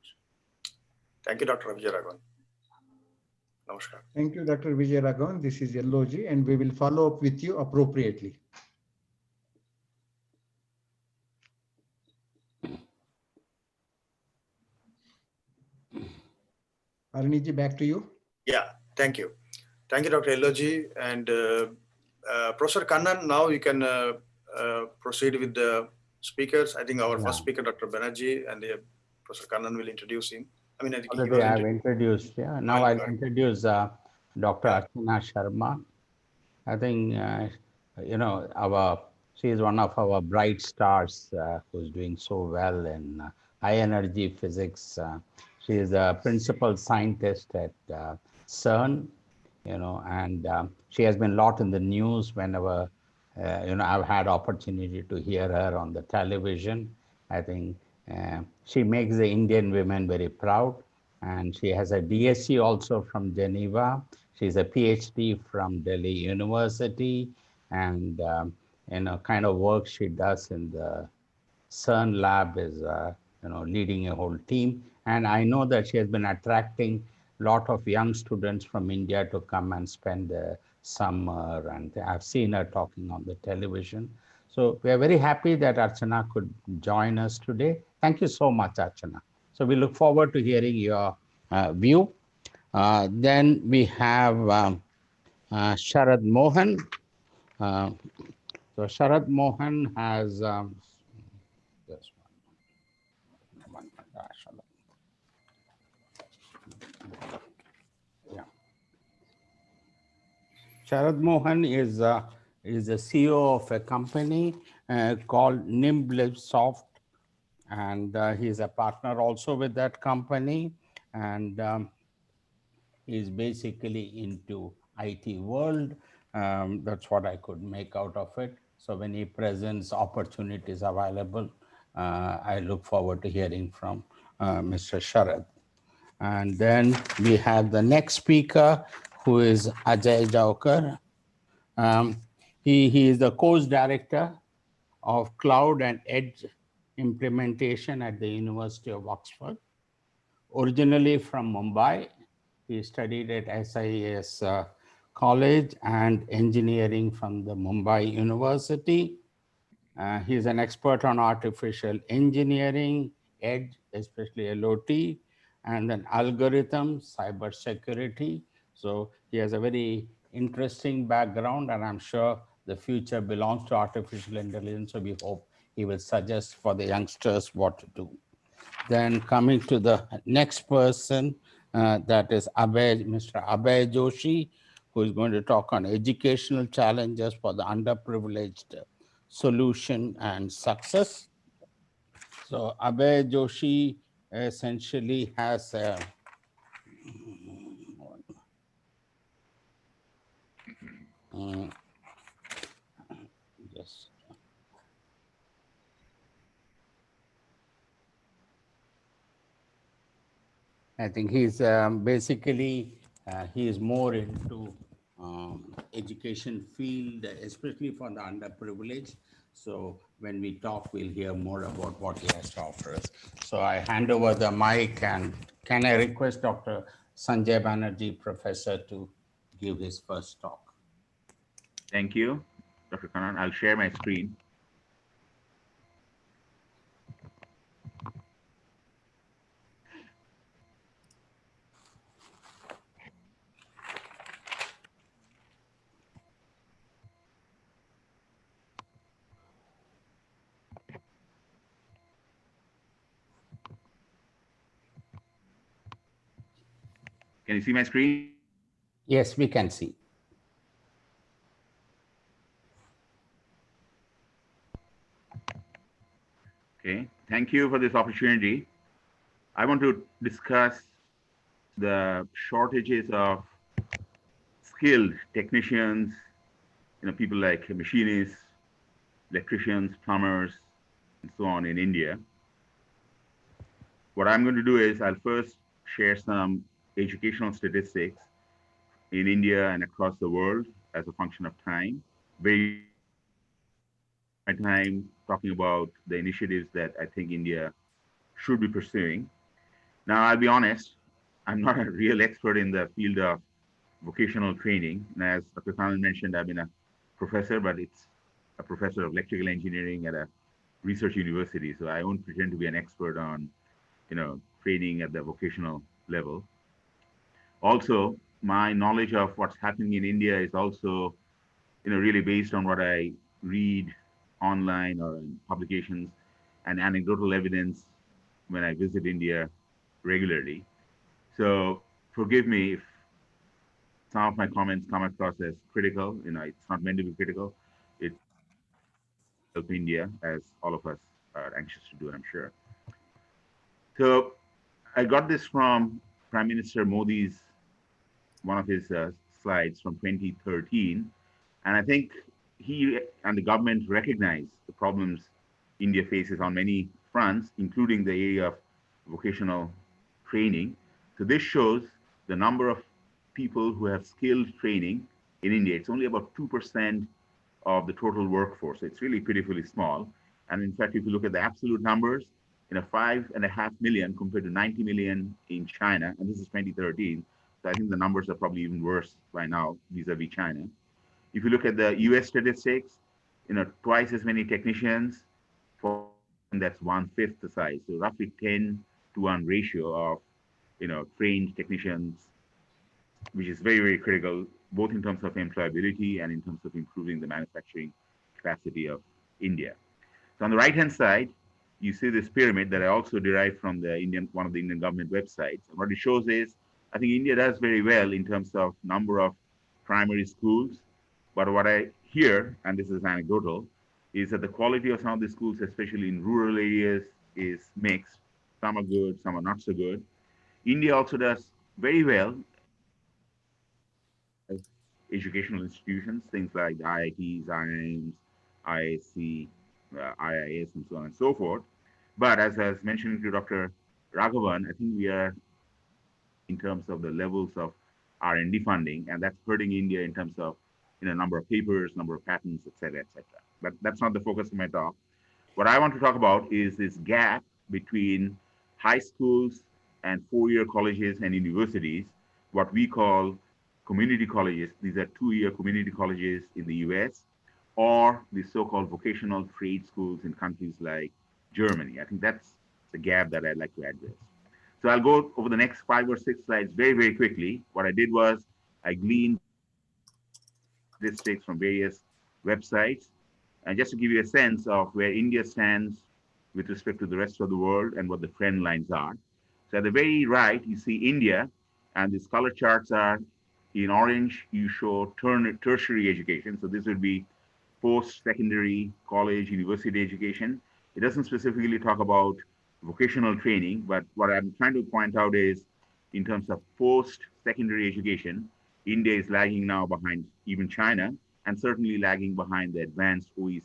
Thank you, Dr. Vijayaraghavan. Namaskar. Thank you, Dr. Vijayaraghavan. This is LOG, and we will follow up with you appropriately. Ariniji, back to you. Yeah, thank you. Thank you, Dr. LOG. And Professor Kannan, now you can proceed with the speakers. I think our first speaker, Dr. Banerjee, and Professor Kannan will introduce him. I think already I've introduced. Yeah. Now I'll introduce Dr. Archana Sharma. I think she is one of our bright stars who's doing so well in high energy physics. She is a principal scientist at CERN, and she has been a lot in the news whenever I've had opportunity to hear her on the television. I think she makes the Indian women very proud, and she has a DSc also from Geneva. She's a PhD from Delhi University, and kind of work she does in the CERN lab is leading a whole team. And I know that she has been attracting a lot of young students from India to come and spend the summer, and I've seen her talking on the television. So we are very happy that Archana could join us today. Thank you so much, Archana. So we look forward to hearing your view. Then we have Sharad Mohan. So Sharad Mohan has this one. Yeah. Sharad Mohan is the CEO of a company called Nimblesoft, and he's a partner also with that company, and he's basically into IT world. That's what I could make out of it. So when he presents opportunities available, I look forward to hearing from Mr. Sharad. And then we have the next speaker, who is Ajay Jaukar. He is the course director of Cloud and Edge Implementation at the University of Oxford. Originally from Mumbai, he studied at SIIS College and engineering from the Mumbai University. He is an expert on artificial engineering, edge, especially LOT, and then algorithms, cybersecurity. So he has a very interesting background, and I'm sure the future belongs to artificial intelligence. So we hope he will suggest for the youngsters what to do. Then coming to the next person, that is Mr. Abhay Joshi, who is going to talk on educational challenges for the underprivileged, solution and success. So Abhay Joshi essentially has yes. I think he's basically, he is more into education field, especially for the underprivileged. So when we talk, we'll hear more about what he has to offer us. So I hand over the mic, and can I request Dr. Sanjay Banerjee, professor, to give his first talk? Thank you, Dr. Kannan. I'll share my screen. Can you see my screen? Yes, we can see. Okay, thank you for this opportunity. I want to discuss the shortages of skilled technicians, people like machinists, electricians, plumbers, and so on in India. What I'm going to do is I'll first share some educational statistics in India and across the world as a function of time. Very my time talking about the initiatives that I think India should be pursuing. Now, I'll be honest, I'm not a real expert in the field of vocational training. And as Dr. Kannan mentioned, I've been a professor, but it's a professor of electrical engineering at a research university. So I won't pretend to be an expert on, training at the vocational level. Also, my knowledge of what's happening in India is also, really based on what I read online or in publications and anecdotal evidence when I visit India regularly. So forgive me if some of my comments come across as critical. It's not meant to be critical. It help India, as all of us are anxious to do, I'm sure. So I got this from Prime Minister Modi's, one of his slides from 2013. And I think he and the government recognize the problems India faces on many fronts, including the area of vocational training. So this shows the number of people who have skilled training in India. It's only about 2% of the total workforce. It's really pitifully small. And in fact, if you look at the absolute numbers, 5.5 million compared to 90 million in China, and this is 2013. So I think the numbers are probably even worse by now vis-a-vis China. If you look at the US statistics, twice as many technicians, and that's 1/5 the size. So roughly 10-to-1 ratio of, trained technicians, which is very, very critical, both in terms of employability and in terms of improving the manufacturing capacity of India. So on the right-hand side, you see this pyramid that I also derived from one of the Indian government websites. And what it shows is, I think India does very well in terms of number of primary schools. But what I hear, and this is anecdotal, is that the quality of some of the schools, especially in rural areas, is mixed. Some are good, some are not so good. India also does very well educational institutions, things like the IITs, IIMs, IISc, IIS, and so on and so forth. But as I was mentioning to Dr. Raghavan, I think we are in terms of the levels of R&D funding, and that's hurting India in terms of number of papers, number of patents, et cetera, et cetera. But that's not the focus of my talk. What I want to talk about is this gap between high schools and four-year colleges and universities, what we call community colleges. These are two-year community colleges in the US, or the so-called vocational trade schools in countries like Germany. I think that's the gap that I'd like to address. So I'll go over the next 5 or 6 slides very, very quickly. What I did was I gleaned statistics from various websites, and just to give you a sense of where India stands with respect to the rest of the world and what the trend lines are. So at the very right, you see India, and these color charts are in orange, you show tertiary education. So this would be post-secondary, college, university education. It doesn't specifically talk about vocational training, but what I'm trying to point out is in terms of post-secondary education, India is lagging now behind even China, and certainly lagging behind the advanced OECD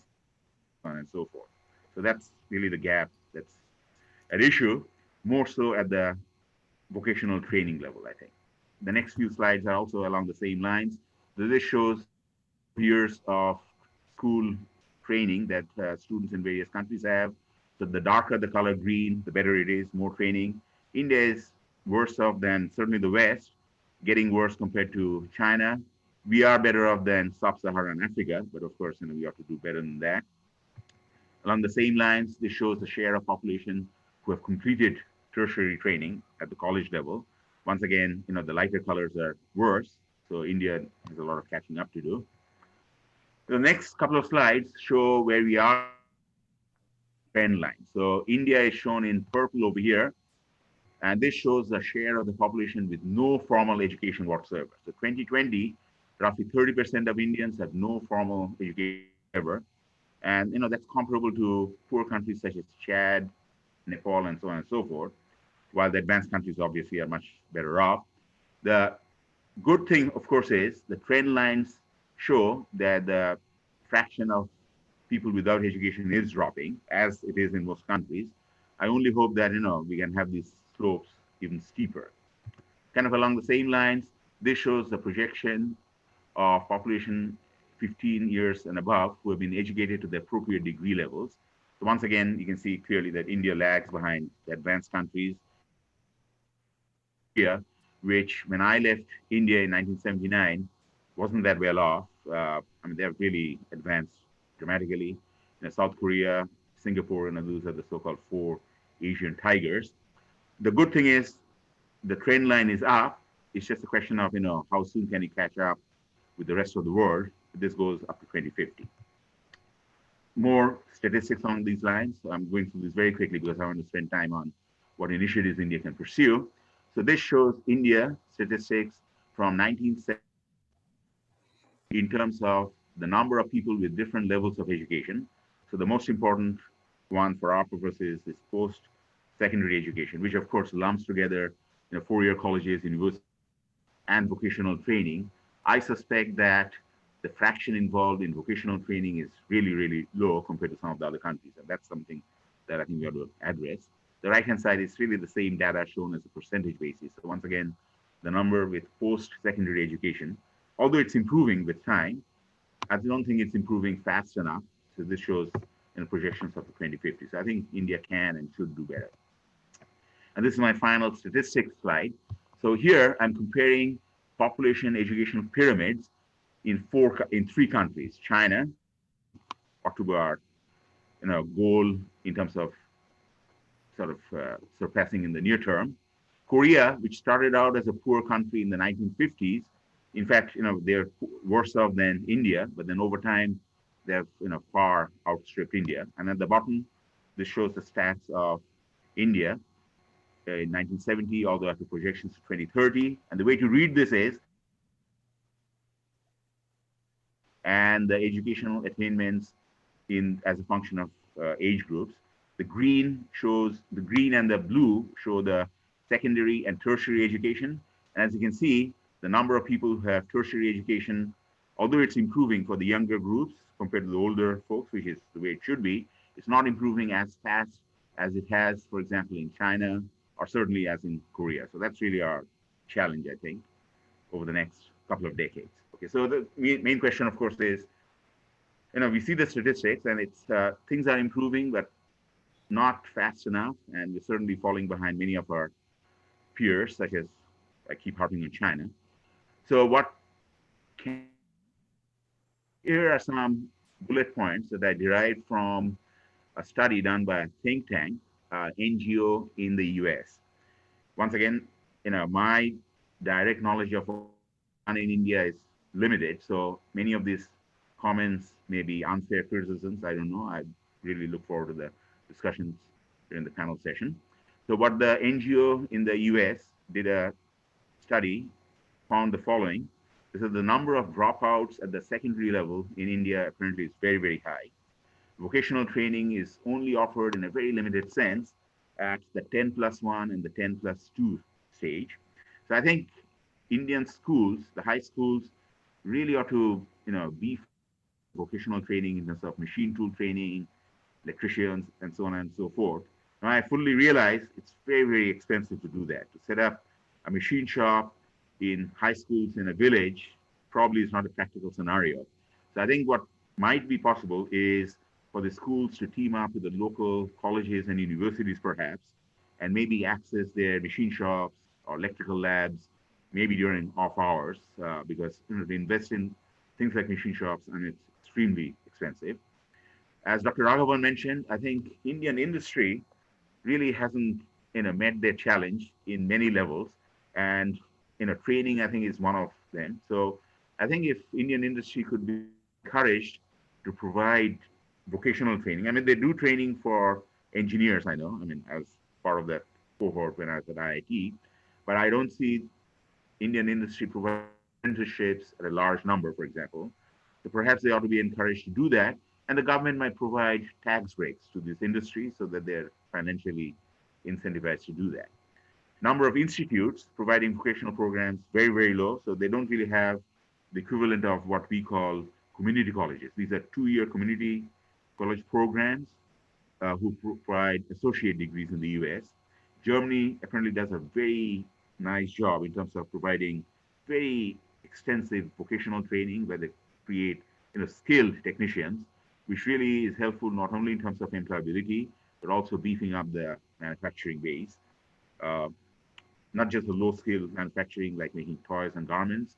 and so forth. So that's really the gap that's at issue, more so at the vocational training level, I think. The next few slides are also along the same lines. So this shows years of school training that students in various countries have. So the darker the color green, the better it is, more training. India is worse off than certainly the West, getting worse compared to China. We are better off than sub-Saharan Africa, but of course, we have to do better than that. Along the same lines, this shows the share of population who have completed tertiary training at the college level. Once again, the lighter colors are worse, so India has a lot of catching up to do. The next couple of slides show where we are trend line. So India is shown in purple over here, and this shows the share of the population with no formal education whatsoever. So 2020, roughly 30% of Indians have no formal education ever. And that's comparable to poor countries such as Chad, Nepal, and so on and so forth, while the advanced countries obviously are much better off. The good thing, of course, is the trend lines show that the fraction of people without education is dropping, as it is in most countries. I only hope that we can have these slopes even steeper. Kind of along the same lines, this shows the projection of population 15 years and above who have been educated to the appropriate degree levels. So once again, you can see clearly that India lags behind the advanced countries. India, which when I left India in 1979, wasn't that well off. They've really advanced dramatically. South Korea, Singapore, and those are the so-called 4 Asian tigers. The good thing is the trend line is up. It's just a question of, how soon can it catch up with the rest of the world. This goes up to 2050. More statistics on these lines. So I'm going through this very quickly because I want to spend time on what initiatives India can pursue. So this shows India statistics from 1970 in terms of the number of people with different levels of education. So the most important one for our purposes is post-secondary education, which of course lumps together 4-year colleges, universities, and vocational training. I suspect that the fraction involved in vocational training is really, really low compared to some of the other countries. And that's something that I think we have to address. The right-hand side is really the same data shown as a percentage basis. So once again, the number with post-secondary education, although it's improving with time, I don't think it's improving fast enough. So this shows projections up to 2050. So I think India can and should do better. And this is my final statistics slide. So here I'm comparing population education pyramids in 3 countries: China, ought to be our goal in terms of surpassing in the near term. Korea, which started out as a poor country in the 1950s, in fact, they're worse off than India, but then over time they've far outstripped India. And at the bottom, this shows the stats of India in 1970, all the way up to projections to 2030. And the way to read this is, and the educational attainments as a function of age groups. The green and the blue show the secondary and tertiary education. And as you can see, the number of people who have tertiary education, although it's improving for the younger groups compared to the older folks, which is the way it should be, it's not improving as fast as it has, for example, in China, or certainly as in Korea. So that's really our challenge, I think, over the next couple of decades. Okay, so the main question, of course, is, we see the statistics and it's things are improving, but not fast enough, and we're certainly falling behind many of our peers, such as I keep harping on China. So here are some bullet points that I derived from a study done by a think tank, NGO in the US. Once again, my direct knowledge of in India is limited, so many of these comments may be unfair criticisms. I don't know. I really look forward to the discussions during the panel session. So what the NGO in the US did a study, found the following. This is the number of dropouts at the secondary level in India apparently is very, very high. Vocational training is only offered in a very limited sense at the 10+1 and the 10+2 stage. So I think Indian schools, the high schools, really ought to, beef vocational training in terms of machine tool training, electricians, and so on and so forth. Now I fully realize it's very, very expensive to do that. To set up a machine shop in high schools in a village probably is not a practical scenario. So I think what might be possible is for the schools to team up with the local colleges and universities perhaps, and maybe access their machine shops or electrical labs, maybe during off hours, because they invest in things like machine shops and it's extremely expensive. As Dr. Raghavan mentioned, I think Indian industry really hasn't met their challenge in many levels, and training I think is one of them. So I think if Indian industry could be encouraged to provide vocational training, they do training for engineers, I know, as part of that cohort when I was at IIT, but I don't see Indian industry provide apprenticeships at a large number, for example. So perhaps they ought to be encouraged to do that, and the government might provide tax breaks to this industry so that they're financially incentivized to do that. Number of institutes providing vocational programs, very, very low, so they don't really have the equivalent of what we call community colleges. These are 2-year community college programs who provide associate degrees in the US. Germany apparently does a very nice job in terms of providing very extensive vocational training where they create skilled technicians, which really is helpful not only in terms of employability, but also beefing up the manufacturing base. Not just the low-skill manufacturing like making toys and garments,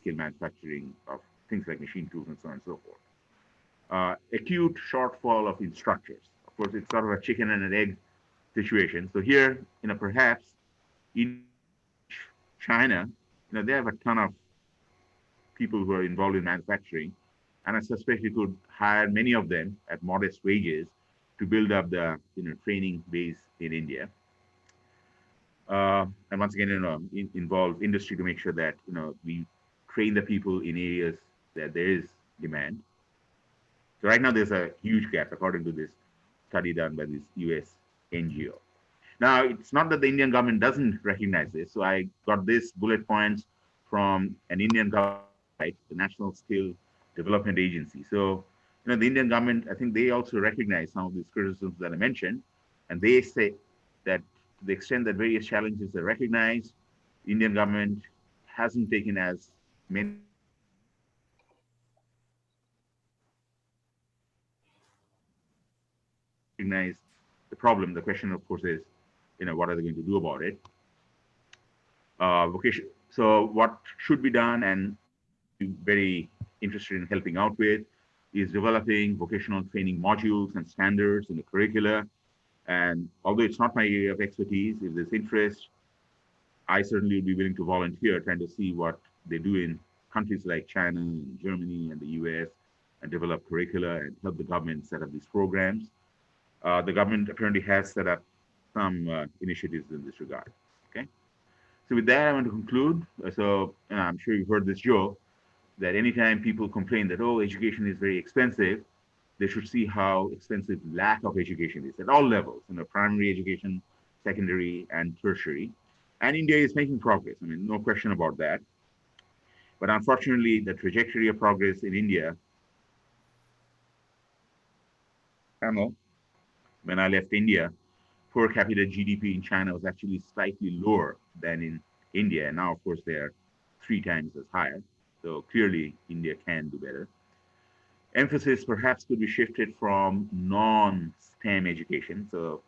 skill manufacturing of things like machine tools and so on and so forth. Acute shortfall of instructors. Of course, it's sort of a chicken and an egg situation. So here, perhaps in China, they have a ton of people who are involved in manufacturing, and I suspect you could hire many of them at modest wages to build up the training base in India. And once again, involve industry to make sure that we train the people in areas that there is demand. So right now there's a huge gap according to this study done by this US NGO. Now it's not that the Indian government doesn't recognize this. So I got this bullet points from an Indian government, the National Skill Development Agency. So the Indian government, I think they also recognize some of these criticisms that I mentioned, and they say that to the extent that various challenges are recognized, the Indian government hasn't taken as many recognize the problem. The question, of course, is, what are they going to do about it? Vocation. So what should be done, and very interested in helping out with, is developing vocational training modules and standards in the curricula. And although it's not my area of expertise, if there's interest, I certainly would be willing to volunteer trying to see what they do in countries like China and Germany and the US and develop curricula and help the government set up these programs. The government apparently has set up some initiatives in this regard. Okay. So with that, I want to conclude. So I'm sure you've heard this joke that anytime people complain that, oh, education is very expensive, they should see how expensive lack of education is at all levels, primary education, secondary, and tertiary. And India is making progress. I mean, no question about that. But unfortunately, the trajectory of progress in India, I don't know, when I left India, per capita GDP in China was actually slightly lower than in India. And now, of course, they are 3 times as higher. So clearly, India can do better. Emphasis perhaps could be shifted from non-STEM education. So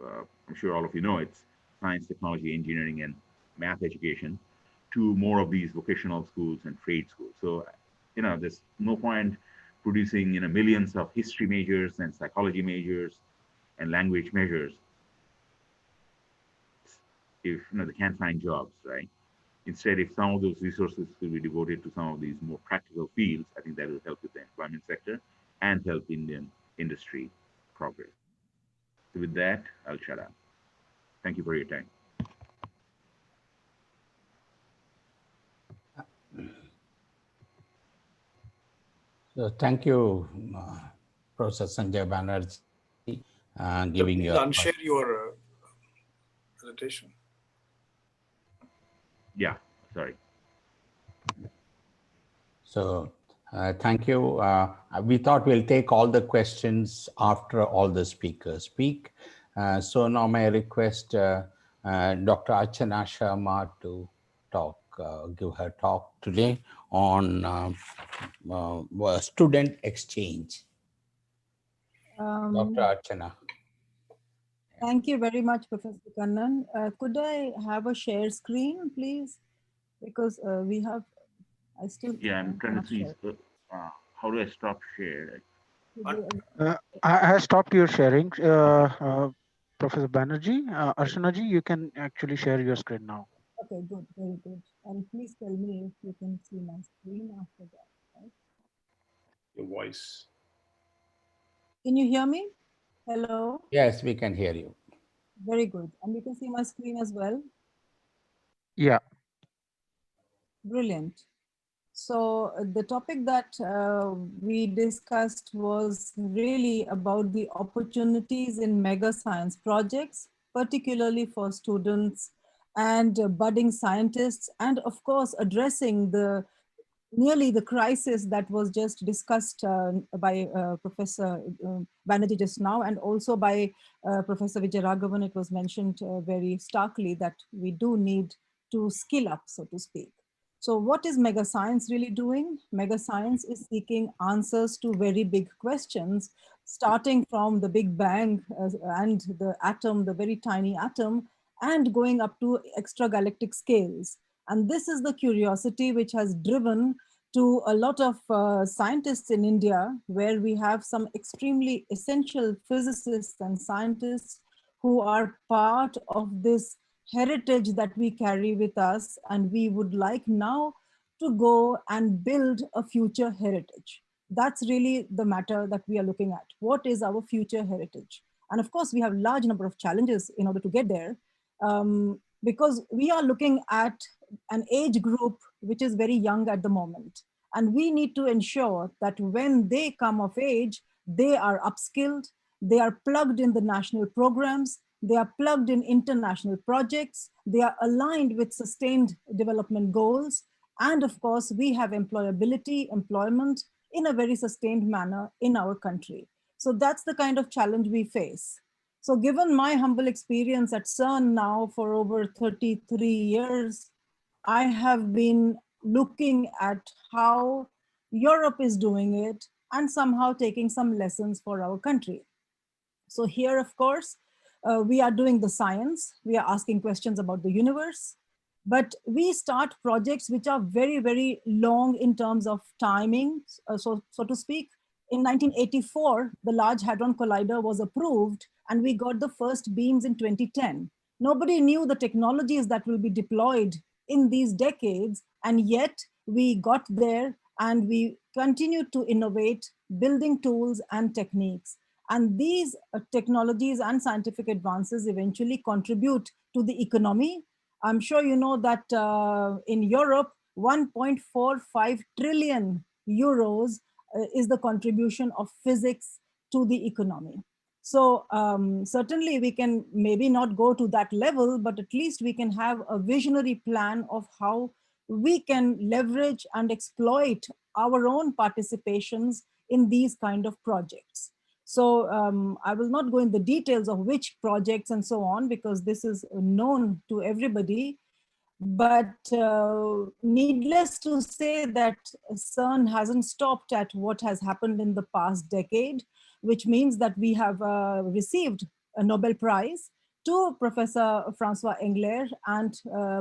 I'm sure all of you know it's science, technology, engineering, and math education, to more of these vocational schools and trade schools. So, there's no point producing, millions of history majors and psychology majors and language majors if, they can't find jobs, right? Instead, if some of those resources could be devoted to some of these more practical fields, I think that will help with the employment sector and help Indian industry progress. So with that, I'll shut up. Thank you for your time. So thank you, Professor Sanjay Banerjee, giving Please your unshare your presentation. Yeah, sorry. So thank you. We thought we'll take all the questions after all the speakers speak. So now may I request Dr. Archana Sharma to talk, give her talk today on student exchange. Dr. Archana. Thank you very much, Professor Kannan. Could I have a share screen, please? Because I still Yeah, I'm trying to see share. how do I stop share? I stopped your sharing, Professor Banerjee. Archana ji, you can actually share your screen now. Okay, good, very good. And please tell me if you can see my screen after that, right? Your voice. Can you hear me? Hello? Yes, we can hear you. Very good. And you can see my screen as well? Yeah. Brilliant. So the topic that we discussed was really about the opportunities in mega science projects, particularly for students and budding scientists, and of course addressing nearly the crisis that was just discussed by Professor Banerjee just now, and also by Professor Vijayaraghavan. It was mentioned very starkly that we do need to skill up, so to speak. So what is mega science really doing? Mega science is seeking answers to very big questions, starting from the Big Bang and the atom, the very tiny atom, and going up to extragalactic scales. And this is the curiosity which has driven to a lot of scientists in India, where we have some extremely essential physicists and scientists who are part of this heritage that we carry with us, and we would like now to go and build a future heritage. That's really the matter that we are looking at. What is our future heritage? And of course, we have a large number of challenges in order to get there, because we are looking at an age group which is very young at the moment. And we need to ensure that when they come of age, they are upskilled, they are plugged in the national programs, they are plugged in international projects, they are aligned with sustained development goals. And of course, we have employability, employment in a very sustained manner in our country. So that's the kind of challenge we face. So given my humble experience at CERN now for over 33 years, I have been looking at how Europe is doing it and somehow taking some lessons for our country. So here, of course, we are doing the science. We are asking questions about the universe, but we start projects which are very, very long in terms of timing, so to speak. In 1984, the Large Hadron Collider was approved and we got the first beams in 2010. Nobody knew the technologies that will be deployed in these decades, and yet we got there and we continue to innovate, building tools and techniques. And these technologies and scientific advances eventually contribute to the economy. I'm sure you know that in Europe, 1.45 trillion euros is the contribution of physics to the economy. So certainly we can maybe not go to that level, but at least we can have a visionary plan of how we can leverage and exploit our own participations in these kind of projects. So I will not go in the details of which projects and so on, because this is known to everybody. But needless to say that CERN hasn't stopped at what has happened in the past decade, which means that we have received a Nobel Prize to Professor Francois Engler and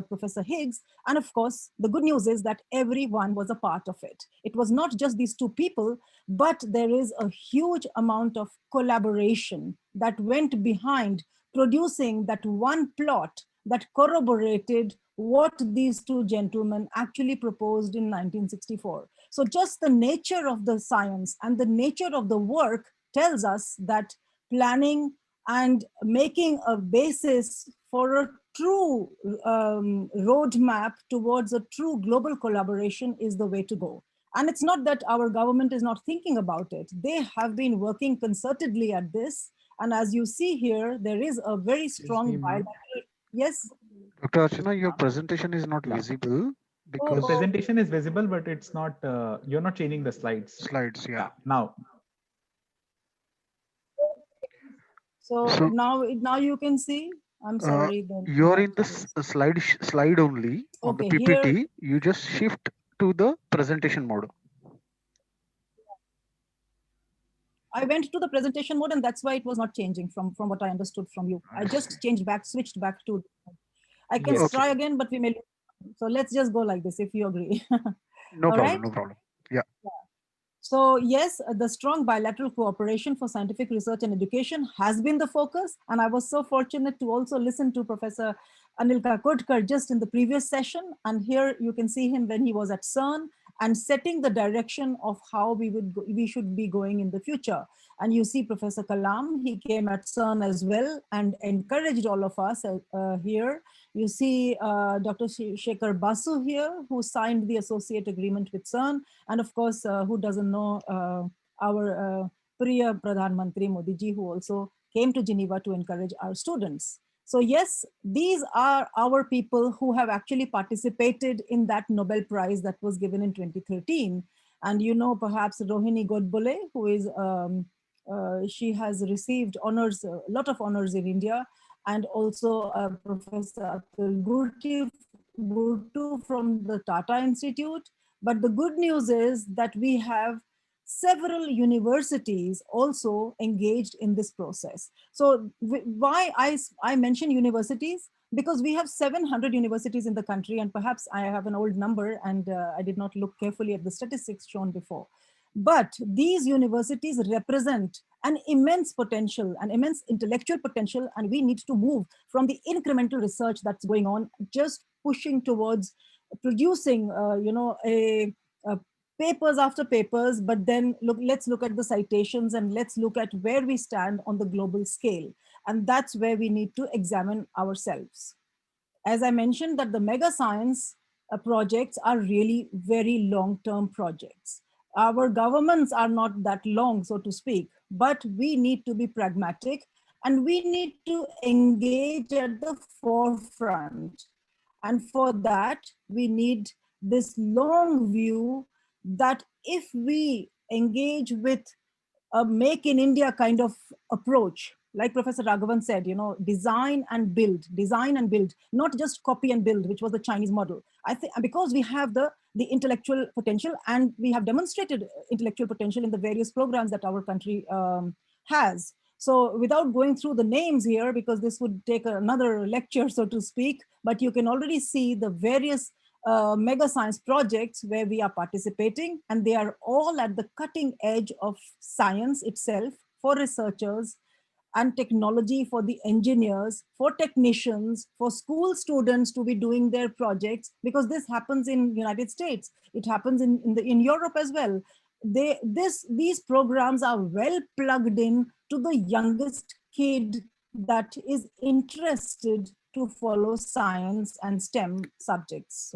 Professor Higgs. And of course, the good news is that everyone was a part of it. It was not just these two people, but there is a huge amount of collaboration that went behind producing that one plot that corroborated what these two gentlemen actually proposed in 1964. So just the nature of the science and the nature of the work tells us that planning and making a basis for a true roadmap towards a true global collaboration is the way to go. And it's not that our government is not thinking about it. They have been working concertedly at this. And as you see here, there is a very strong bilateral. Yes? Dr. Archana, your presentation is not visible The because presentation is visible, but it's not, you're not changing the slides. Slides, yeah. Now. So So- now you can see. I'm sorry. you're in the slide only on the Okay, PPT. here- You just shift to the presentation mode. I went to the presentation mode, and that's why it was not changing from what I understood from you. I just changed back, switched back to. I can Yes. try again, but we may. So let's just go like this, if you agree. No All problem, right? no problem. Yeah. So yes, the strong bilateral cooperation for scientific research and education has been the focus. And I was so fortunate to also listen to Professor Anil Kakodkar just in the previous session. And here you can see him when he was at CERN and setting the direction of how we should be going in the future. And you see Professor Kalam, he came at CERN as well and encouraged all of us here. You see Dr. Shekhar Basu here, who signed the associate agreement with CERN. And of course, who doesn't know our Priya Pradhan Mantri Modi ji, who also came to Geneva to encourage our students. So yes, these are our people who have actually participated in that Nobel Prize that was given in 2013. And you know, perhaps Rohini Godbole, who is, she has received honors, a lot of honors in India, and also Professor Atul Gurtu from the Tata Institute. But the good news is that we have several universities also engaged in this process. So why I mention universities? Because we have 700 universities in the country, and perhaps I have an old number and I did not look carefully at the statistics shown before. But these universities represent an immense potential, an immense intellectual potential, and we need to move from the incremental research that's going on, just pushing towards producing, papers after papers, but then let's look at the citations and let's look at where we stand on the global scale. And that's where we need to examine ourselves. As I mentioned, that the mega science projects are really very long-term projects. Our governments are not that long, so to speak, but we need to be pragmatic and we need to engage at the forefront. And for that, we need this long view that if we engage with a make in India kind of approach, like Professor Raghavan said, design and build, not just copy and build, which was the Chinese model. I think because we have the intellectual potential and we have demonstrated intellectual potential in the various programs that our country has. So without going through the names here, because this would take another lecture, so to speak, but you can already see the various mega science projects where we are participating, and they are all at the cutting edge of science itself for researchers and technology for the engineers, for technicians, for school students to be doing their projects, because this happens in United States. It happens in Europe as well. These programs are well plugged in to the youngest kid that is interested to follow science and STEM subjects,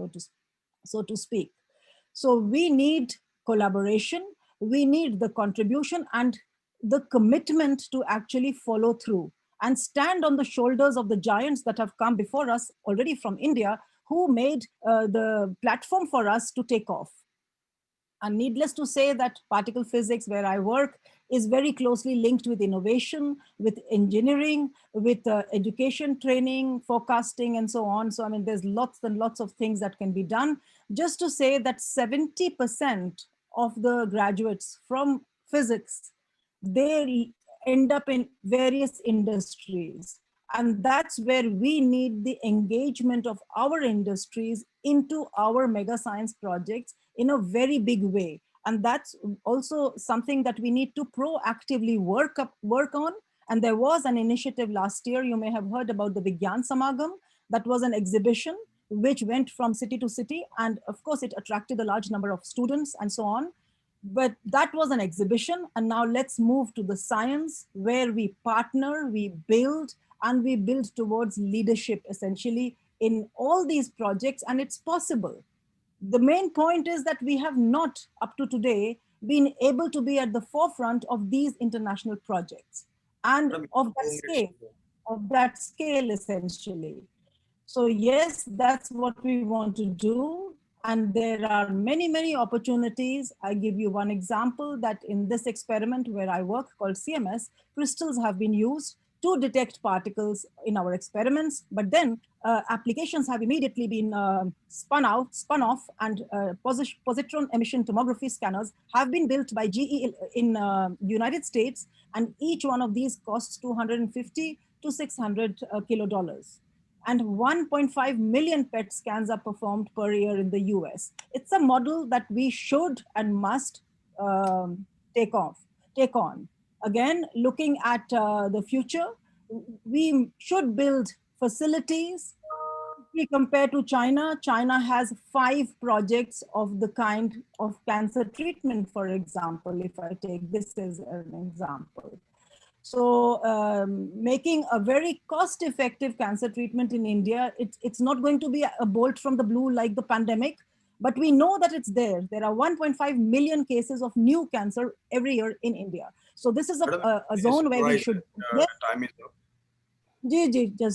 so to speak. So we need collaboration, we need the contribution, and the commitment to actually follow through and stand on the shoulders of the giants that have come before us already from India, who made the platform for us to take off. And needless to say that particle physics, where I work, is very closely linked with innovation, with engineering, with education, training, forecasting, and so on. So, I mean, there's lots and lots of things that can be done. Just to say that 70% of the graduates from physics, they end up in various industries. And that's where we need the engagement of our industries into our mega science projects in a very big way. And that's also something that we need to proactively work on. And there was an initiative last year, you may have heard about the Vigyan Samagam, that was an exhibition which went from city to city. And of course, it attracted a large number of students and so on. But that was an exhibition. And now let's move to the science, where we partner, we build, and we build towards leadership essentially in all these projects. And it's possible. The main point is that we have not up to today been able to be at the forefront of these international projects and of that scale essentially. So yes, that's what we want to do. And there are many, many opportunities. I give you one example, that in this experiment where I work called CMS, crystals have been used to detect particles in our experiments, but then applications have immediately been spun off, and positron emission tomography scanners have been built by GE in United States, and each one of these costs 250 to 600 $. And 1.5 million PET scans are performed per year in the US. It's a model that we should and must take on. Again, looking at the future, we should build facilities. If we compare to China, China has 5 projects of the kind of cancer treatment, for example, if I take this as an example. So making a very cost-effective cancer treatment in India, it's not going to be a bolt from the blue like the pandemic, but we know that it's there. There are 1.5 million cases of new cancer every year in India. So this is a zone where we should. Time is up.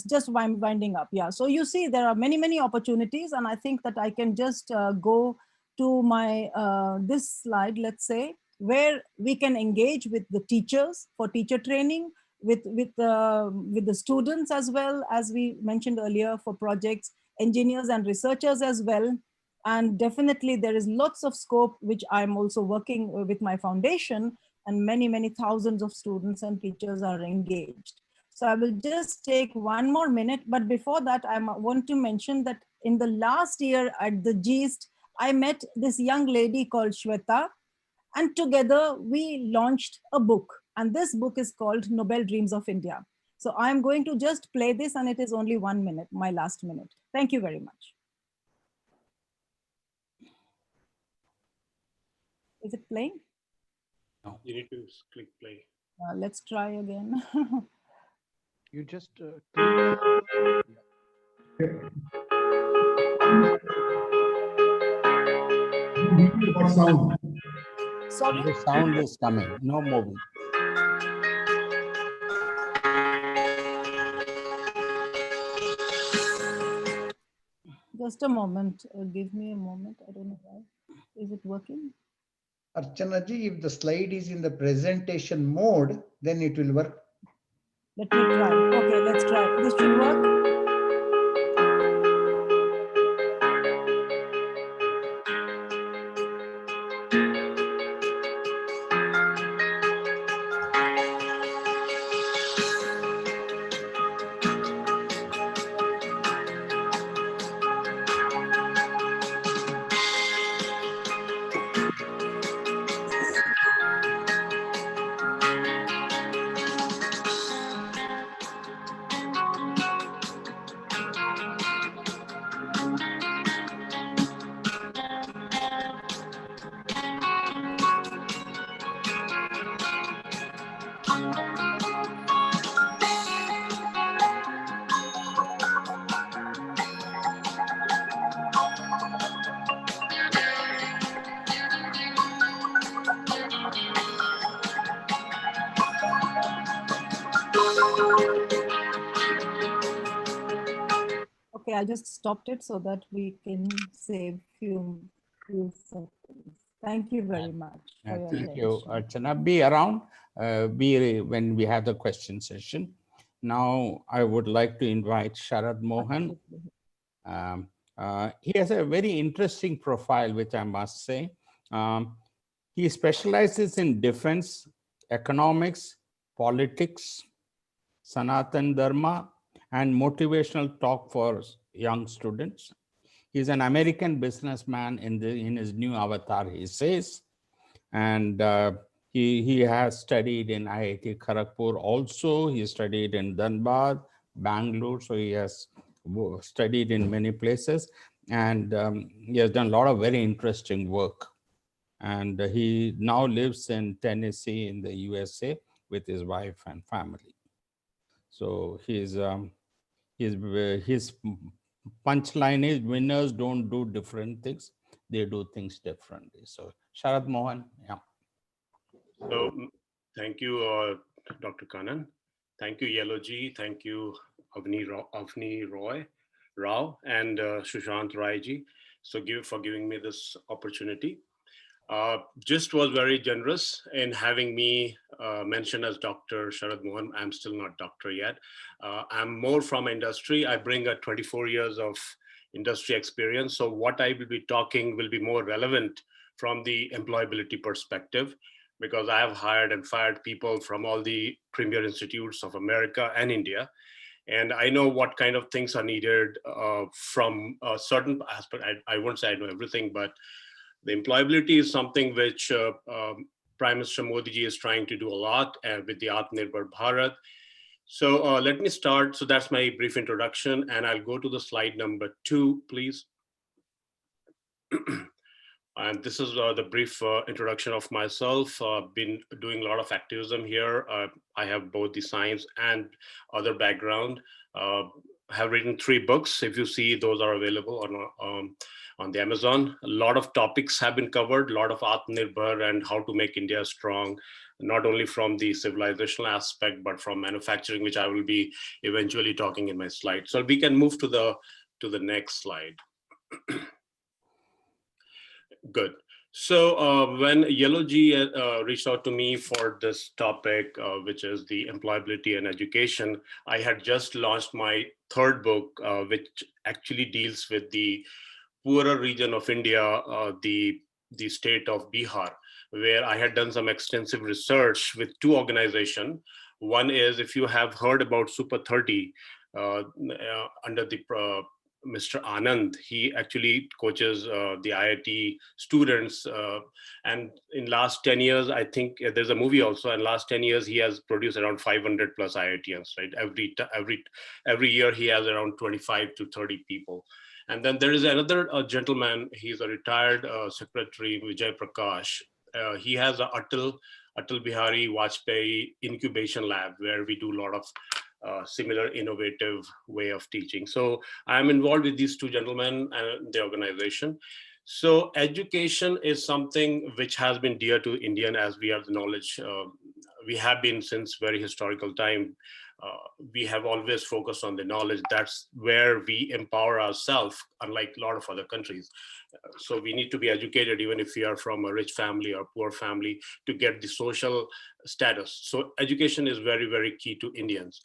Just winding up. Yeah. So you see, there are many, many opportunities, and I think that I can just go to my this slide, let's say, where we can engage with the teachers for teacher training, with the students as well, as we mentioned earlier, for projects, engineers and researchers as well. And definitely there is lots of scope, which I'm also working with my foundation, and many, many thousands of students and teachers are engaged. So I will just take one more minute, but before that, I want to mention that in the last year at the GIST, I met this young lady called Shweta, and together we launched a book, and this book is called Nobel Dreams of India. So I'm going to just play this, and it is only 1 minute, my last minute. Thank you very much. Is it playing? No. You need to click play. Let's try again. You just What sound? Sorry? The sound is coming, no moving. Just a moment. Give me a moment. I don't know why. Is it working? Archana ji, if the slide is in the presentation mode, then it will work. Let me try. Okay, let's try. This should work. Okay, I just stopped it so that we can save few seconds. Thank you very much for your Thank you, attention. Archana. Be around when we have the question session. Now, I would like to invite Sharad Mohan. He has a very interesting profile, which I must say. He specializes in defense, economics, politics, Sanatan Dharma, and motivational talk for young students. He's an American businessman in his new avatar, he says. And he has studied in IIT Kharagpur also. He studied in Dhanbad, Bangalore. So he has studied in many places. And he has done a lot of very interesting work. And he now lives in Tennessee in the USA with his wife and family. So his punchline is winners don't do different things. They do things differently. So Sharad Mohan, yeah. So thank you, Dr. Kannan. Thank you, Yellow Ji. Thank you, Avni Rao, and Sushant Rai for giving me this opportunity. GIST was very generous in having me mentioned as Dr. Sharad Mohan. I'm still not doctor yet. I'm more from industry. I bring a 24 years of industry experience. So what I will be talking will be more relevant from the employability perspective, because I have hired and fired people from all the premier institutes of America and India. And I know what kind of things are needed from a certain aspect. I won't say I know everything, but the employability is something which Prime Minister Modi ji is trying to do a lot with the Atmanirbhar Bharat. So let me start. So that's my brief introduction, and I'll go to the slide number 2, please. And this is the brief introduction of myself. Been doing a lot of activism here. I have both the science and other background. Have written 3 books. If you see, those are available on the Amazon. A lot of topics have been covered, a lot of Atmanirbhar and how to make India strong, not only from the civilizational aspect, but from manufacturing, which I will be eventually talking in my slide. So we can move to the next slide. Good. So when Yellow Ji reached out to me for this topic, which is the employability and education, I had just launched my 3rd book, which actually deals with the poorer region of India, the state of Bihar, where I had done some extensive research with 2 organizations. One is, if you have heard about Super 30, under the Mr. Anand, he actually coaches the IIT students. And in last 10 years, I think there's a movie also, and last 10 years, he has produced around 500 plus IITians, right? Every year, he has around 25 to 30 people. And then there is another gentleman, he's a retired secretary, Vijay Prakash. He has a Atal Bihari Vajpayee incubation lab, where we do a lot of similar innovative way of teaching. So I'm involved with these 2 gentlemen and the organization. So education is something which has been dear to Indian, as we are the knowledge. We have been since very historical time. We have always focused on the knowledge. That's where we empower ourselves, unlike a lot of other countries. So we need to be educated, even if we are from a rich family or poor family, to get the social status. So education is very, very key to Indians.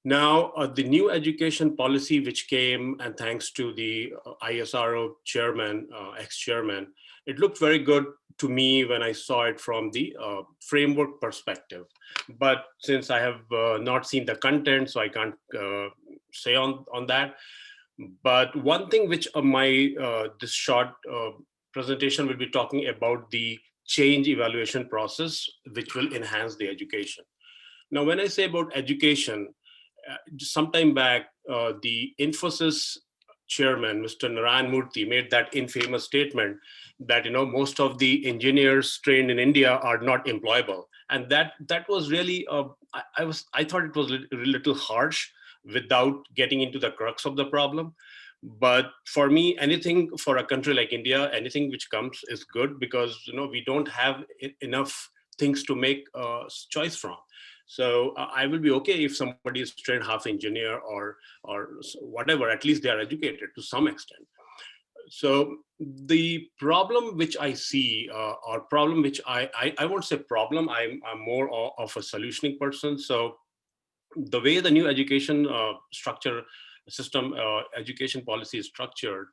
Now, the new education policy which came, and thanks to the ISRO chairman, ex-chairman, it looked very good to me when I saw it from the framework perspective. But since I have not seen the content, so I can't say on that. But one thing which this short presentation will be talking about the change evaluation process, which will enhance the education. Now, when I say about education, sometime back, the Infosys chairman, Mr. Narayan Murthy, made that infamous statement that most of the engineers trained in India are not employable, and that was really I thought it was a little harsh without getting into the crux of the problem. But for me, anything for a country like India, anything which comes is good, because we don't have enough things to make a choice from. So I will be okay if somebody is trained half engineer or whatever, at least they are educated to some extent. So the problem which I see, or problem which I won't say problem, I'm more of a solutioning person. So the way the new education structure system, education policy is structured,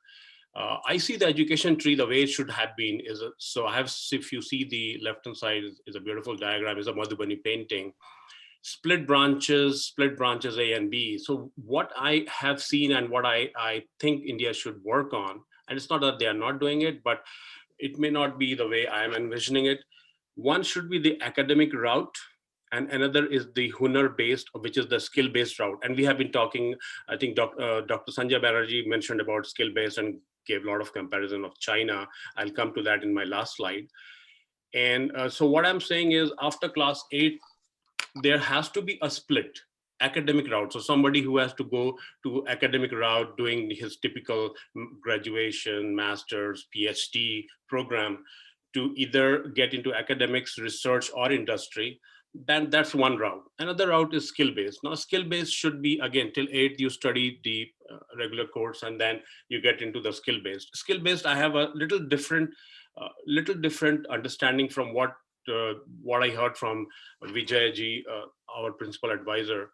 I see the education tree the way it should have been is, so I have, if you see the left hand side is a beautiful diagram, is a Madhubani painting, split branches A and B. So what I have seen and what I think India should work on, and it's not that they are not doing it, but it may not be the way I am envisioning it. One should be the academic route, and another is the Hunar-based, which is the skill-based route. And we have been talking, I think Dr. Sanjay Banerjee mentioned about skill-based and gave a lot of comparison of China. I'll come to that in my last slide. And so what I'm saying is after class 8, there has to be a split academic route. So somebody who has to go to academic route doing his typical graduation, master's, PhD program to either get into academics, research, or industry, then that's one route. Another route is skill-based. Now skill-based should be, again, till 8th you study the regular course and then you get into the skill-based. Skill-based, I have a little different understanding from what I heard from Vijayji, our principal advisor,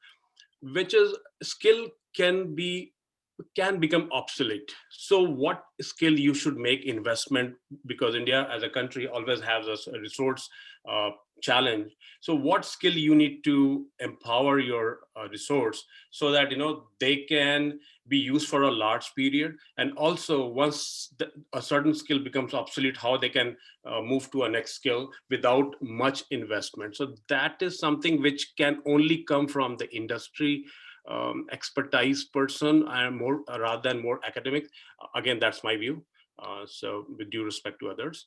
which is skill can become obsolete. So what skill you should make investment, because India as a country always has a resource challenge. So what skill you need to empower your resource so that they can be used for a large period, and also once a certain skill becomes obsolete, how they can move to a next skill without much investment. So that is something which can only come from the industry expertise person and more rather than more academic. Again, that's my view. So with due respect to others.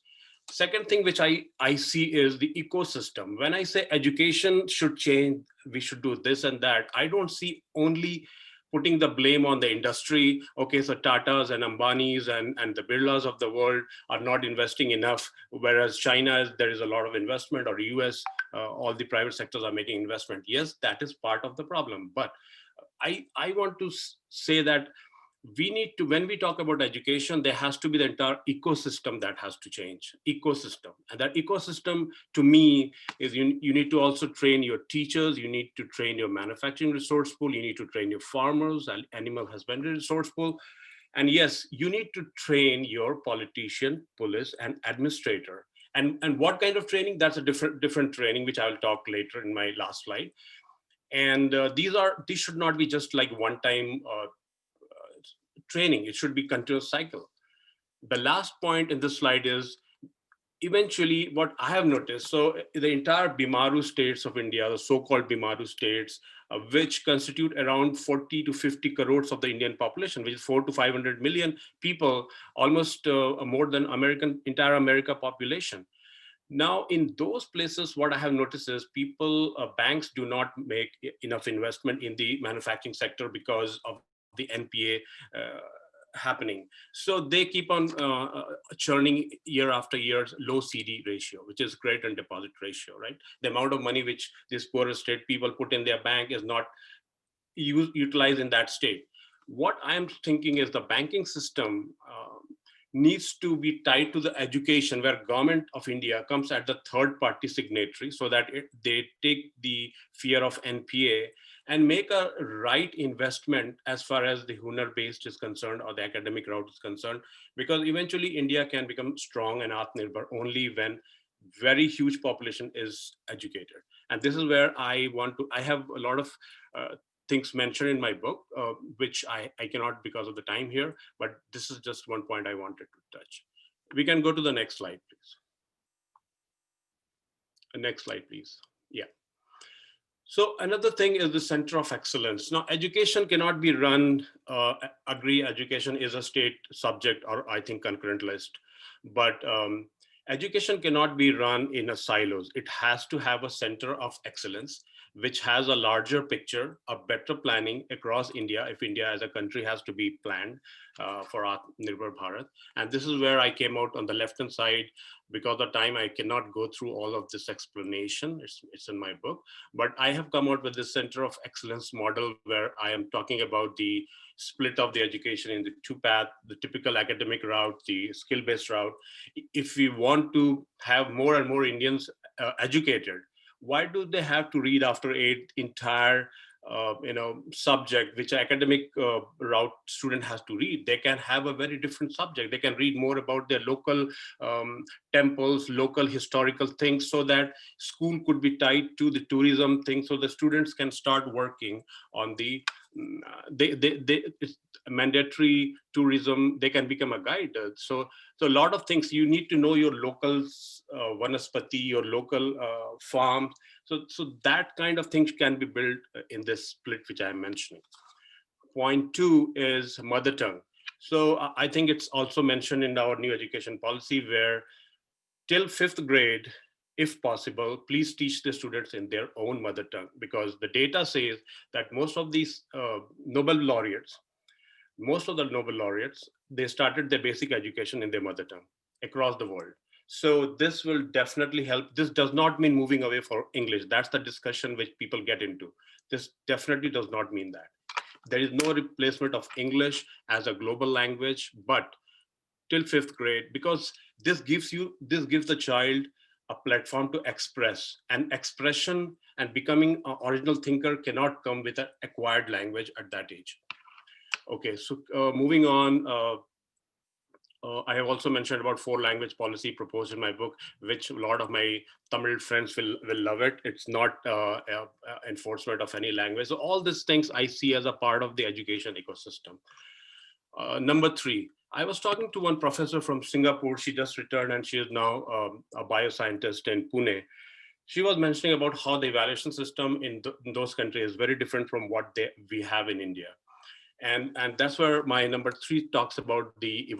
Second thing which I see is the ecosystem. When I say education should change, we should do this and that, I don't see only putting the blame on the industry. Okay, so Tatas and Ambanis and the Birlas of the world are not investing enough, whereas China, there is a lot of investment, or US, all the private sectors are making investment. Yes, that is part of the problem. But I want to say that we need to, when we talk about education, there has to be the entire ecosystem that has to change. Ecosystem. And that ecosystem to me is you need to also train your teachers, you need to train your manufacturing resource pool, you need to train your farmers and animal husbandry resource pool. And yes, you need to train your politician, police, and administrator. And what kind of training? That's a different training, which I will talk later in my last slide. And these should not be just like one-time training. It should be continuous cycle. The last point in this slide is eventually what I have noticed. So the entire Bimaru states of India, the so-called Bimaru states, which constitute around 40 to 50 crores of the Indian population, which is 400 to 500 million people, almost more than entire America population. Now, in those places, what I have noticed is banks do not make enough investment in the manufacturing sector because of the NPA happening. So they keep on churning year after year low CD ratio, which is credit and deposit ratio, right? The amount of money which these poorer state people put in their bank is not utilized in that state. What I'm thinking is the banking system needs to be tied to the education, where government of India comes at the third party signatory, so that they take the fear of NPA and make a right investment as far as the Hunar based is concerned or the academic route is concerned, because eventually India can become strong and Atmanirbhar only when very huge population is educated. And this is where I have a lot of things mentioned in my book, which I cannot because of the time here, but this is just one point I wanted to touch. We can go to the next slide, please. Next slide, please. Yeah. So another thing is the center of excellence. Now, education cannot be run, agree education is a state subject, or I think concurrent list, but education cannot be run in a silos. It has to have a center of excellence which has a larger picture, a better planning across India, if India as a country has to be planned for Atmanirbhar Bharat. And this is where I came out on the left-hand side. Because of time, I cannot go through all of this explanation. It's in my book. But I have come out with this Center of Excellence model where I am talking about the split of the education in the two paths, the typical academic route, the skill-based route. If we want to have more and more Indians educated, why do they have to read after 8 entire subject which academic route student has to read? They can have a very different subject. They can read more about their local temples, local historical things, so that school could be tied to the tourism thing, so the students can start working on the it's mandatory tourism. They can become a guide. So a lot of things, you need to know your local vanaspati, your local farms. So that kind of things can be built in this split which I'm mentioning. Point 2 is mother tongue. So I think it's also mentioned in our new education policy, where till 5th grade, if possible, please teach the students in their own mother tongue, because the data says that most of these Nobel laureates, they started their basic education in their mother tongue across the world. So this will definitely help. This does not mean moving away for English. That's the discussion which people get into. This definitely does not mean that. There is no replacement of English as a global language, but till 5th grade, because this gives the child a platform to express, and expression and becoming an original thinker cannot come with an acquired language at that age. Okay, so moving on, I have also mentioned about 4 language policy proposed in my book, which a lot of my Tamil friends will love it. It's not enforcement of any language. So all these things I see as a part of the education ecosystem. Number 3, I was talking to one professor from Singapore. She just returned and she is now a bioscientist in Pune. She was mentioning about how the evaluation system in those countries is very different from what we have in India. And that's where my number 3 talks about the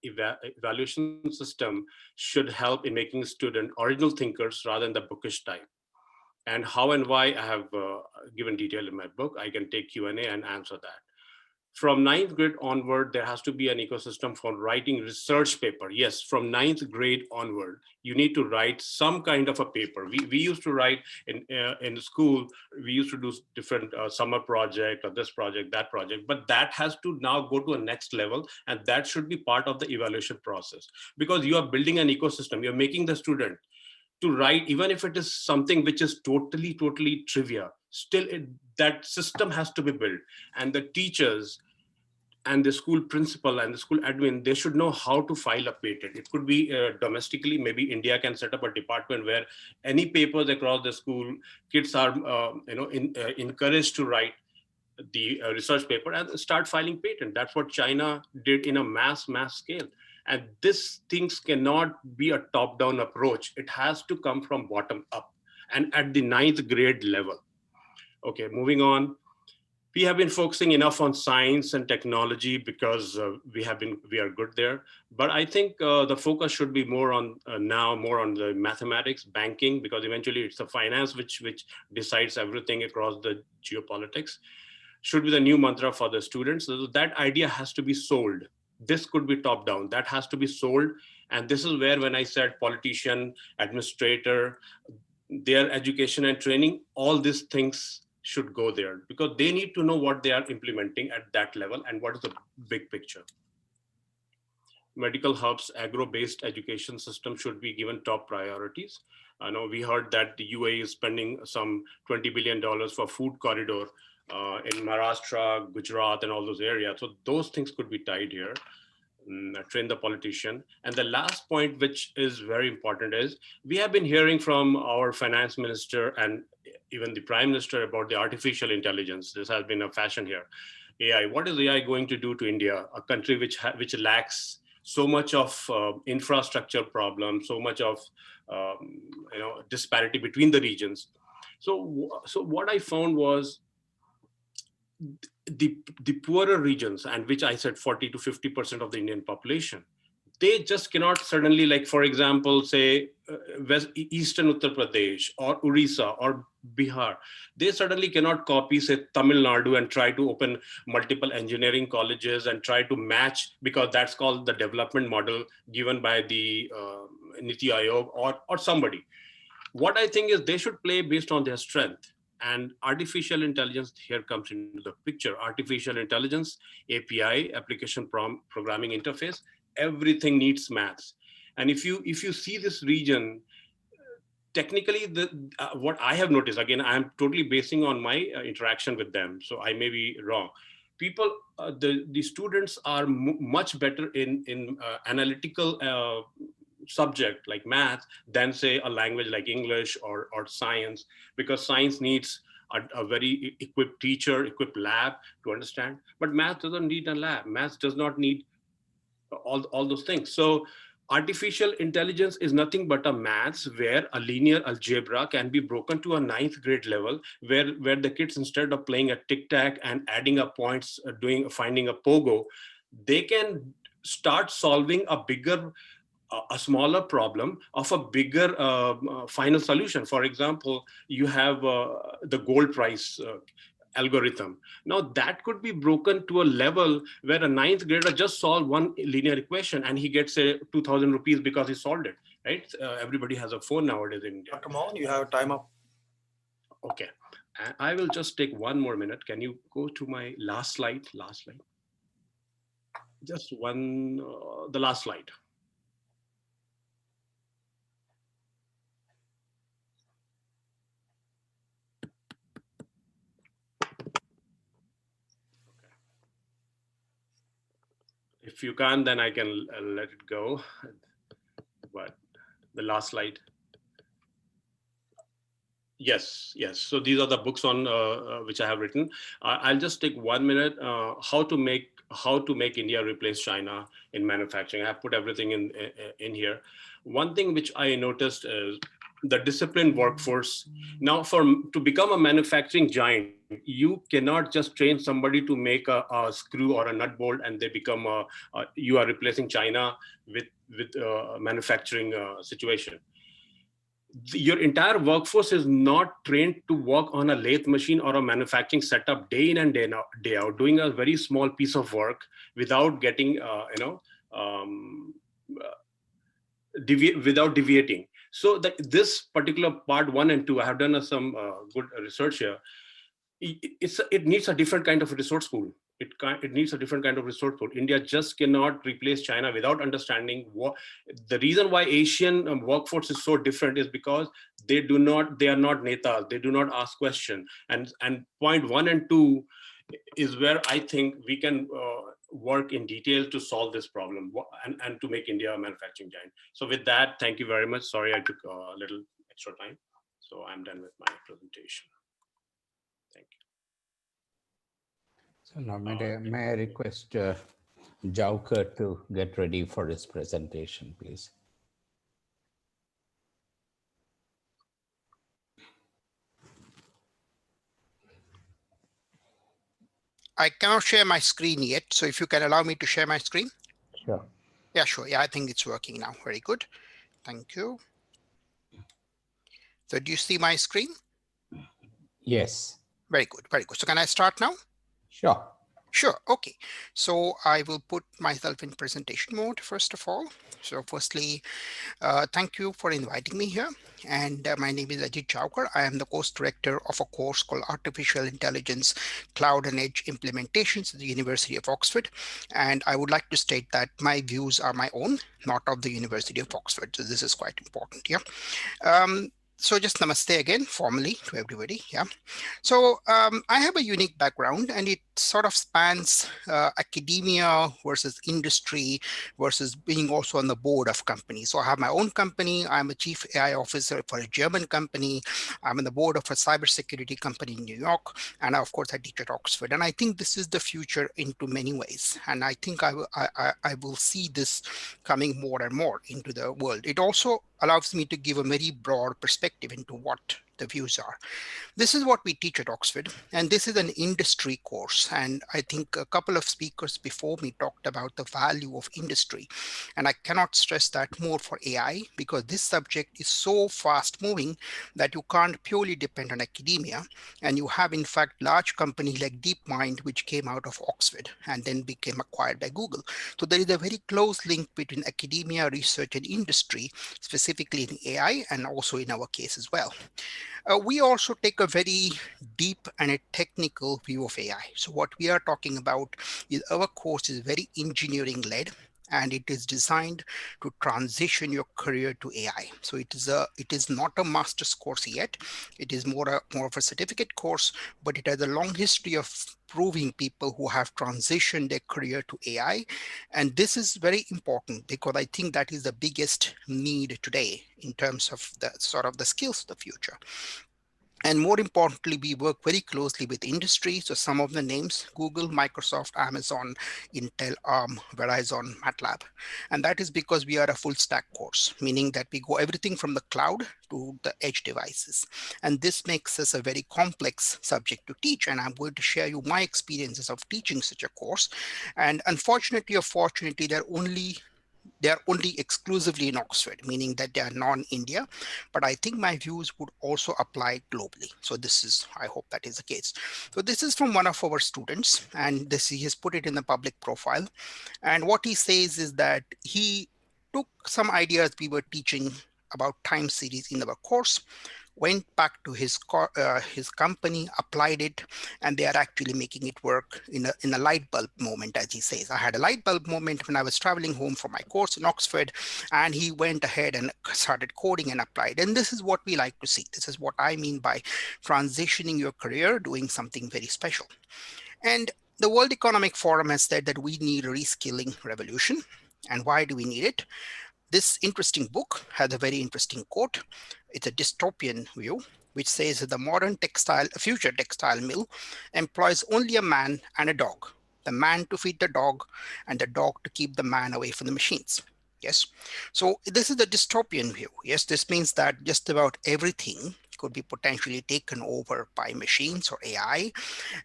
evaluation system should help in making students original thinkers rather than the bookish type. And how and why I have given detail in my book. I can take Q&A and answer that. From 9th grade onward, there has to be an ecosystem for writing research paper. Yes, from 9th grade onward, you need to write some kind of a paper. We used to write in school, we used to do different summer project or this project, that project, but that has to now go to a next level, and that should be part of the evaluation process, because you are building an ecosystem. You're making the student to write, even if it is something which is totally trivia, still that system has to be built. And the teachers and the school principal and the school admin, they should know how to file a patent. It could be domestically, maybe India can set up a department where any papers across the school, kids are encouraged to write the research paper and start filing patent. That's what China did in a mass scale. And these things cannot be a top-down approach. It has to come from bottom up and at the 9th grade level. Okay, moving on. We have been focusing enough on science and technology because we are good there. But I think the focus should be more on more on the mathematics, banking, because eventually it's the finance which decides everything across the geopolitics. Should be the new mantra for the students. So that idea has to be sold. This could be top down. That has to be sold. And this is where, when I said politician, administrator, their education and training, all these things should go there, because they need to know what they are implementing at that level and what is the big picture. Medical hubs, agro-based education system should be given top priorities. I know we heard that the UAE is spending some $20 billion for food corridor in Maharashtra, Gujarat, and all those areas. So those things could be tied here. Train the politician. And the last point, which is very important, is we have been hearing from our finance minister and even the prime minister about the artificial intelligence. This has been a fashion here. AI, what is AI going to do to India, a country which lacks so much of infrastructure problems, so much of disparity between the regions. So what I found was the poorer regions, and which I said 40 to 50% of the Indian population, they just cannot suddenly, like, for example, say Eastern Uttar Pradesh or Orissa or Bihar, they suddenly cannot copy, say, Tamil Nadu and try to open multiple engineering colleges and try to match, because that's called the development model given by the Niti Aayog or somebody. What I think is they should play based on their strength. And artificial intelligence here comes into the picture. Artificial intelligence, API, application programming interface, everything needs maths. And if you see this region, technically, what I have noticed, again, I'm totally basing on my interaction with them, so I may be wrong. People, the students are much better in analytical subject like math than, say, a language like English or science, because science needs a very equipped teacher, equipped lab to understand. But math doesn't need a lab. Math does not need all those things. So artificial intelligence is nothing but a maths where a linear algebra can be broken to a 9th grade level, where the kids, instead of playing a tic-tac and adding up points, finding a pogo, they can start solving a smaller problem of a bigger final solution. For example, you have the gold price algorithm. Now that could be broken to a level where a 9th grader just solved one linear equation and he gets 2,000 rupees because he solved it, right? Everybody has a phone nowadays in India. Dr. Mohan, you have time up. Okay, I will just take one more minute. Can you go to my last slide? Just one, the last slide. If you can't, then I can let it go. But the last slide. Yes. So these are the books on which I have written. I'll just take 1 minute. How to make India replace China in manufacturing. I have put everything in here. One thing which I noticed is the disciplined workforce. Now, to become a manufacturing giant, you cannot just train somebody to make a screw or a nut bolt and they become you are replacing China with manufacturing situation. Your entire workforce is not trained to work on a lathe machine or a manufacturing setup day in and day out, doing a very small piece of work without getting without deviating. So this particular part 1 and 2, I have done some good research here. It needs a different kind of resource pool. It needs a different kind of resource pool. India just cannot replace China without understanding what the reason why Asian workforce is so different is because they are not netas. They do not ask questions. And point 1 and 2 is where I think we can work in detail to solve this problem and to make India a manufacturing giant. So with that, thank you very much. Sorry, I took a little extra time. So I'm done with my presentation. Thank you. So now may I request Jauker to get ready for his presentation, please. I cannot share my screen yet. So if you can allow me to share my screen. Sure. Yeah, sure. Yeah, I think it's working now. Very good. Thank you. So do you see my screen? Yes. Very good. Very good. So can I start now? Sure. Sure. Okay. So I will put myself in presentation mode first of all. So firstly, thank you for inviting me here. And my name is Ajit Chowkar. I am the course director of a course called Artificial Intelligence, Cloud and Edge Implementations at the University of Oxford. And I would like to state that my views are my own, not of the University of Oxford. So this is quite important. Yeah. So just namaste again, formally to everybody. Yeah. So I have a unique background and it sort of spans academia versus industry versus being also on the board of companies. So I have my own company. I'm a chief AI officer for a German company. I'm on the board of a cybersecurity company in New York. And of course I teach at Oxford. And I think this is the future into many ways. And I think I will see this coming more and more into the world. It also allows me to give a very broad perspective into what the views are. This is what we teach at Oxford, and this is an industry course. And I think a couple of speakers before me talked about the value of industry. And I cannot stress that more for AI, because this subject is so fast moving that you can't purely depend on academia. And you have, in fact, large companies like DeepMind, which came out of Oxford and then became acquired by Google. So there is a very close link between academia, research, and industry, specifically in AI, and also in our case as well. We also take a very deep and a technical view of AI. So what we are talking about is our course is very engineering led, and it is designed to transition your career to AI. So it is not a master's course yet. It is more of a certificate course, but it has a long history of proving people who have transitioned their career to AI. And this is very important, because I think that is the biggest need today in terms of the sort of the skills of the future. And more importantly, we work very closely with industry. So some of the names: Google, Microsoft, Amazon, Intel, ARM, Verizon, MATLAB. And that is because we are a full stack course, meaning that we go everything from the cloud to the edge devices. And this makes us a very complex subject to teach. And I'm going to share you my experiences of teaching such a course. And unfortunately or fortunately, they are only exclusively in Oxford, meaning that they are non-India, but I think my views would also apply globally. So I hope that is the case. So this is from one of our students, and he has put it in the public profile. And what he says is that he took some ideas we were teaching about time series in our course, went back to his company, applied it, and they are actually making it work in a light bulb moment, as he says. I had a light bulb moment when I was traveling home from my course in Oxford, and he went ahead and started coding and applied. And this is what we like to see. This is what I mean by transitioning your career, doing something very special. And the World Economic Forum has said that we need a reskilling revolution. And why do we need it? This interesting book has a very interesting quote. It's a dystopian view, which says that the modern future textile mill employs only a man and a dog, the man to feed the dog and the dog to keep the man away from the machines. Yes. So this is the dystopian view. Yes, this means that just about everything could be potentially taken over by machines or AI.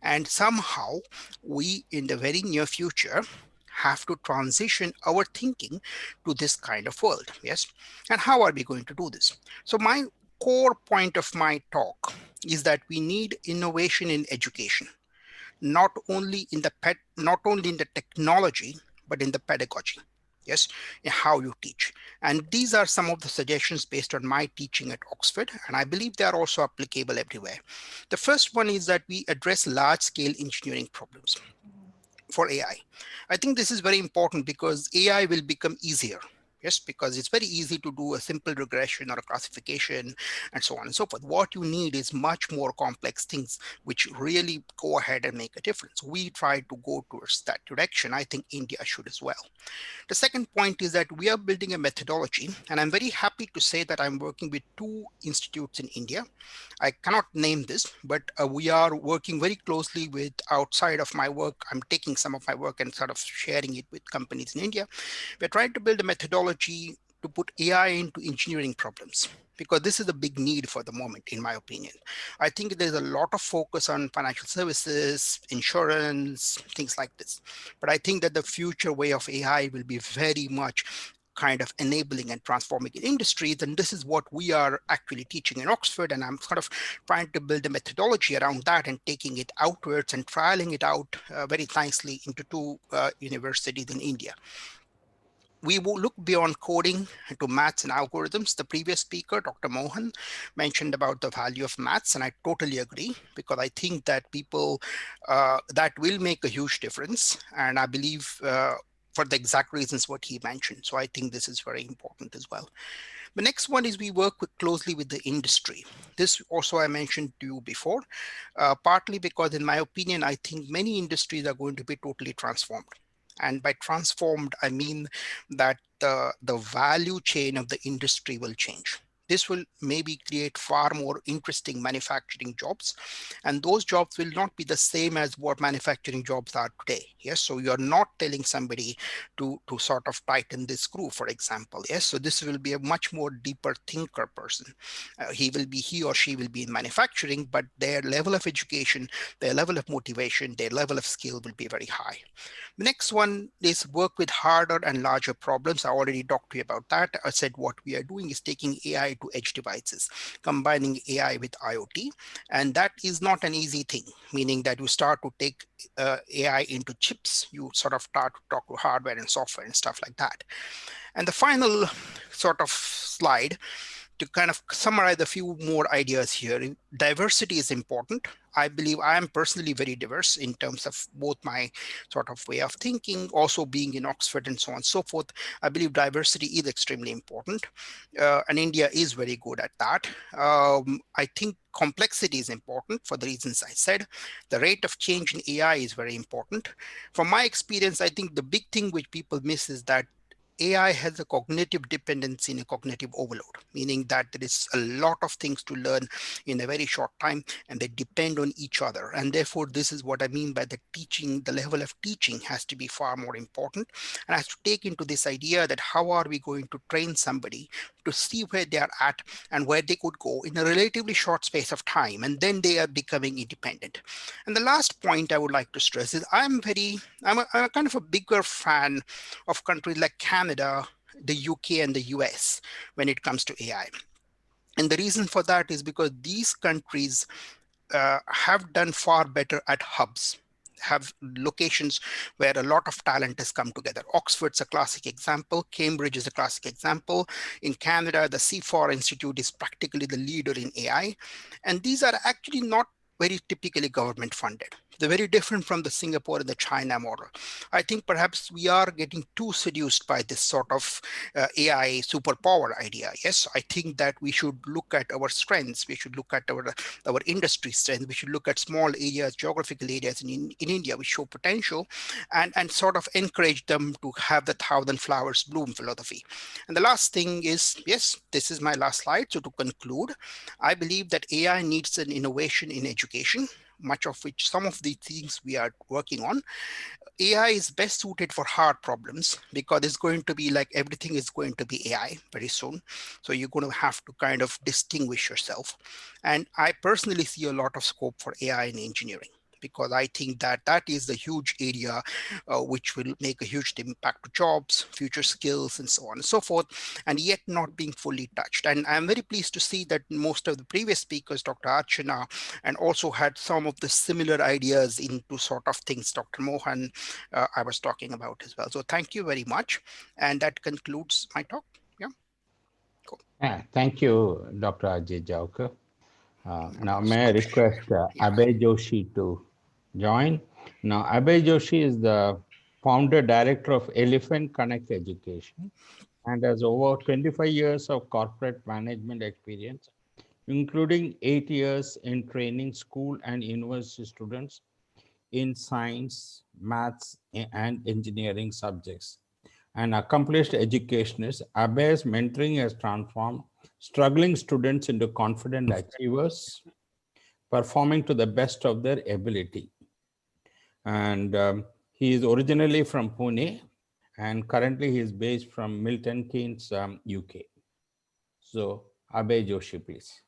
And somehow we, in the very near future, have to transition our thinking to this kind of world. Yes. And how are we going to do this? So my core point of my talk is that we need innovation in education, not only in the technology, but in the pedagogy. Yes, in how you teach. And these are some of the suggestions based on my teaching at Oxford, and I believe they are also applicable everywhere. The first one is that we address large-scale engineering problems for AI. I think this is very important because AI will become easier. Yes, because it's very easy to do a simple regression or a classification and so on and so forth. What you need is much more complex things which really go ahead and make a difference. We try to go towards that direction. I think India should as well. The second point is that we are building a methodology, and I'm very happy to say that I'm working with 2 institutes in India. I cannot name this, but we are working very closely with outside of my work. I'm taking some of my work and sort of sharing it with companies in India. We're trying to build a methodology to put AI into engineering problems, because this is a big need for the moment, in my opinion. I think there's a lot of focus on financial services, insurance, things like this. But I think that the future way of AI will be very much kind of enabling and transforming industries. And this is what we are actually teaching in Oxford. And I'm sort of trying to build a methodology around that and taking it outwards and trialing it out very nicely into 2 universities in India. We will look beyond coding to maths and algorithms. The previous speaker, Dr. Mohan, mentioned about the value of maths, and I totally agree, because I think that people, that will make a huge difference. And I believe for the exact reasons what he mentioned. So I think this is very important as well. The next one is we work closely with the industry. This also I mentioned to you before, partly because in my opinion, I think many industries are going to be totally transformed. And by transformed, I mean that the value chain of the industry will change. This will maybe create far more interesting manufacturing jobs, and those jobs will not be the same as what manufacturing jobs are today. Yes, so you're not telling somebody to sort of tighten this screw, for example. Yes, so this will be a much more deeper thinker person. He or she will be in manufacturing, but their level of education, their level of motivation, their level of skill will be very high. The next one is work with harder and larger problems. I already talked to you about that. I said what we are doing is taking AI to edge devices, combining AI with IoT. And that is not an easy thing, meaning that you start to take AI into chips, you sort of start to talk to hardware and software and stuff like that. And the final sort of slide, to kind of summarize a few more ideas here, diversity is important. I believe I am personally very diverse in terms of both my sort of way of thinking, also being in Oxford and so on and so forth. I believe diversity is extremely important, and India is very good at that. I think complexity is important for the reasons I said. The rate of change in AI is very important. From my experience, I think the big thing which people miss is that AI has a cognitive dependency and a cognitive overload, meaning that there is a lot of things to learn in a very short time, and they depend on each other. And therefore, this is what I mean by the teaching. The level of teaching has to be far more important, and has to take into this idea that how are we going to train somebody to see where they are at and where they could go in a relatively short space of time, and then they are becoming independent. And the last point I would like to stress is I'm a kind of a bigger fan of countries like Canada, the UK, and the US when it comes to AI. And the reason for that is because these countries have done far better at hubs, have locations where a lot of talent has come together. Oxford's a classic example. Cambridge is a classic example. In Canada, the C4 Institute is practically the leader in AI. And these are actually not very typically government funded. They're very different from the Singapore and the China model. I think perhaps we are getting too seduced by this sort of AI superpower idea. Yes, I think that we should look at our strengths. We should look at our industry strength. We should look at small areas, geographical areas in India which show potential, and sort of encourage them to have the 1,000 flowers bloom philosophy. And the last thing is, yes, this is my last slide. So to conclude, I believe that AI needs an innovation in education, much of which some of the things we are working on. AI is best suited for hard problems because it's going to be like everything is going to be AI very soon. So you're going to have to kind of distinguish yourself. And I personally see a lot of scope for AI in engineering, because I think that that is the huge area which will make a huge impact to jobs, future skills, and so on and so forth, and yet not being fully touched. And I'm very pleased to see that most of the previous speakers, Dr. Archana, and also had some of the similar ideas into sort of things Dr. Mohan I was talking about as well. So thank you very much. And that concludes my talk. Yeah. Cool. Thank you, Dr. Ajay Jaukar. Now, may I request Abhay Joshi to join? Now, Abhay Joshi is the founder director of Elephant Connect Education and has over 25 years of corporate management experience, including 8 years in training school and university students in science, maths, and engineering subjects. An accomplished educationist, Abhay's mentoring has transformed struggling students into confident achievers, performing to the best of their ability. And he is originally from Pune, and currently he is based from Milton Keynes, UK. So, Abhay Joshi, please.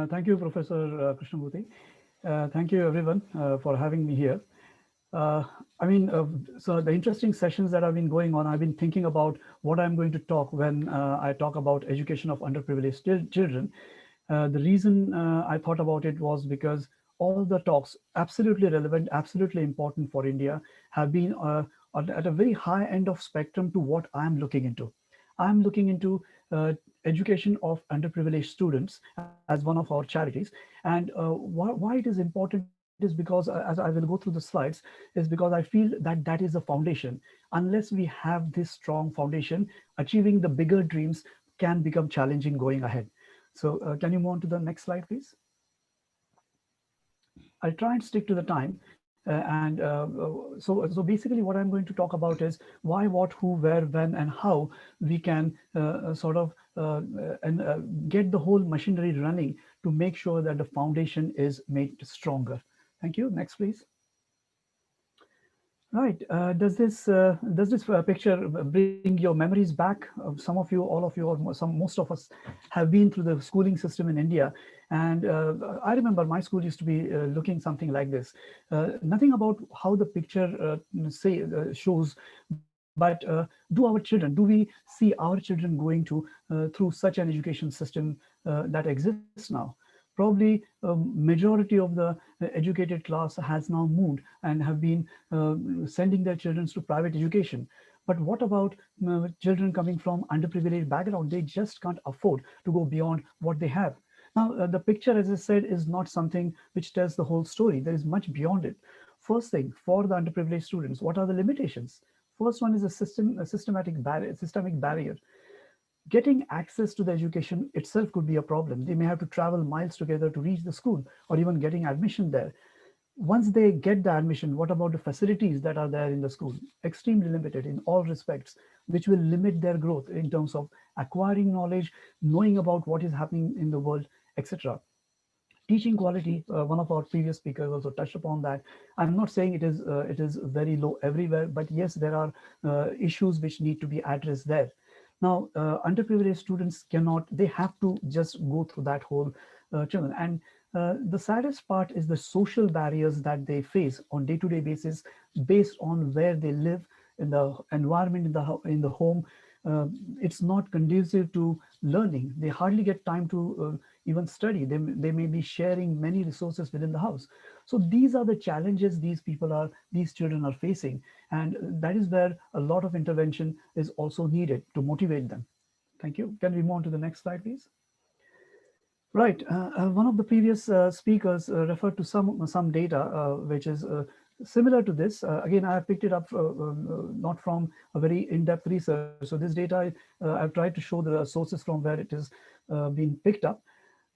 Thank you, Professor Krishnamurthy. Thank you, everyone, for having me here. So the interesting sessions that have been going on, I've been thinking about what I'm going to talk when I talk about education of underprivileged children. The reason I thought about it was because all the talks, absolutely relevant, absolutely important for India, have been at a very high end of spectrum to what I'm looking into. I'm looking into education of underprivileged students as one of our charities. And why it is important is because, as I will go through the slides, is because I feel that that is the foundation. Unless we have this strong foundation, achieving the bigger dreams can become challenging going ahead. So can you move on to the next slide, please? I'll try and stick to the time. So basically what I'm going to talk about is why, what, who, where, when, and how we can get the whole machinery running to make sure that the foundation is made stronger. Thank you. Next, please. Right. Does this picture bring your memories back? Some of you, all of you, or most of us have been through the schooling system in India. And I remember my school used to be looking something like this. Nothing about how the picture shows, but do our children, do we see our children going through such an education system that exists now? Probably majority of the educated class has now moved and have been sending their children to private education. But what about children coming from underprivileged background? They just can't afford to go beyond what they have. Now, the picture, as I said, is not something which tells the whole story. There is much beyond it. First thing, for the underprivileged students, what are the limitations? First one is a systemic barrier. Getting access to the education itself could be a problem. They may have to travel miles together to reach the school, or even getting admission there. Once they get the admission, what about the facilities that are there in the school? Extremely limited in all respects, which will limit their growth in terms of acquiring knowledge, knowing about what is happening in the world, etc. Teaching quality, one of our previous speakers also touched upon that. I'm not saying it is very low everywhere, but yes, there are issues which need to be addressed there. Now, underprivileged students they have to just go through that whole channel. And the saddest part is the social barriers that they face on day-to-day basis based on where they live, in the environment, in the home. It's not conducive to learning. They hardly get time to even study. They may be sharing many resources within the house. So these are the challenges these children are facing. And that is where a lot of intervention is also needed to motivate them. Thank you. Can we move on to the next slide, please? Right. One of the previous speakers referred to some data, which is similar to this. Again, I have picked it up not from a very in-depth research. So this data, I've tried to show the sources from where it is being picked up.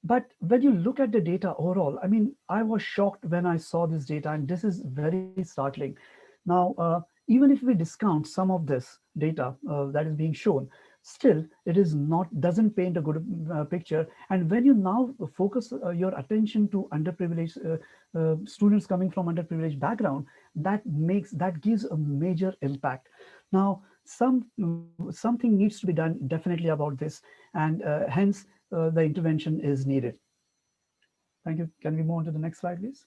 But when you look at the data overall, I mean, I was shocked when I saw this data, and this is very startling. Now, even if we discount some of this data that is being shown, still it is doesn't paint a good picture. And when you now focus your attention to underprivileged students coming from underprivileged background, that gives a major impact. Now, something needs to be done definitely about this, and hence the intervention is needed. Thank you. Can we move on to the next slide, please?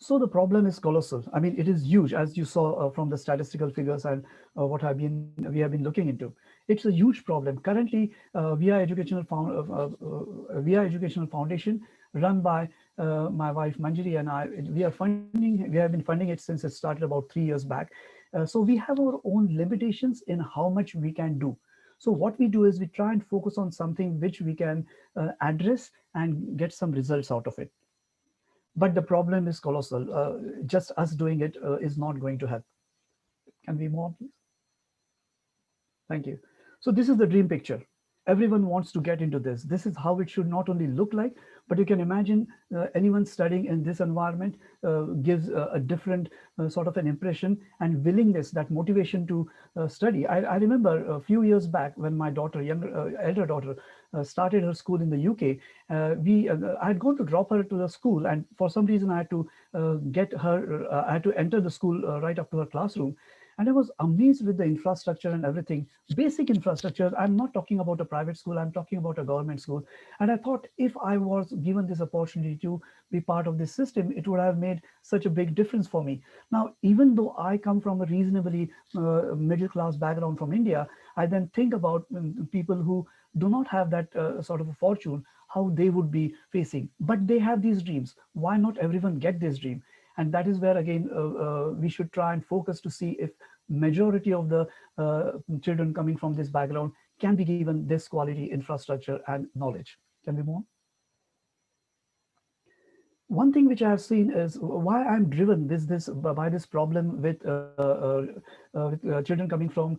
So the problem is colossal. I mean, it is huge, as you saw from the statistical figures and what we have been looking into. It's a huge problem. Currently, via Educational Foundation, run by my wife Manjari and I, we have been funding it since it started about 3 years back. So we have our own limitations in how much we can do. So what we do is we try and focus on something which we can address and get some results out of it. But the problem is colossal. Just us doing it is not going to help. Can we move on, please? Thank you. So this is the dream picture. Everyone wants to get into this. This is how it should not only look like, but you can imagine anyone studying in this environment gives a different sort of an impression and willingness, that motivation to study. I remember a few years back when my daughter, elder daughter, started her school in the UK. I had gone to drop her to the school, and for some reason I had to I had to enter the school right up to her classroom. And I was amazed with the infrastructure and everything, basic infrastructure. I'm not talking about a private school, I'm talking about a government school. And I thought, if I was given this opportunity to be part of this system, it would have made such a big difference for me. Now, even though I come from a reasonably middle class background from India, I then think about people who do not have that sort of a fortune, how they would be facing. But they have these dreams. Why not everyone get this dream? And that is where, again, we should try and focus to see if majority of the children coming from this background can be given this quality infrastructure and knowledge. Can we move on? One thing which I have seen is why I'm driven by this problem with children coming from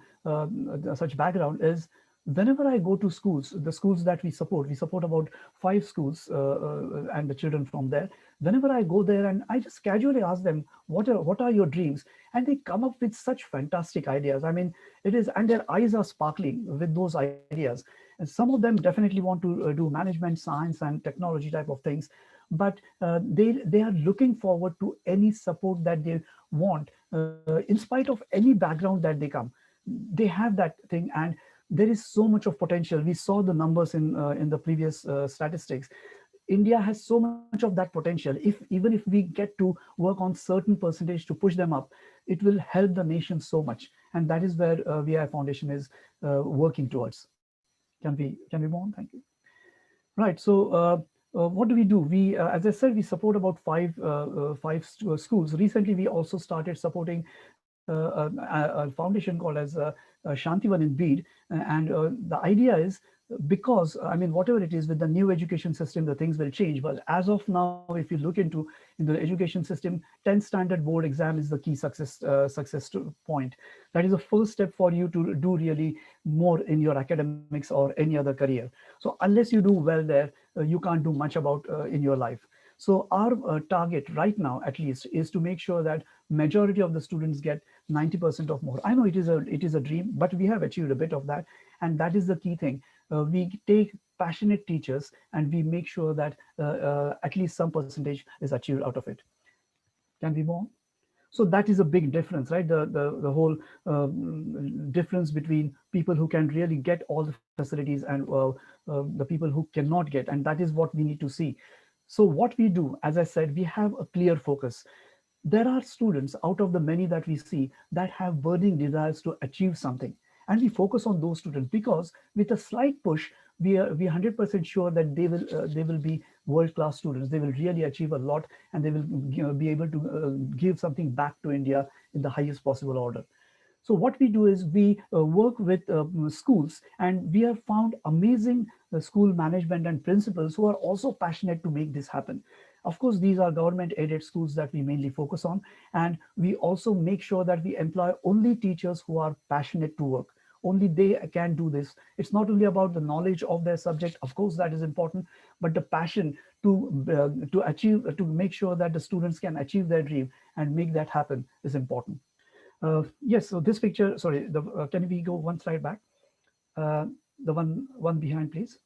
such background is whenever I go to schools, the schools that we support about 5 schools and the children from there. Whenever I go there and I just casually ask them, what are your dreams? And they come up with such fantastic ideas. I mean, it is, and their eyes are sparkling with those ideas. And some of them definitely want to do management, science, and technology type of things. But they are looking forward to any support that they want, in spite of any background that they come. They have that thing, and there is so much of potential. We saw the numbers in the previous statistics. India has so much of that potential. Even if we get to work on certain percentage to push them up, it will help the nation so much. And that is where VI Foundation is working towards. Can we move on? Thank you. Right. So what do? We, as I said, we support about five schools. Recently, we also started supporting a foundation called as Shantivan in Bede. And the idea is, because, I mean, whatever it is with the new education system, the things will change. But as of now, if you look into the education system, 10th standard board exam is the key success point. That is the first step for you to do really more in your academics or any other career. So unless you do well there, you can't do much about in your life. So our target right now, at least, is to make sure that majority of the students get 90% of more. I know it is a dream, but we have achieved a bit of that, and that is the key thing. We take passionate teachers and we make sure that at least some percentage is achieved out of it. Can we move on? So that is a big difference, right? The whole difference between people who can really get all the facilities and the people who cannot get, and that is what we need to see. So what we do, as I said, we have a clear focus. There are students out of the many that we see that have burning desires to achieve something. And we focus on those students because with a slight push, we are 100% sure that they will be world-class students. They will really achieve a lot, and they will be able to give something back to India in the highest possible order. So what we do is we work with schools, and we have found amazing school management and principals who are also passionate to make this happen. Of course, these are government-aided schools that we mainly focus on, and we also make sure that we employ only teachers who are passionate to work. Only they can do this. It's not only about the knowledge of their subject, of course that is important, but the passion to achieve, to make sure that the students can achieve their dream and make that happen is important. Yes, so this picture, sorry, can we go one slide back? The one behind, please,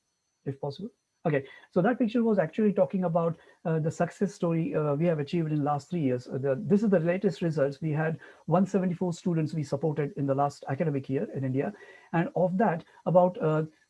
if possible. Okay, so that picture was actually talking about the success story we have achieved in the last 3 years. This is the latest results. We had 174 students we supported in the last academic year in India. And of that, about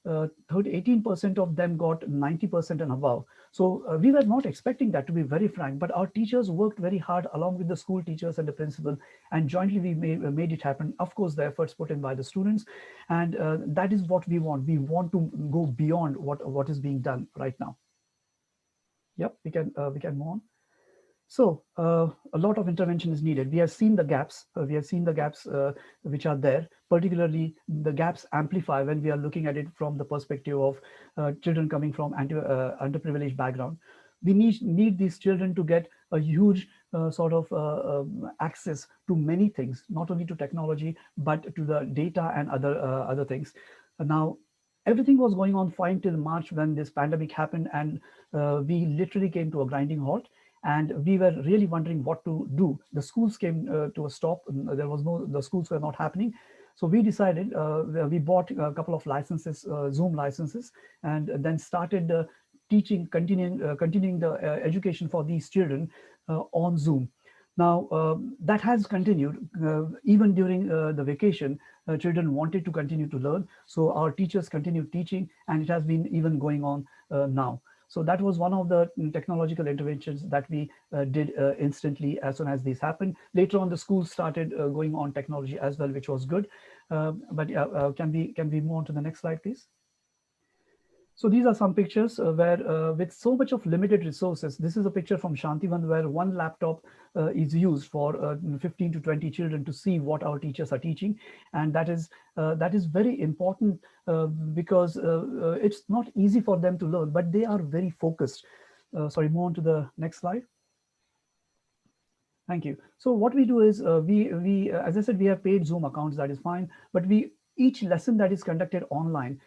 18% of them got 90% and above. So we were not expecting that, to be very frank, but our teachers worked very hard along with the school teachers and the principal, and jointly we made it happen. Of course, the efforts put in by the students, and that is what we want. We want to go beyond what is being done right now. Yep, we can move on. So a lot of intervention is needed. We have seen the gaps. Which are there. Particularly, the gaps amplify when we are looking at it from the perspective of children coming from underprivileged background. We need these children to get a huge sort of access to many things, not only to technology, but to the data and other things. Now, everything was going on fine till March when this pandemic happened, and we literally came to a grinding halt. And we were really wondering what to do. The schools came to a stop. The schools were not happening. So we decided, we bought a couple of licenses, Zoom licenses, and then started teaching, continuing the education for these children on Zoom. Now, that has continued even during the vacation. Children wanted to continue to learn. So our teachers continued teaching, and it has been even going on now. So that was one of the technological interventions that we did instantly as soon as this happened. Later on, the schools started going on technology as well, which was good. But can we move on to the next slide, please? So these are some pictures where with so much of limited resources, this is a picture from Shantivan where one laptop is used for 15 to 20 children to see what our teachers are teaching. And that is very important because it's not easy for them to learn, but they are very focused. Sorry, move on to the next slide. Thank you. So what we do is we as I said, we have paid Zoom accounts, that is fine, but we Each lesson that is conducted online,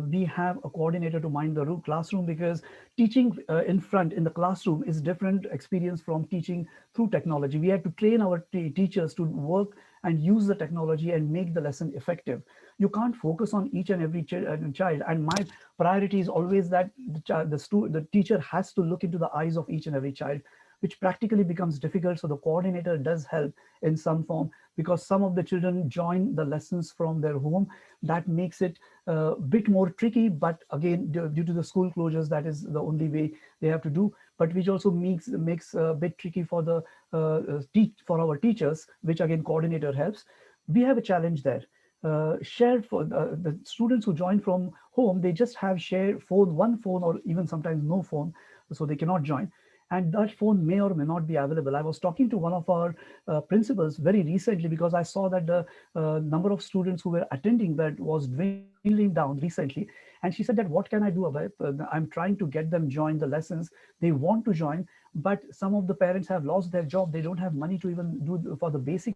we have a coordinator to mind the classroom, because teaching in front in the classroom is different experience from teaching through technology. We have to train our teachers to work and use the technology and make the lesson effective. You can't focus on each and every child. And my priority is always that the teacher has to look into the eyes of each and every child, which practically becomes difficult. So the coordinator does help in some form, because some of the children join the lessons from their home. That makes it a bit more tricky, but again, due to the school closures, that is the only way they have to do, but which also makes a bit tricky for the for our teachers, which again coordinator helps. We have a challenge there. Shared for the students who join from home, they just have shared one phone, or even sometimes no phone, so they cannot join. And that phone may or may not be available. I was talking to one of our principals very recently, because I saw that the number of students who were attending that was dwindling down recently. And she said that, what can I do about it? I'm trying to get them join the lessons. They want to join, but some of the parents have lost their job. They don't have money to even do for the basic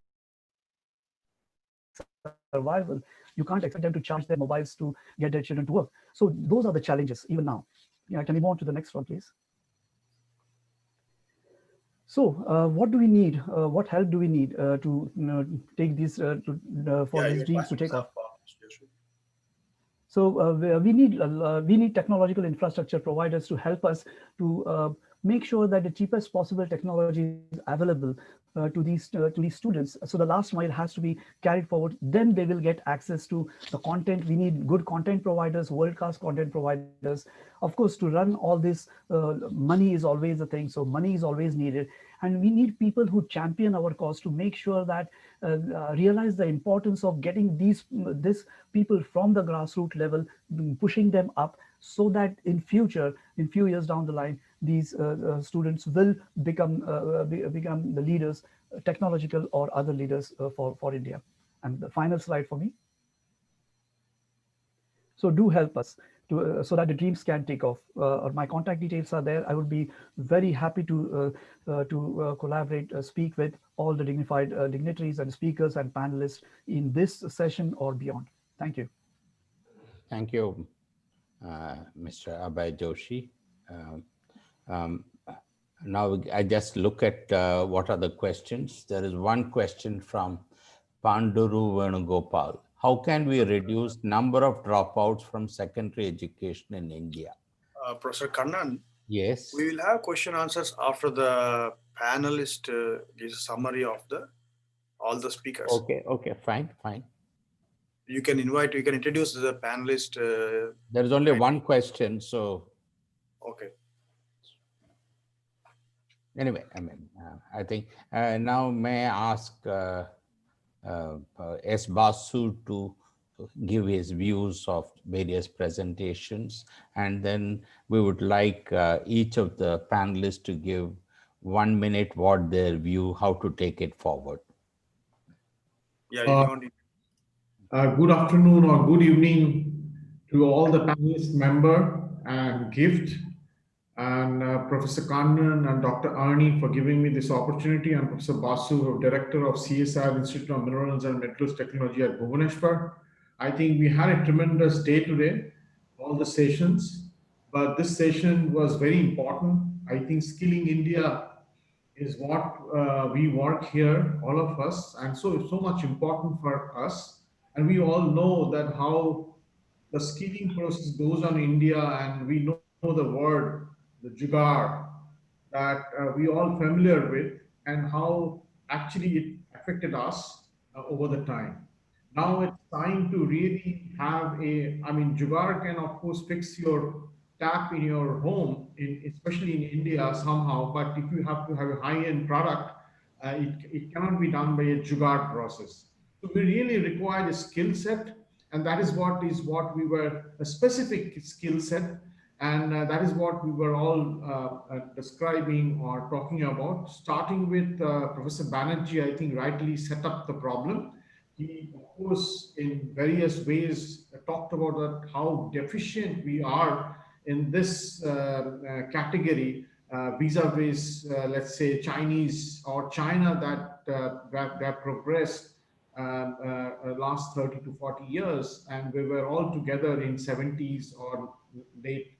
survival. You can't expect them to charge their mobiles to get their children to work. So those are the challenges even now. Yeah, can you move on to the next one, please? So what do we need? What help do we need to take these for these dreams to take off? So we need technological infrastructure providers to help us to make sure that the cheapest possible technology is available to these students. So the last mile has to be carried forward. Then they will get access to the content. We need good content providers, world-class content providers. Of course, to run all this, money is always a thing. So money is always needed. And we need people who champion our cause to make sure that realize the importance of getting these people from the grassroots level, pushing them up, so that in future, in few years down the line, these students will become the leaders, technological or other leaders for India. And the final slide for me. So do help us to so that the dreams can take off. My contact details are there. I would be very happy to collaborate, speak with all the dignified dignitaries and speakers and panelists in this session or beyond. Thank you. Thank you, Mr. Abhay Joshi. Now I just look at what are the questions. There is one question from Panduru Venugopal. How can we reduce number of dropouts from secondary education in India? Professor Kannan, yes, we will have question answers after the panelist gives a summary of all the speakers. Okay, fine. You can introduce the panelist. There is only one question, so. Okay. Anyway, I think now may I ask S. Basu to give his views of various presentations, and then we would like each of the panelists to give 1 minute what their view, how to take it forward. Yeah. Good afternoon or good evening to all the panelist member and GIFT, and Professor Kannan and Dr. Arnie for giving me this opportunity, and Professor Basu, Director of CSIR Institute of Minerals and Metals Technology at Bhubaneswar. I think we had a tremendous day today, all the sessions, but this session was very important. I think Skilling India is what we work here, all of us, and so much important for us. And we all know that how the skilling process goes on in India, and we know the word, the jugaad, that we all familiar with, and how actually it affected us over the time. Now it's time to really have jugaad can of course fix your tap in your home, especially in India somehow, but if you have to have a high-end product, it cannot be done by a jugaad process. So we really require a skill set, and that is what we were, a specific skill set, and that is what we were all describing or talking about, starting with Professor Banerjee. I think rightly set up the problem. He, of course, in various ways talked about how deficient we are in this category vis-a-vis, let's say, Chinese or China that progressed last 30 to 40 years, and we were all together in 70s or late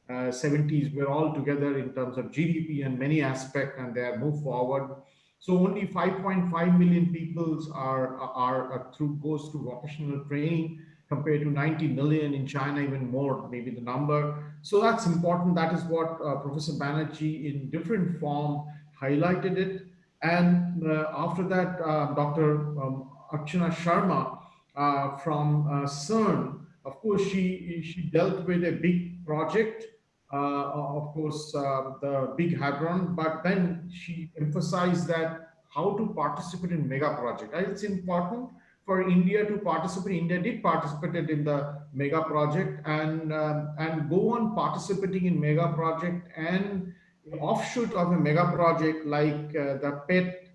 70s. We're all together in terms of GDP and many aspects, and they have moved forward. So only 5.5 million people are goes through vocational training compared to 90 million in China, even more, maybe the number. So that's important. That is what Professor Banerjee in different form highlighted it. And after that, Dr. Archana Sharma from CERN, of course, she dealt with a big project, of course, the Big Hadron, but then she emphasized that how to participate in mega project. It's important for India to participate. India did participate in the mega project and go on participating in mega project and offshoot of a mega project like the PET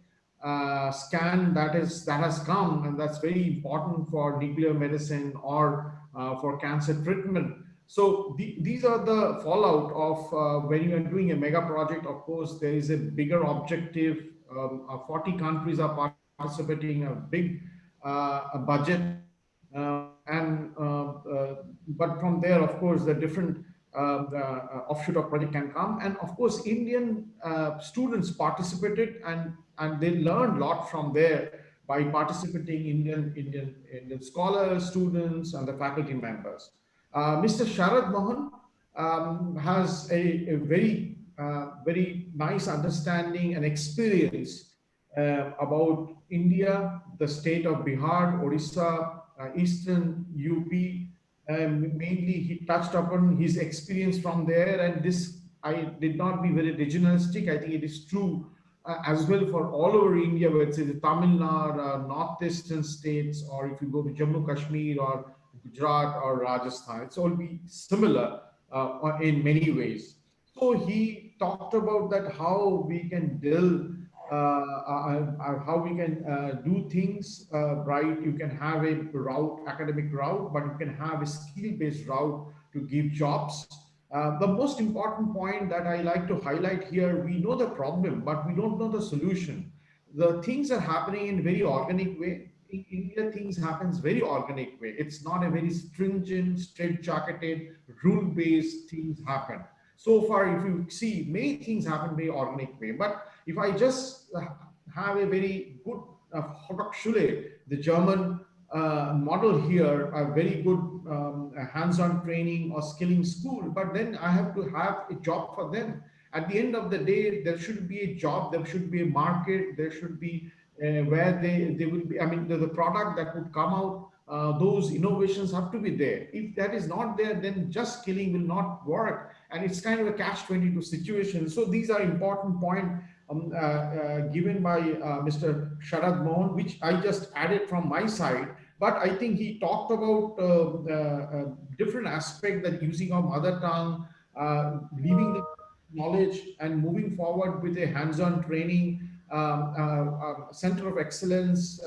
scan that has come, and that's very important for nuclear medicine or for cancer treatment. So these are the fallout of when you are doing a mega project. Of course, there is a bigger objective. 40 countries are participating, a big budget, but from there, of course, the different offshoot of project can come. And of course, Indian students participated and they learned a lot from there by participating. Indian scholars, students, and the faculty members. Mr. Sharad Mohan has a very nice understanding and experience about India, the state of Bihar, Odisha, Eastern UP. Mainly, he touched upon his experience from there, and this I did not be very regionalistic. I think it is true as well for all over India, whether it's the Tamil Nadu, northeastern states, or if you go to Jammu Kashmir or Gujarat or Rajasthan, it's all be similar in many ways. So he talked about that how we can deal, how we can do things right. You can have a route, academic route, but you can have a skill-based route to give jobs. The most important point that I like to highlight here, we know the problem, but we don't know the solution. The things are happening in a very organic way. In India, things happens very organic way. It's not a very stringent, straight-jacketed, rule-based things happen. So far, if you see, many things happen very organic way. But if I just have a very good Hochschule, the German model here, a very good hands-on training or skilling school, but then I have to have a job for them. At the end of the day, there should be a job, there should be a market, there should be where they will be, I mean, the product that would come out, those innovations have to be there. If that is not there, then just skilling will not work. And it's kind of a catch-22 situation. So these are important points given by Mr. Sharad Mohan, which I just added from my side. But I think he talked about different aspects that using our mother tongue, leaving the knowledge and moving forward with a hands-on training, center of excellence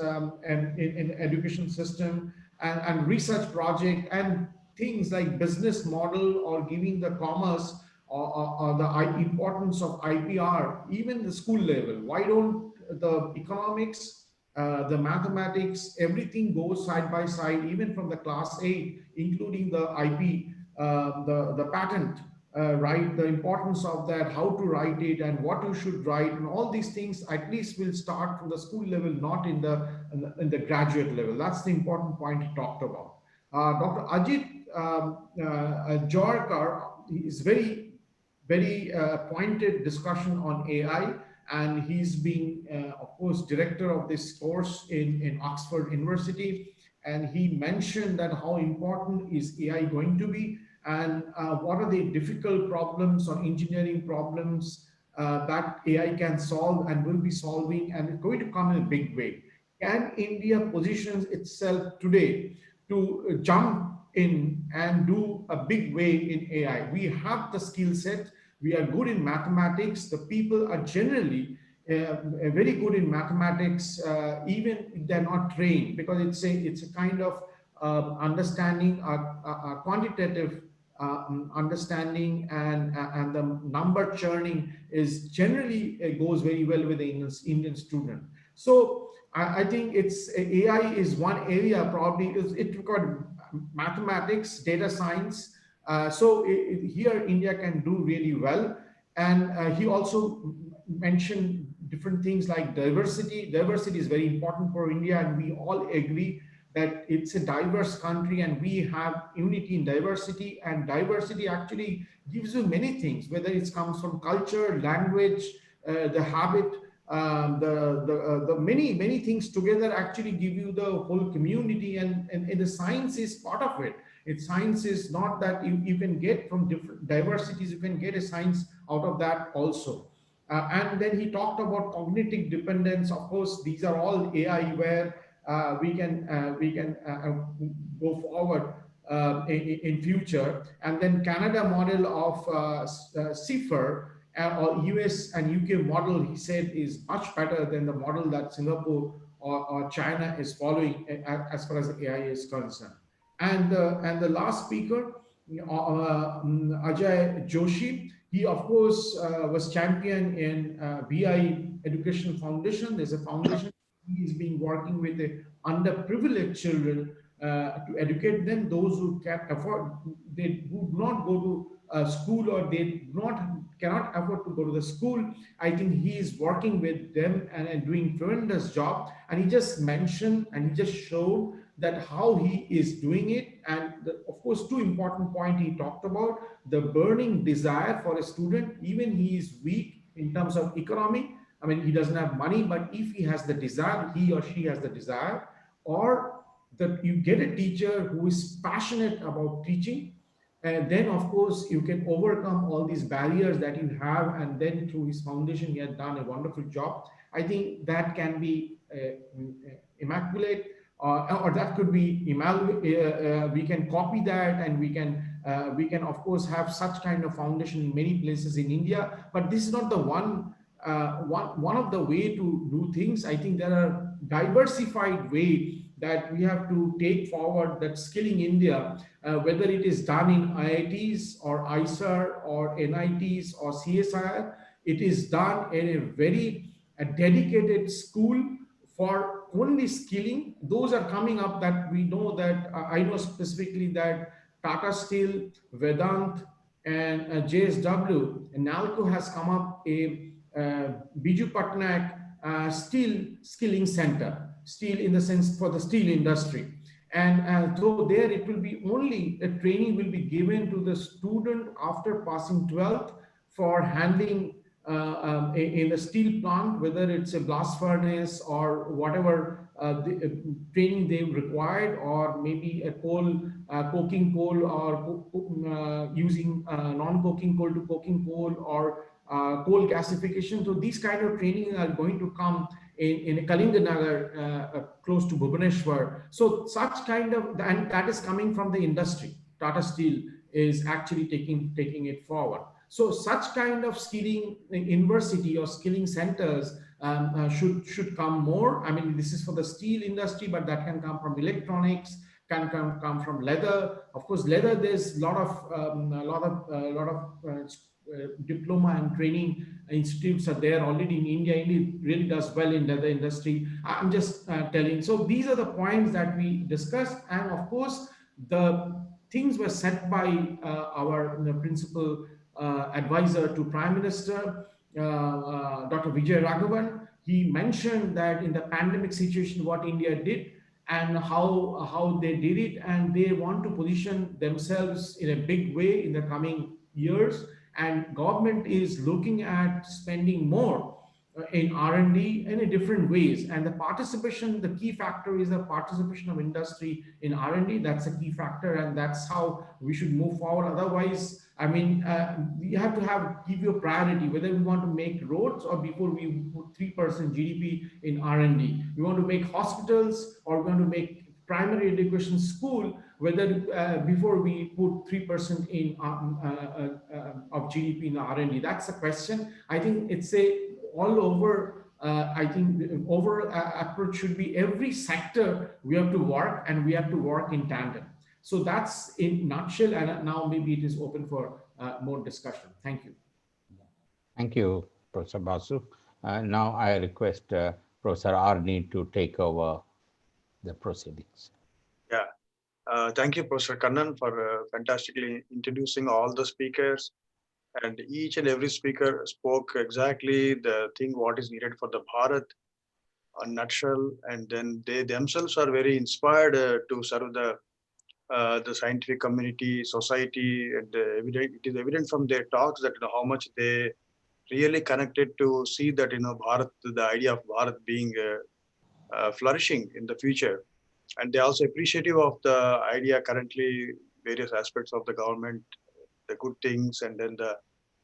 and in education system and research project and things like business model or giving the commerce or the importance of IPR, even the school level. Why don't the economics, the mathematics, everything goes side by side, even from the class 8, including the IP, the patent, right? The importance of that, how to write it and what you should write, and all these things at least will start from the school level, not in the graduate level. That's the important point he talked about. Dr. Ajit Jorkar is very pointed discussion on AI, and he's been, of course, director of this course in Oxford University. And he mentioned that how important is AI going to be, and what are the difficult problems or engineering problems that AI can solve and will be solving, and it's going to come in a big way. Can India positions itself today to jump in and do a big way in AI? We have the skill set. We are good in mathematics. The people are generally very good in mathematics, even if they're not trained, because it's a kind of understanding, quantitative understanding, and the number churning is generally goes very well with the Indian student. So I think AI is one area, probably it required mathematics, data science. Here India can do really well. And he also mentioned different things like diversity. Diversity is very important for India, and we all agree that it's a diverse country and we have unity in diversity, and diversity actually gives you many things, whether it comes from culture, language, the habit, the many things together actually give you the whole community, and the science is part of it. Science is not that you can get from different diversities, you can get a science out of that also. And then he talked about cognitive dependence. Of course, these are all AI where we can go forward in future. And then Canada model of CIFR or US and UK model, he said, is much better than the model that Singapore or China is following as far as the AI is concerned. And the last speaker, Ajay Joshi, he of course was champion in BI Education Foundation. There's a foundation he is been working with the underprivileged children to educate them, those who can afford, they would not go to school, or they cannot afford to go to the school. I think he is working with them and doing tremendous job. And he just mentioned and he just showed that how he is doing it. And of course, two important points he talked about: the burning desire for a student, even he is weak in terms of economy. I mean, he doesn't have money, but if he has the desire, he or she has the desire, or that you get a teacher who is passionate about teaching, and then of course you can overcome all these barriers that you have. And then through his foundation, he has done a wonderful job. I think that can be immaculate, or that could be we can copy that, and we can of course have such kind of foundation in many places in India. But this is not the one of the way to do things. I think there are diversified way that we have to take forward, that skilling India, whether it is done in IITs or ISER or NITs or CSIR, it is done in a very dedicated school for only skilling. Those are coming up that we know that, I know specifically that Tata Steel, Vedant, and JSW and NALCO has come up a Biju Patnaik steel skilling center, steel in the sense for the steel industry. And so there it will be only a training will be given to the student after passing 12th for handling in the steel plant, whether it's a blast furnace or whatever training they required, or maybe a coking coal, or using non-coking coal to coking coal, or coal gasification. So these kind of training are going to come in Kalinganagar, close to Bhubaneswar. So such kind of, and that is coming from the industry. Tata Steel is actually taking it forward. So such kind of skilling university or skilling centers should come more. I mean, this is for the steel industry, but that can come from electronics, can come from leather. Of course, leather, there's a lot of diploma and training institutes are there already in India. India really does well in leather industry. I'm just telling. So these are the points that we discussed. And of course, the things were set by our principal advisor to Prime Minister, Dr. Vijay Raghavan. He mentioned that in the pandemic situation, what India did and how they did it, and they want to position themselves in a big way in the coming years. And government is looking at spending more in R&D in a different ways. And the participation, the key factor is the participation of industry in R&D. That's a key factor, and that's how we should move forward. Otherwise, I mean, we have to give you a priority, whether we want to make roads or before we put 3% GDP in R&D. We want to make hospitals, or we want to make primary education school, whether before we put 3% in of GDP in R&D. That's the question. I think it's a all over. I think the overall approach should be every sector we have to work, and we have to work in tandem. So that's in nutshell, and now maybe it is open for more discussion. Thank you. Thank you, Professor Basu. Now I request Professor Arni to take over the proceedings. Yeah. Thank you, Professor Kannan, for fantastically introducing all the speakers. And each and every speaker spoke exactly the thing what is needed for the Bharat, a nutshell. And then they themselves are very inspired to serve the scientific community, society, and it is evident from their talks that how much they really connected to see that Bharat, the idea of Bharat being flourishing in the future. And they also appreciative of the idea currently, various aspects of the government, the good things, and then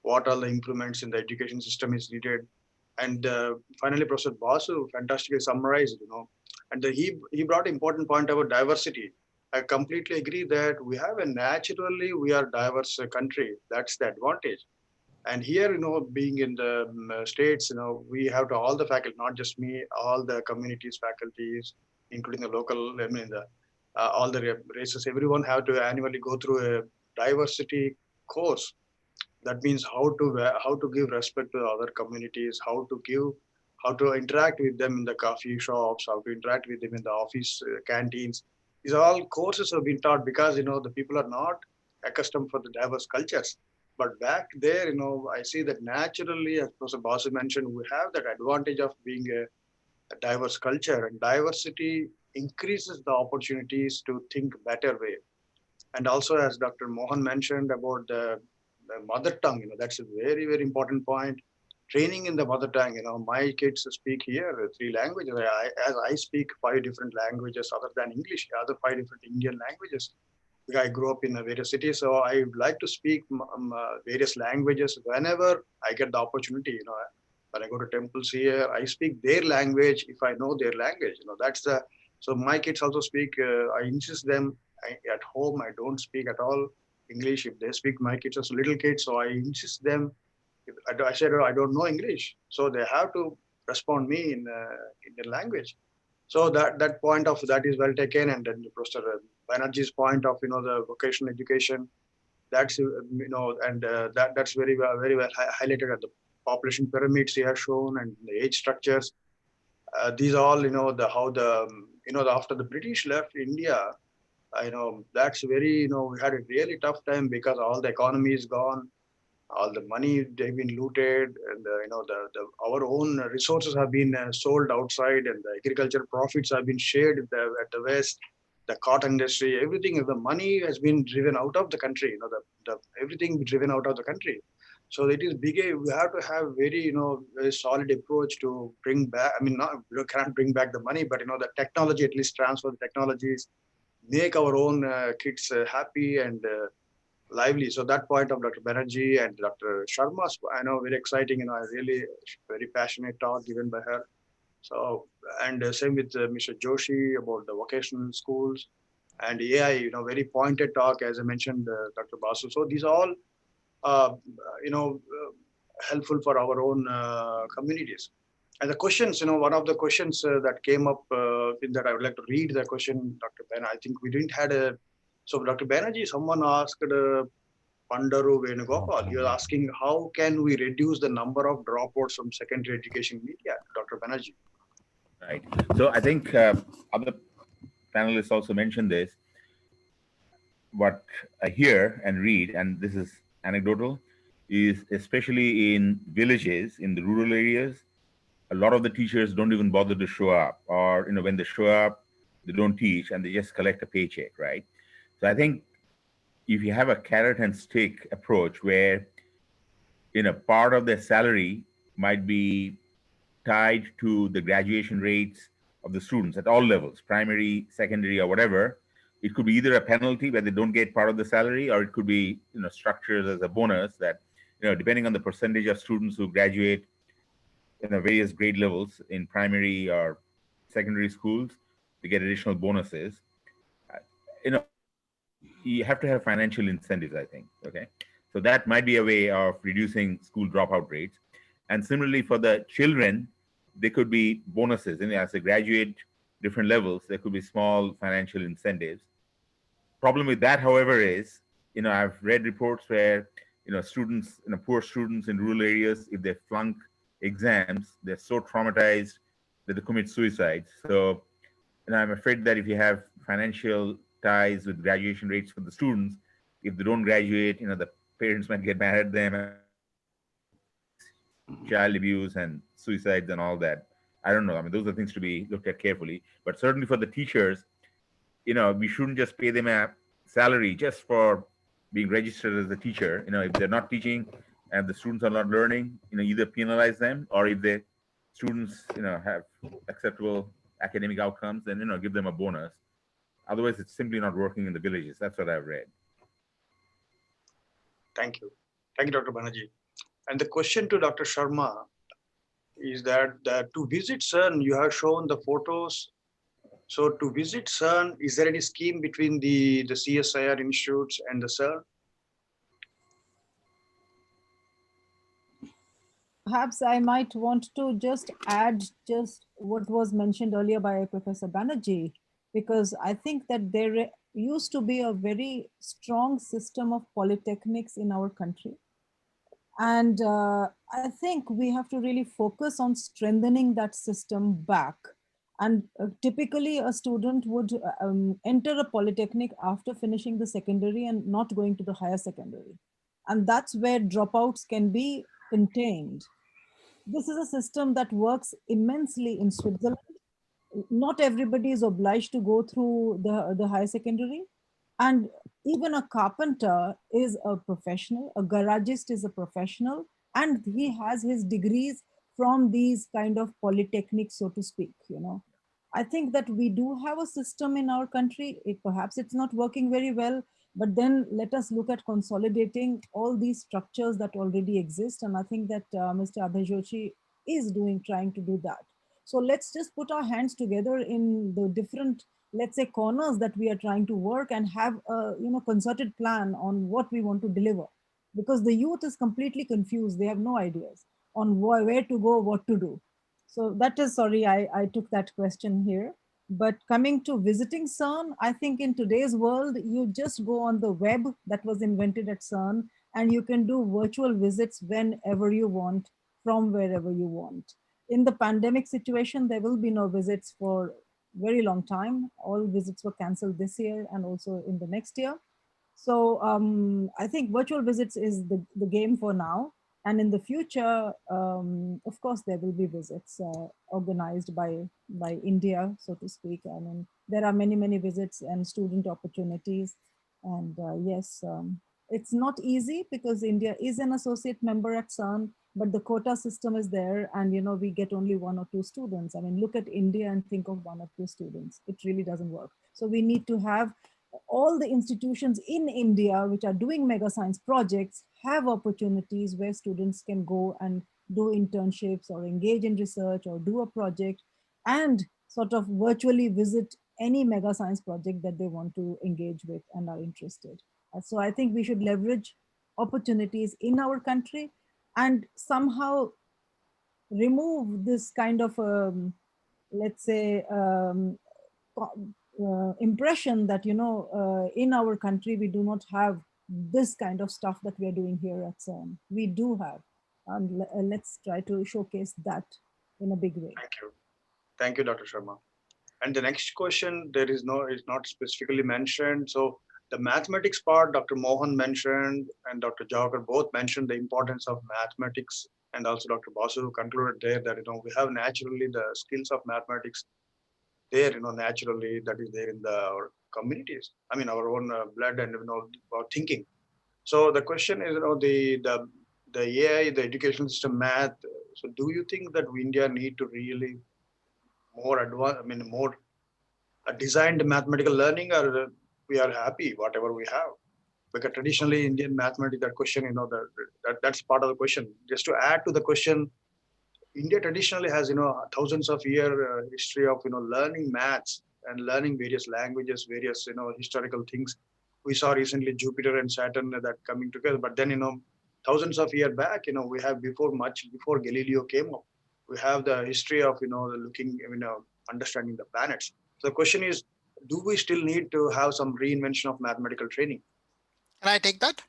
what all the improvements in the education system is needed. And finally, Professor Basu fantastically summarized, and he brought important point about diversity. I completely agree that we have we are diverse country. That's the advantage. And here, being in the states, we have to all the faculty, not just me, all the communities, faculties, including the local, all the races, everyone have to annually go through a diversity course. That means how to give respect to other communities, how to interact with them in the coffee shops, how to interact with them in the office canteens. These are all courses have been taught because the people are not accustomed for the diverse cultures. But back there, I see that naturally, as Professor Basu mentioned, we have that advantage of being a diverse culture, and diversity increases the opportunities to think better way. And also, as Dr. Mohan mentioned about the mother tongue, that's a very, very important point. Training in the mother tongue, my kids speak here 3 languages. As I speak 5 different languages other than English, other 5 different Indian languages. I grew up in various cities, so I would like to speak various languages whenever I get the opportunity. When I go to temples here, I speak their language if I know their language. So my kids also speak. I insist them at home. I don't speak at all English. If they speak, my kids are little kids, so I insist them. I said I don't know English, so they have to respond me in their language. So that point of that is well taken, and then Professor Banerjee's point of the vocational education, that's and that's very well highlighted at the population pyramids he has shown and the age structures. These all after the British left India, that's very we had a really tough time because all the economy is gone. All the money they've been looted, and our own resources have been sold outside, and the agriculture profits have been shared at the West. The cotton industry, everything, the money has been driven out of the country. Everything driven out of the country. So it is big. We have to have very very solid approach to bring back. I mean, we can't bring back the money, but the technology, at least transfer the technologies, make our own kids happy and lively. So that point of Dr. Banerjee and Dr. Sharma, I know very exciting. I really very passionate talk given by her. So and same with Mr. Joshi about the vocational schools and AI. Very pointed talk as I mentioned, Dr. Basu. So these are all helpful for our own communities. And the questions, one of the questions that came up in that I would like to read the question, Dr. Ben. I think we didn't had a. So Dr. Banerjee, someone asked Pandaru Venugopal, he was asking how can we reduce the number of dropouts from secondary education media, Dr. Banerjee. Right. So I think other panelists also mentioned this. What I hear and read, and this is anecdotal, is especially in villages, in the rural areas, a lot of the teachers don't even bother to show up, or when they show up, they don't teach and they just collect a paycheck, right? So I think if you have a carrot and stick approach where part of their salary might be tied to the graduation rates of the students at all levels, primary, secondary, or whatever, it could be either a penalty where they don't get part of the salary, or it could be structured as a bonus that depending on the percentage of students who graduate various grade levels in primary or secondary schools, they get additional bonuses. You have to have financial incentives, I think. Okay, so that might be a way of reducing school dropout rates. And similarly for the children, there could be bonuses. As they graduate different levels, there could be small financial incentives. Problem with that, however, is I've read reports where students, poor students in rural areas, if they flunk exams, they're so traumatized that they commit suicide. So, and I'm afraid that if you have financial ties with graduation rates for the students, if they don't graduate, the parents might get mad at them, child abuse and suicides and all that. I don't know. I mean, those are things to be looked at carefully. But certainly for the teachers, we shouldn't just pay them a salary just for being registered as a teacher. If they're not teaching and the students are not learning, either penalize them, or if the students, have acceptable academic outcomes, then, give them a bonus. Otherwise, it's simply not working in the villages. That's what I've read. Thank you. Thank you, Dr. Banerjee. And the question to Dr. Sharma is that to visit CERN, you have shown the photos. So to visit CERN, is there any scheme between the CSIR institutes and the CERN? Perhaps I might want to just add just what was mentioned earlier by Professor Banerjee, because I think that there used to be a very strong system of polytechnics in our country. And I think we have to really focus on strengthening that system back. And typically a student would enter a polytechnic after finishing the secondary and not going to the higher secondary. And that's where dropouts can be contained. This is a system that works immensely in Switzerland. Not everybody is obliged to go through the higher secondary. And even a carpenter is a professional, a garagist is a professional, and he has his degrees from these kind of polytechnics, so to speak. I think that we do have a system in our country. Perhaps it's not working very well, but then let us look at consolidating all these structures that already exist. And I think that Mr. Abhay Joshi is trying to do that. So let's just put our hands together in the different, let's say, corners that we are trying to work, and have a concerted plan on what we want to deliver. Because the youth is completely confused. They have no ideas on where to go, what to do. So that is, sorry, I took that question here. But coming to visiting CERN, I think in today's world, you just go on the web that was invented at CERN, and you can do virtual visits whenever you want, from wherever you want. In the pandemic situation, there will be no visits for very long time. All visits were canceled this year and also in the next year. So I think virtual visits is the game for now. And in the future, of course, there will be visits organized by India, so to speak. I mean, there are many, many visits and student opportunities. And yes, it's not easy because India is an associate member at CERN, but the quota system is there, and we get only 1 or 2 students. I mean, look at India and think of 1 or 2 students. It really doesn't work. So we need to have all the institutions in India which are doing mega science projects have opportunities where students can go and do internships or engage in research or do a project and sort of virtually visit any mega science project that they want to engage with and are interested. So I think we should leverage opportunities in our country and somehow remove this kind of, let's say, impression that, in our country, we do not have this kind of stuff that we are doing here at CERN. We do have, and let's try to showcase that in a big way. Thank you. Thank you, Dr. Sharma. And the next question, it's not specifically mentioned. So the mathematics part, Dr. Mohan mentioned and Dr. Javakar both mentioned the importance of mathematics, and also Dr. Basu concluded there that, we have naturally the skills of mathematics there, naturally that is there in our communities. I mean, our own blood and, our thinking. So the question is, the AI, the education system, math. So do you think that India need to really more advanced, more designed mathematical learning, or we are happy whatever we have? Because traditionally Indian mathematics, that question, that's part of the question. Just to add to the question, India traditionally has, thousands of year history of, learning maths and learning various languages, various, historical things. We saw recently Jupiter and Saturn that coming together, but then, thousands of years back, we have much before Galileo came up, we have the history of, looking, understanding the planets. So the question is, do we still need to have some reinvention of mathematical training? Can I take that?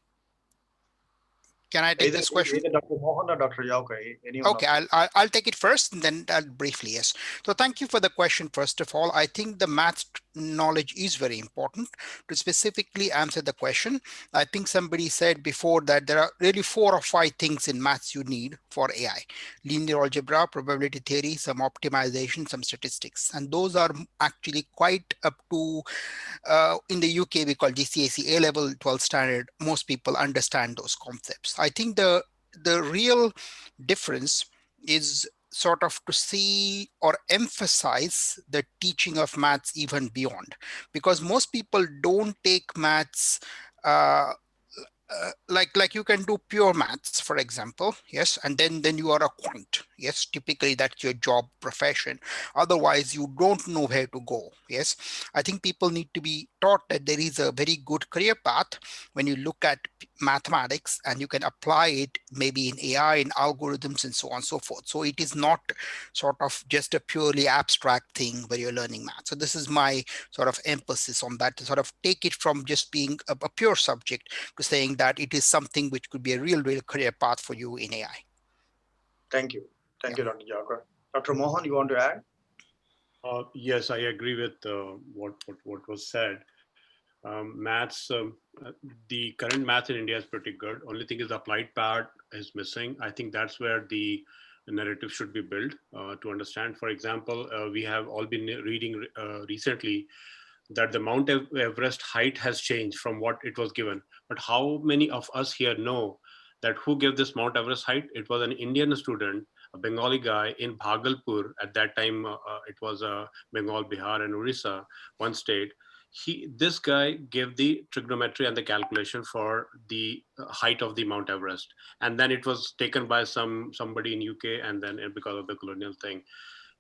Can I take this question? Either Dr. Mohan or Dr. Yauka, anyone. Okay, I'll take it first and then I'll briefly, yes. So thank you for the question. First of all, I think the math knowledge is very important. To specifically answer the question, I think somebody said before that there are really 4 or 5 things in maths you need for AI. Linear algebra, probability theory, some optimization, some statistics. And those are actually quite up to, in the UK, we call GCSE A-level 12 standard. Most people understand those concepts. I think the real difference is sort of to see or emphasize the teaching of maths even beyond, because most people don't take maths like you can do pure maths, for example, yes, and then you are a quant, yes, typically that's your job profession. Otherwise you don't know where to go. Yes, I think people need to be taught that there is a very good career path when you look at mathematics, and you can apply it maybe in AI and algorithms and so on and so forth. So it is not sort of just a purely abstract thing where you're learning math. So this is my sort of emphasis on that, to sort of take it from just being a pure subject to saying that it is something which could be a real career path for you in AI. Thank you. Thank you, Dr. Yauka. Dr. Mohan, you want to add? Yes, I agree with what was said. Maths, the current math in India is pretty good. Only thing is the applied part is missing. I think that's where the narrative should be built to understand. For example, we have all been reading recently that the Mount Everest height has changed from what it was given. But how many of us here know that who gave this Mount Everest height? It was an Indian student, a Bengali guy in Bhagalpur. At that time, it was Bengal, Bihar, and Orissa, one state. This guy gave the trigonometry and the calculation for the height of the Mount Everest, and then it was taken by somebody in UK, and then because of the colonial thing.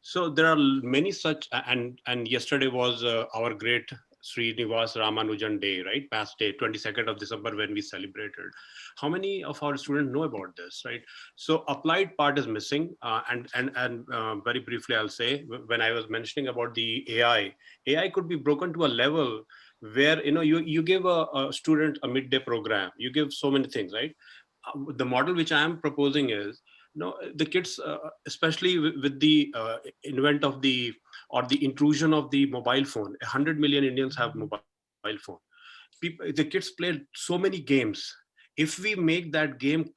So there are many such, and yesterday was our great Srinivas Ramanujan Day, right? Past day, 22nd of December, when we celebrated. How many of our students know about this, right? So applied part is missing. And very briefly, I'll say, when I was mentioning about the AI could be broken to a level where, you give a student a midday program, you give so many things, right? The model which I am proposing is, the kids, especially with the invent of the intrusion of the mobile phone. 100 million Indians have mobile phone. The kids play so many games. If we make that game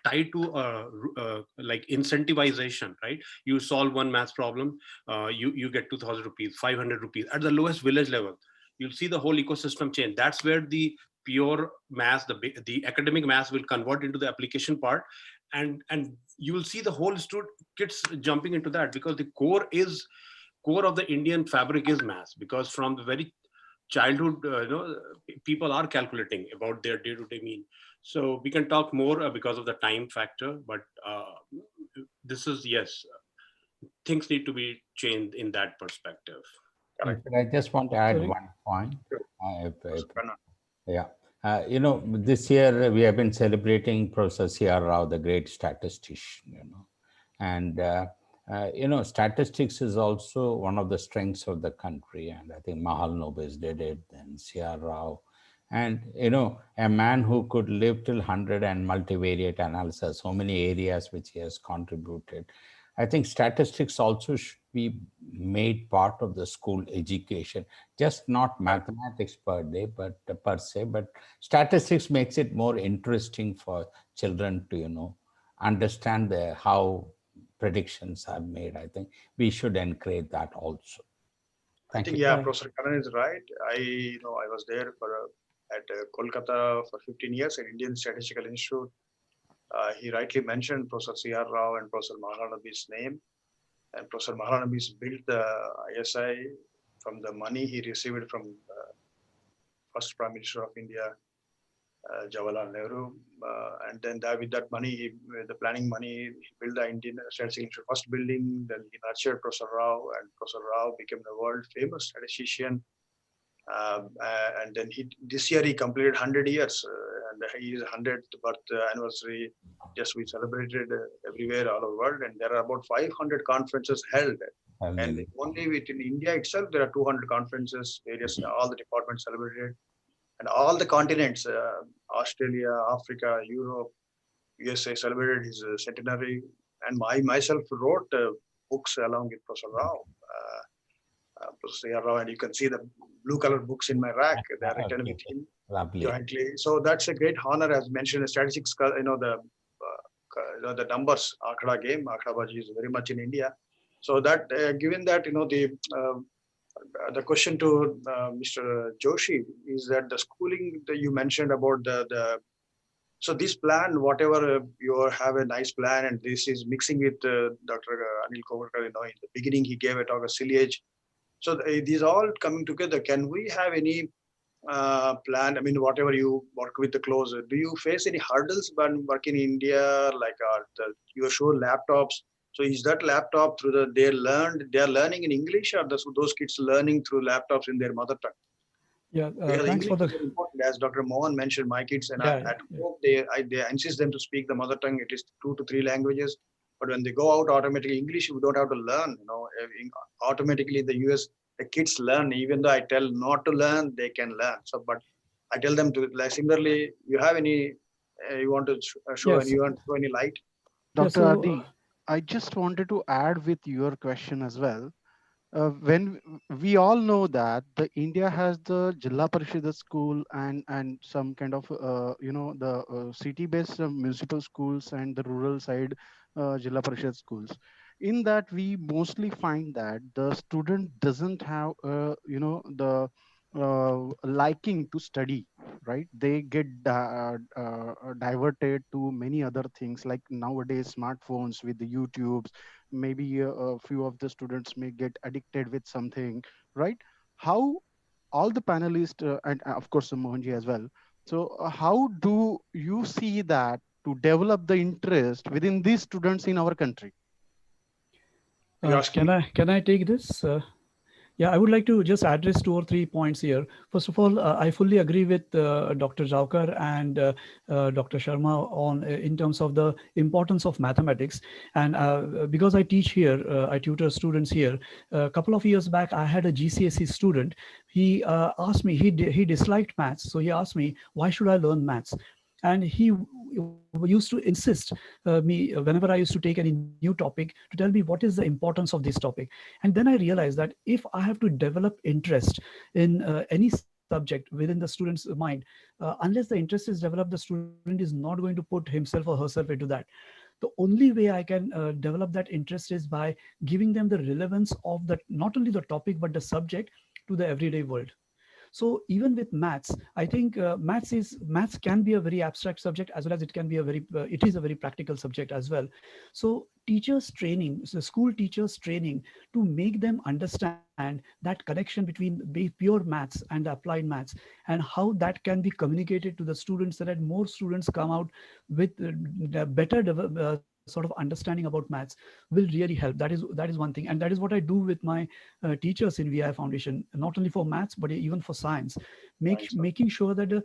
tied to like incentivization, right? You solve one math problem, you get 2,000 rupees, 500 rupees at the lowest village level. You'll see the whole ecosystem change. That's where the pure math, the academic math will convert into the application part, and you will see the whole kids jumping into that, because the core of the Indian fabric is math, because from the very childhood, people are calculating about their day-to-day mean. So we can talk more because of the time factor, but this is, yes, things need to be changed in that perspective. I just want to add one point. Yeah. This year we have been celebrating Professor C.R. Rao, the great statistician, and statistics is also one of the strengths of the country. And I think Mahalanobis did it, then C.R. Rao. And, a man who could live till 100 and multivariate analysis, so many areas which he has contributed. I think statistics also should be made part of the school education, just not mathematics per se, but statistics makes it more interesting for children to, understand how predictions are made. I think we should encourage that also. I think, yeah, Professor Karan is right. I was there at Kolkata for 15 years at Indian Statistical Institute. He rightly mentioned Professor C.R. Rao and Professor Mahalanobis' name. And Professor Mahalanobis built the ISI from the money he received from first Prime Minister of India, Jawaharlal Nehru. And then with that money, the planning money, he built the Indian Statistical Institute first building. Then he nurtured Professor Rao, and Professor Rao became the world famous statistician. And then this year he completed 100 years, and his 100th birth anniversary just we celebrated everywhere all over the world. And there are about 500 conferences held. And only within India itself, there are 200 conferences, all the departments celebrated. And all the continents, Australia, Africa, Europe, USA celebrated his centenary, and I myself wrote books along with Professor Rao. Professor Rao, and you can see the blue colored books in my rack. They are written with him Lovely. jointly. So that's a great honor, as mentioned. The statistics, the numbers, Akhada game, Akhada Baji is very much in India. So that given that the question to Mr. Joshi is that the schooling that you mentioned about so this plan, whatever you have a nice plan, and this is mixing with Dr. Anil Kovarkar, in the beginning he gave a talk of silage. So these all coming together. Can we have any plan? I mean, whatever you work with the close, do you face any hurdles when working in India, like you show laptops? So is that laptop through they are learning in English, or those kids learning through laptops in their mother tongue? Yeah, Because thanks for English the. is very important, as Dr. Mohan mentioned. My kids and Yeah, at home, they insist them to speak the mother tongue, at least 2 to 3 languages. But when they go out, automatically English we don't have to learn. Automatically the US the kids learn. Even though I tell not to learn, they can learn. So, but I tell them to. Like, similarly, you have any you want to show Yes. any you want to throw any light? Dr. Adi, I just wanted to add with your question as well. When we all know that the India has the Jilla Parishad school and some kind of the city-based municipal schools and the rural side Jilla Parishad schools. In that, we mostly find that the student doesn't have the liking to study, right? They get diverted to many other things, like nowadays smartphones with the YouTubes. Maybe a few of the students may get addicted with something, right? How all the panelists and of course Mohanji as well, so how do you see that to develop the interest within these students in our country? Can I take this? Yeah, I would like to just address 2 or 3 points here. First of all, I fully agree with Dr. Jaukar and Dr. Sharma on in terms of the importance of mathematics. And because I teach here, I tutor students here. A couple of years back, I had a GCSE student. He asked me, he disliked maths. So he asked me, why should I learn maths? And he used to insist me whenever I used to take any new topic to tell me what is the importance of this topic. And then I realized that if I have to develop interest in any subject within the student's mind, unless the interest is developed, the student is not going to put himself or herself into that. The only way I can develop that interest is by giving them the relevance of the not only the topic but the subject to the everyday world. So even with maths, I think maths can be a very abstract subject, as well as it can be it is a very practical subject as well. So teachers training, so school teachers training to make them understand that connection between pure maths and the applied maths, and how that can be communicated to the students, so that more students come out with better sort of understanding about maths, will really help. That is one thing, and that is what I do with my teachers in VI Foundation, not only for maths but even for science, making sure that to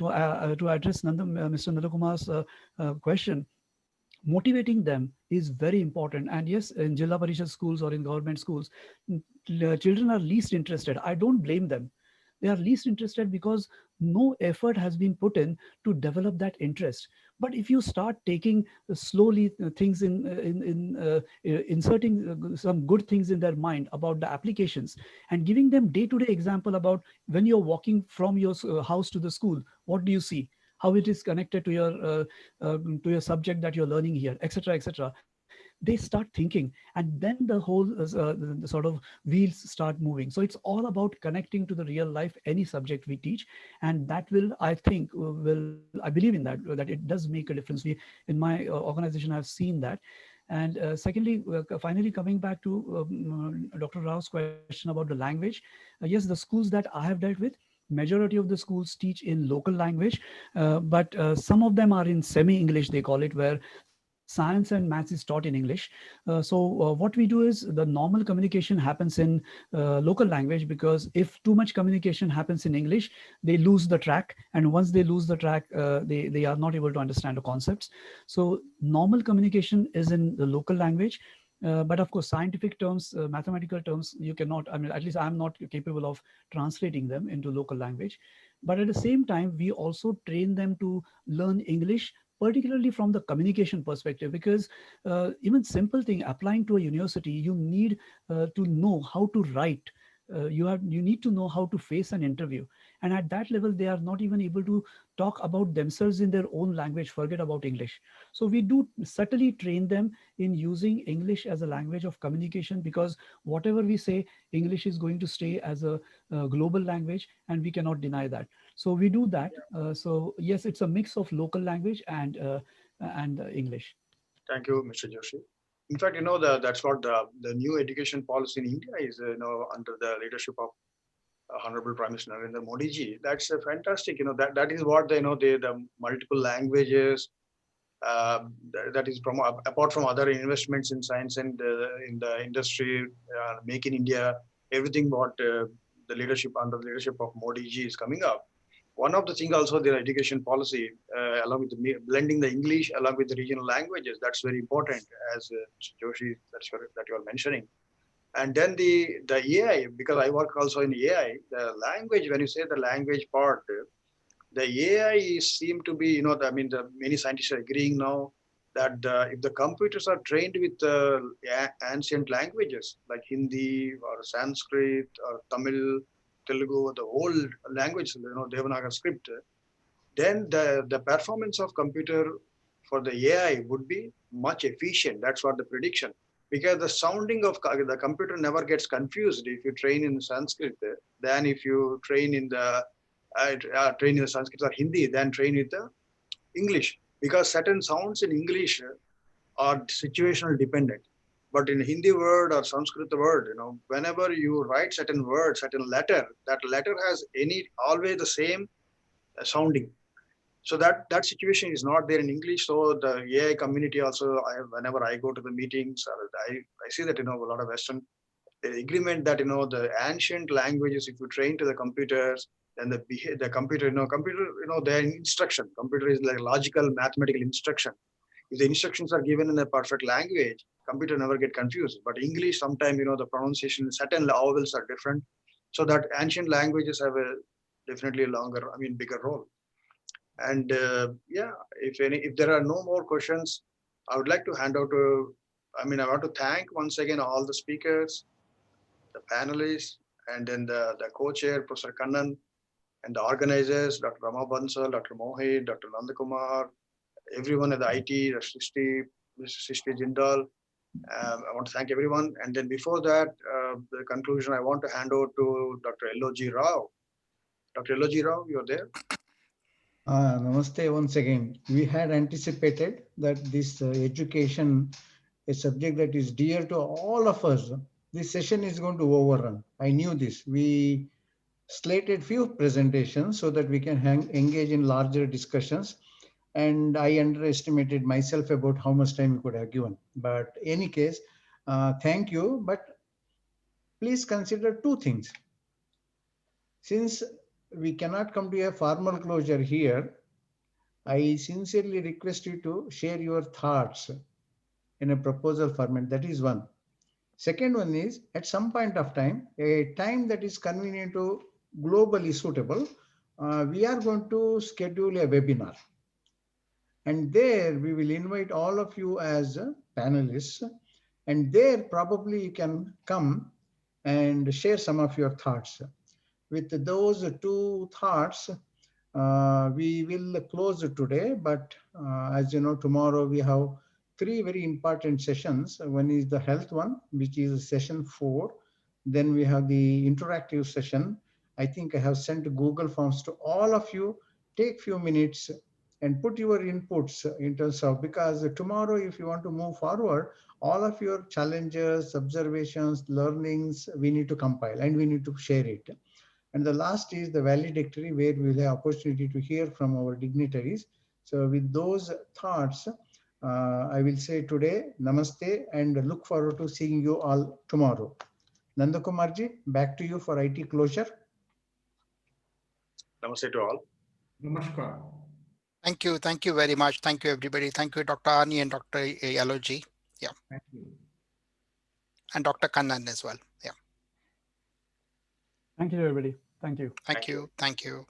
address Mr. Nandakumar's question, motivating them is very important. And yes, in Jilla Parishad schools or in government schools, children are least interested. I don't blame them. They are least interested because no effort has been put in to develop that interest. But if you start taking slowly things inserting some good things in their mind about the applications, and giving them day-to-day example about when you're walking from your house to the school, what do you see, how it is connected to your subject that you're learning here, etc., etc., they start thinking, and then the whole the sort of wheels start moving. So it's all about connecting to the real life, any subject we teach, and that will, I think, I believe in that it does make a difference. In my organization, I've seen that. And secondly, finally coming back to Dr. Rao's question about the language, yes, the schools that I have dealt with, majority of the schools teach in local language, but some of them are in semi-English, they call it, where science and maths is taught in English. What we do is the normal communication happens in local language, because if too much communication happens in English, they lose the track. And once they lose the track, they are not able to understand the concepts. So normal communication is in the local language. But of course, scientific terms, mathematical terms, you cannot, I mean, at least I'm not capable of translating them into local language. But at the same time, we also train them to learn English particularly from the communication perspective, because even simple thing applying to a university, you need to know how to write. You need to know how to face an interview, and at that level they are not even able to talk about themselves in their own language, forget about English. So we do subtly train them in using English as a language of communication, because whatever we say, English is going to stay as a global language, and we cannot deny that. So we do that. So yes, it's a mix of local language and English. Thank you, Mr. Joshi. In fact, that's what the new education policy in India is, under the leadership of Honorable Prime Minister Narendra Modi ji. That's fantastic. That is what the multiple languages. That is apart from other investments in science and in the industry, Make in India, everything what the leadership under the leadership of Modi ji is coming up. One of the things also their education policy, along with blending the English along with the regional languages, that's very important, as Mr. Joshi, that you are mentioning. And then the AI, because I work also in AI, the language, when you say the language part, the AI seem to be, the many scientists are agreeing now that if the computers are trained with ancient languages like Hindi or Sanskrit or Tamil, Telugu, the old language, Devanagari script, then the performance of computer for the AI would be much efficient. That's what the prediction. Because the sounding of the computer never gets confused if you train in Sanskrit than if you train in the Sanskrit or Hindi, then train with the English. Because certain sounds in English are situational dependent. But in Hindi word or Sanskrit word, whenever you write certain word, certain letter, that letter has always the same sounding. So that situation is not there in English. So the AI community also, whenever I go to the meetings, I see that, a lot of Western agreement that, the ancient languages, if you train to the computers, then the computer, their instruction, computer is like logical, mathematical instruction. If the instructions are given in a perfect language, computer never get confused. But English, sometimes, the pronunciation, certain vowels are different. So that ancient languages have a definitely bigger role. And if there are no more questions, I would like to hand out to, I want to thank once again all the speakers, the panelists, and then the co-chair, Professor Kannan, and the organizers, Dr. Rama Bansal, Dr. Mohit, Dr. Nandakumar, everyone at the IT, Mr. Srishti Jindal. I want to thank everyone. And then before that, the conclusion, I want to hand over to Dr. L.O.G. Rao. Dr. L.O.G. Rao, you're there? Namaste once again. We had anticipated that this education, a subject that is dear to all of us, this session is going to overrun. I knew this. We slated few presentations so that we can engage in larger discussions. And I underestimated myself about how much time we could have given. But any case, thank you. But please consider two things. Since we cannot come to a formal closure here, I sincerely request you to share your thoughts in a proposal format. That is one. Second one is, at some point of time, a time that is convenient to globally suitable, we are going to schedule a webinar. And there we will invite all of you as panelists. And there probably you can come and share some of your thoughts. With those two thoughts, we will close today, but as you know, tomorrow we have three very important sessions. One is the health one, which is session 4. Then we have the interactive session. I think I have sent Google Forms to all of you. Take few minutes and put your inputs in terms of, because tomorrow, if you want to move forward, all of your challenges, observations, learnings, we need to compile and we need to share it. And the last is the valedictory, where we will have opportunity to hear from our dignitaries. So with those thoughts, I will say today, namaste, and look forward to seeing you all tomorrow. Nandakumarji, back to you for IT closure. Namaste to all. Namaskar. Thank you. Thank you very much. Thank you, everybody. Thank you, Dr. Ani and Dr. L.O.G. Yeah. Thank you. And Dr. Kannan as well. Yeah. Thank you, everybody. Thank you. Thank you. Thank you.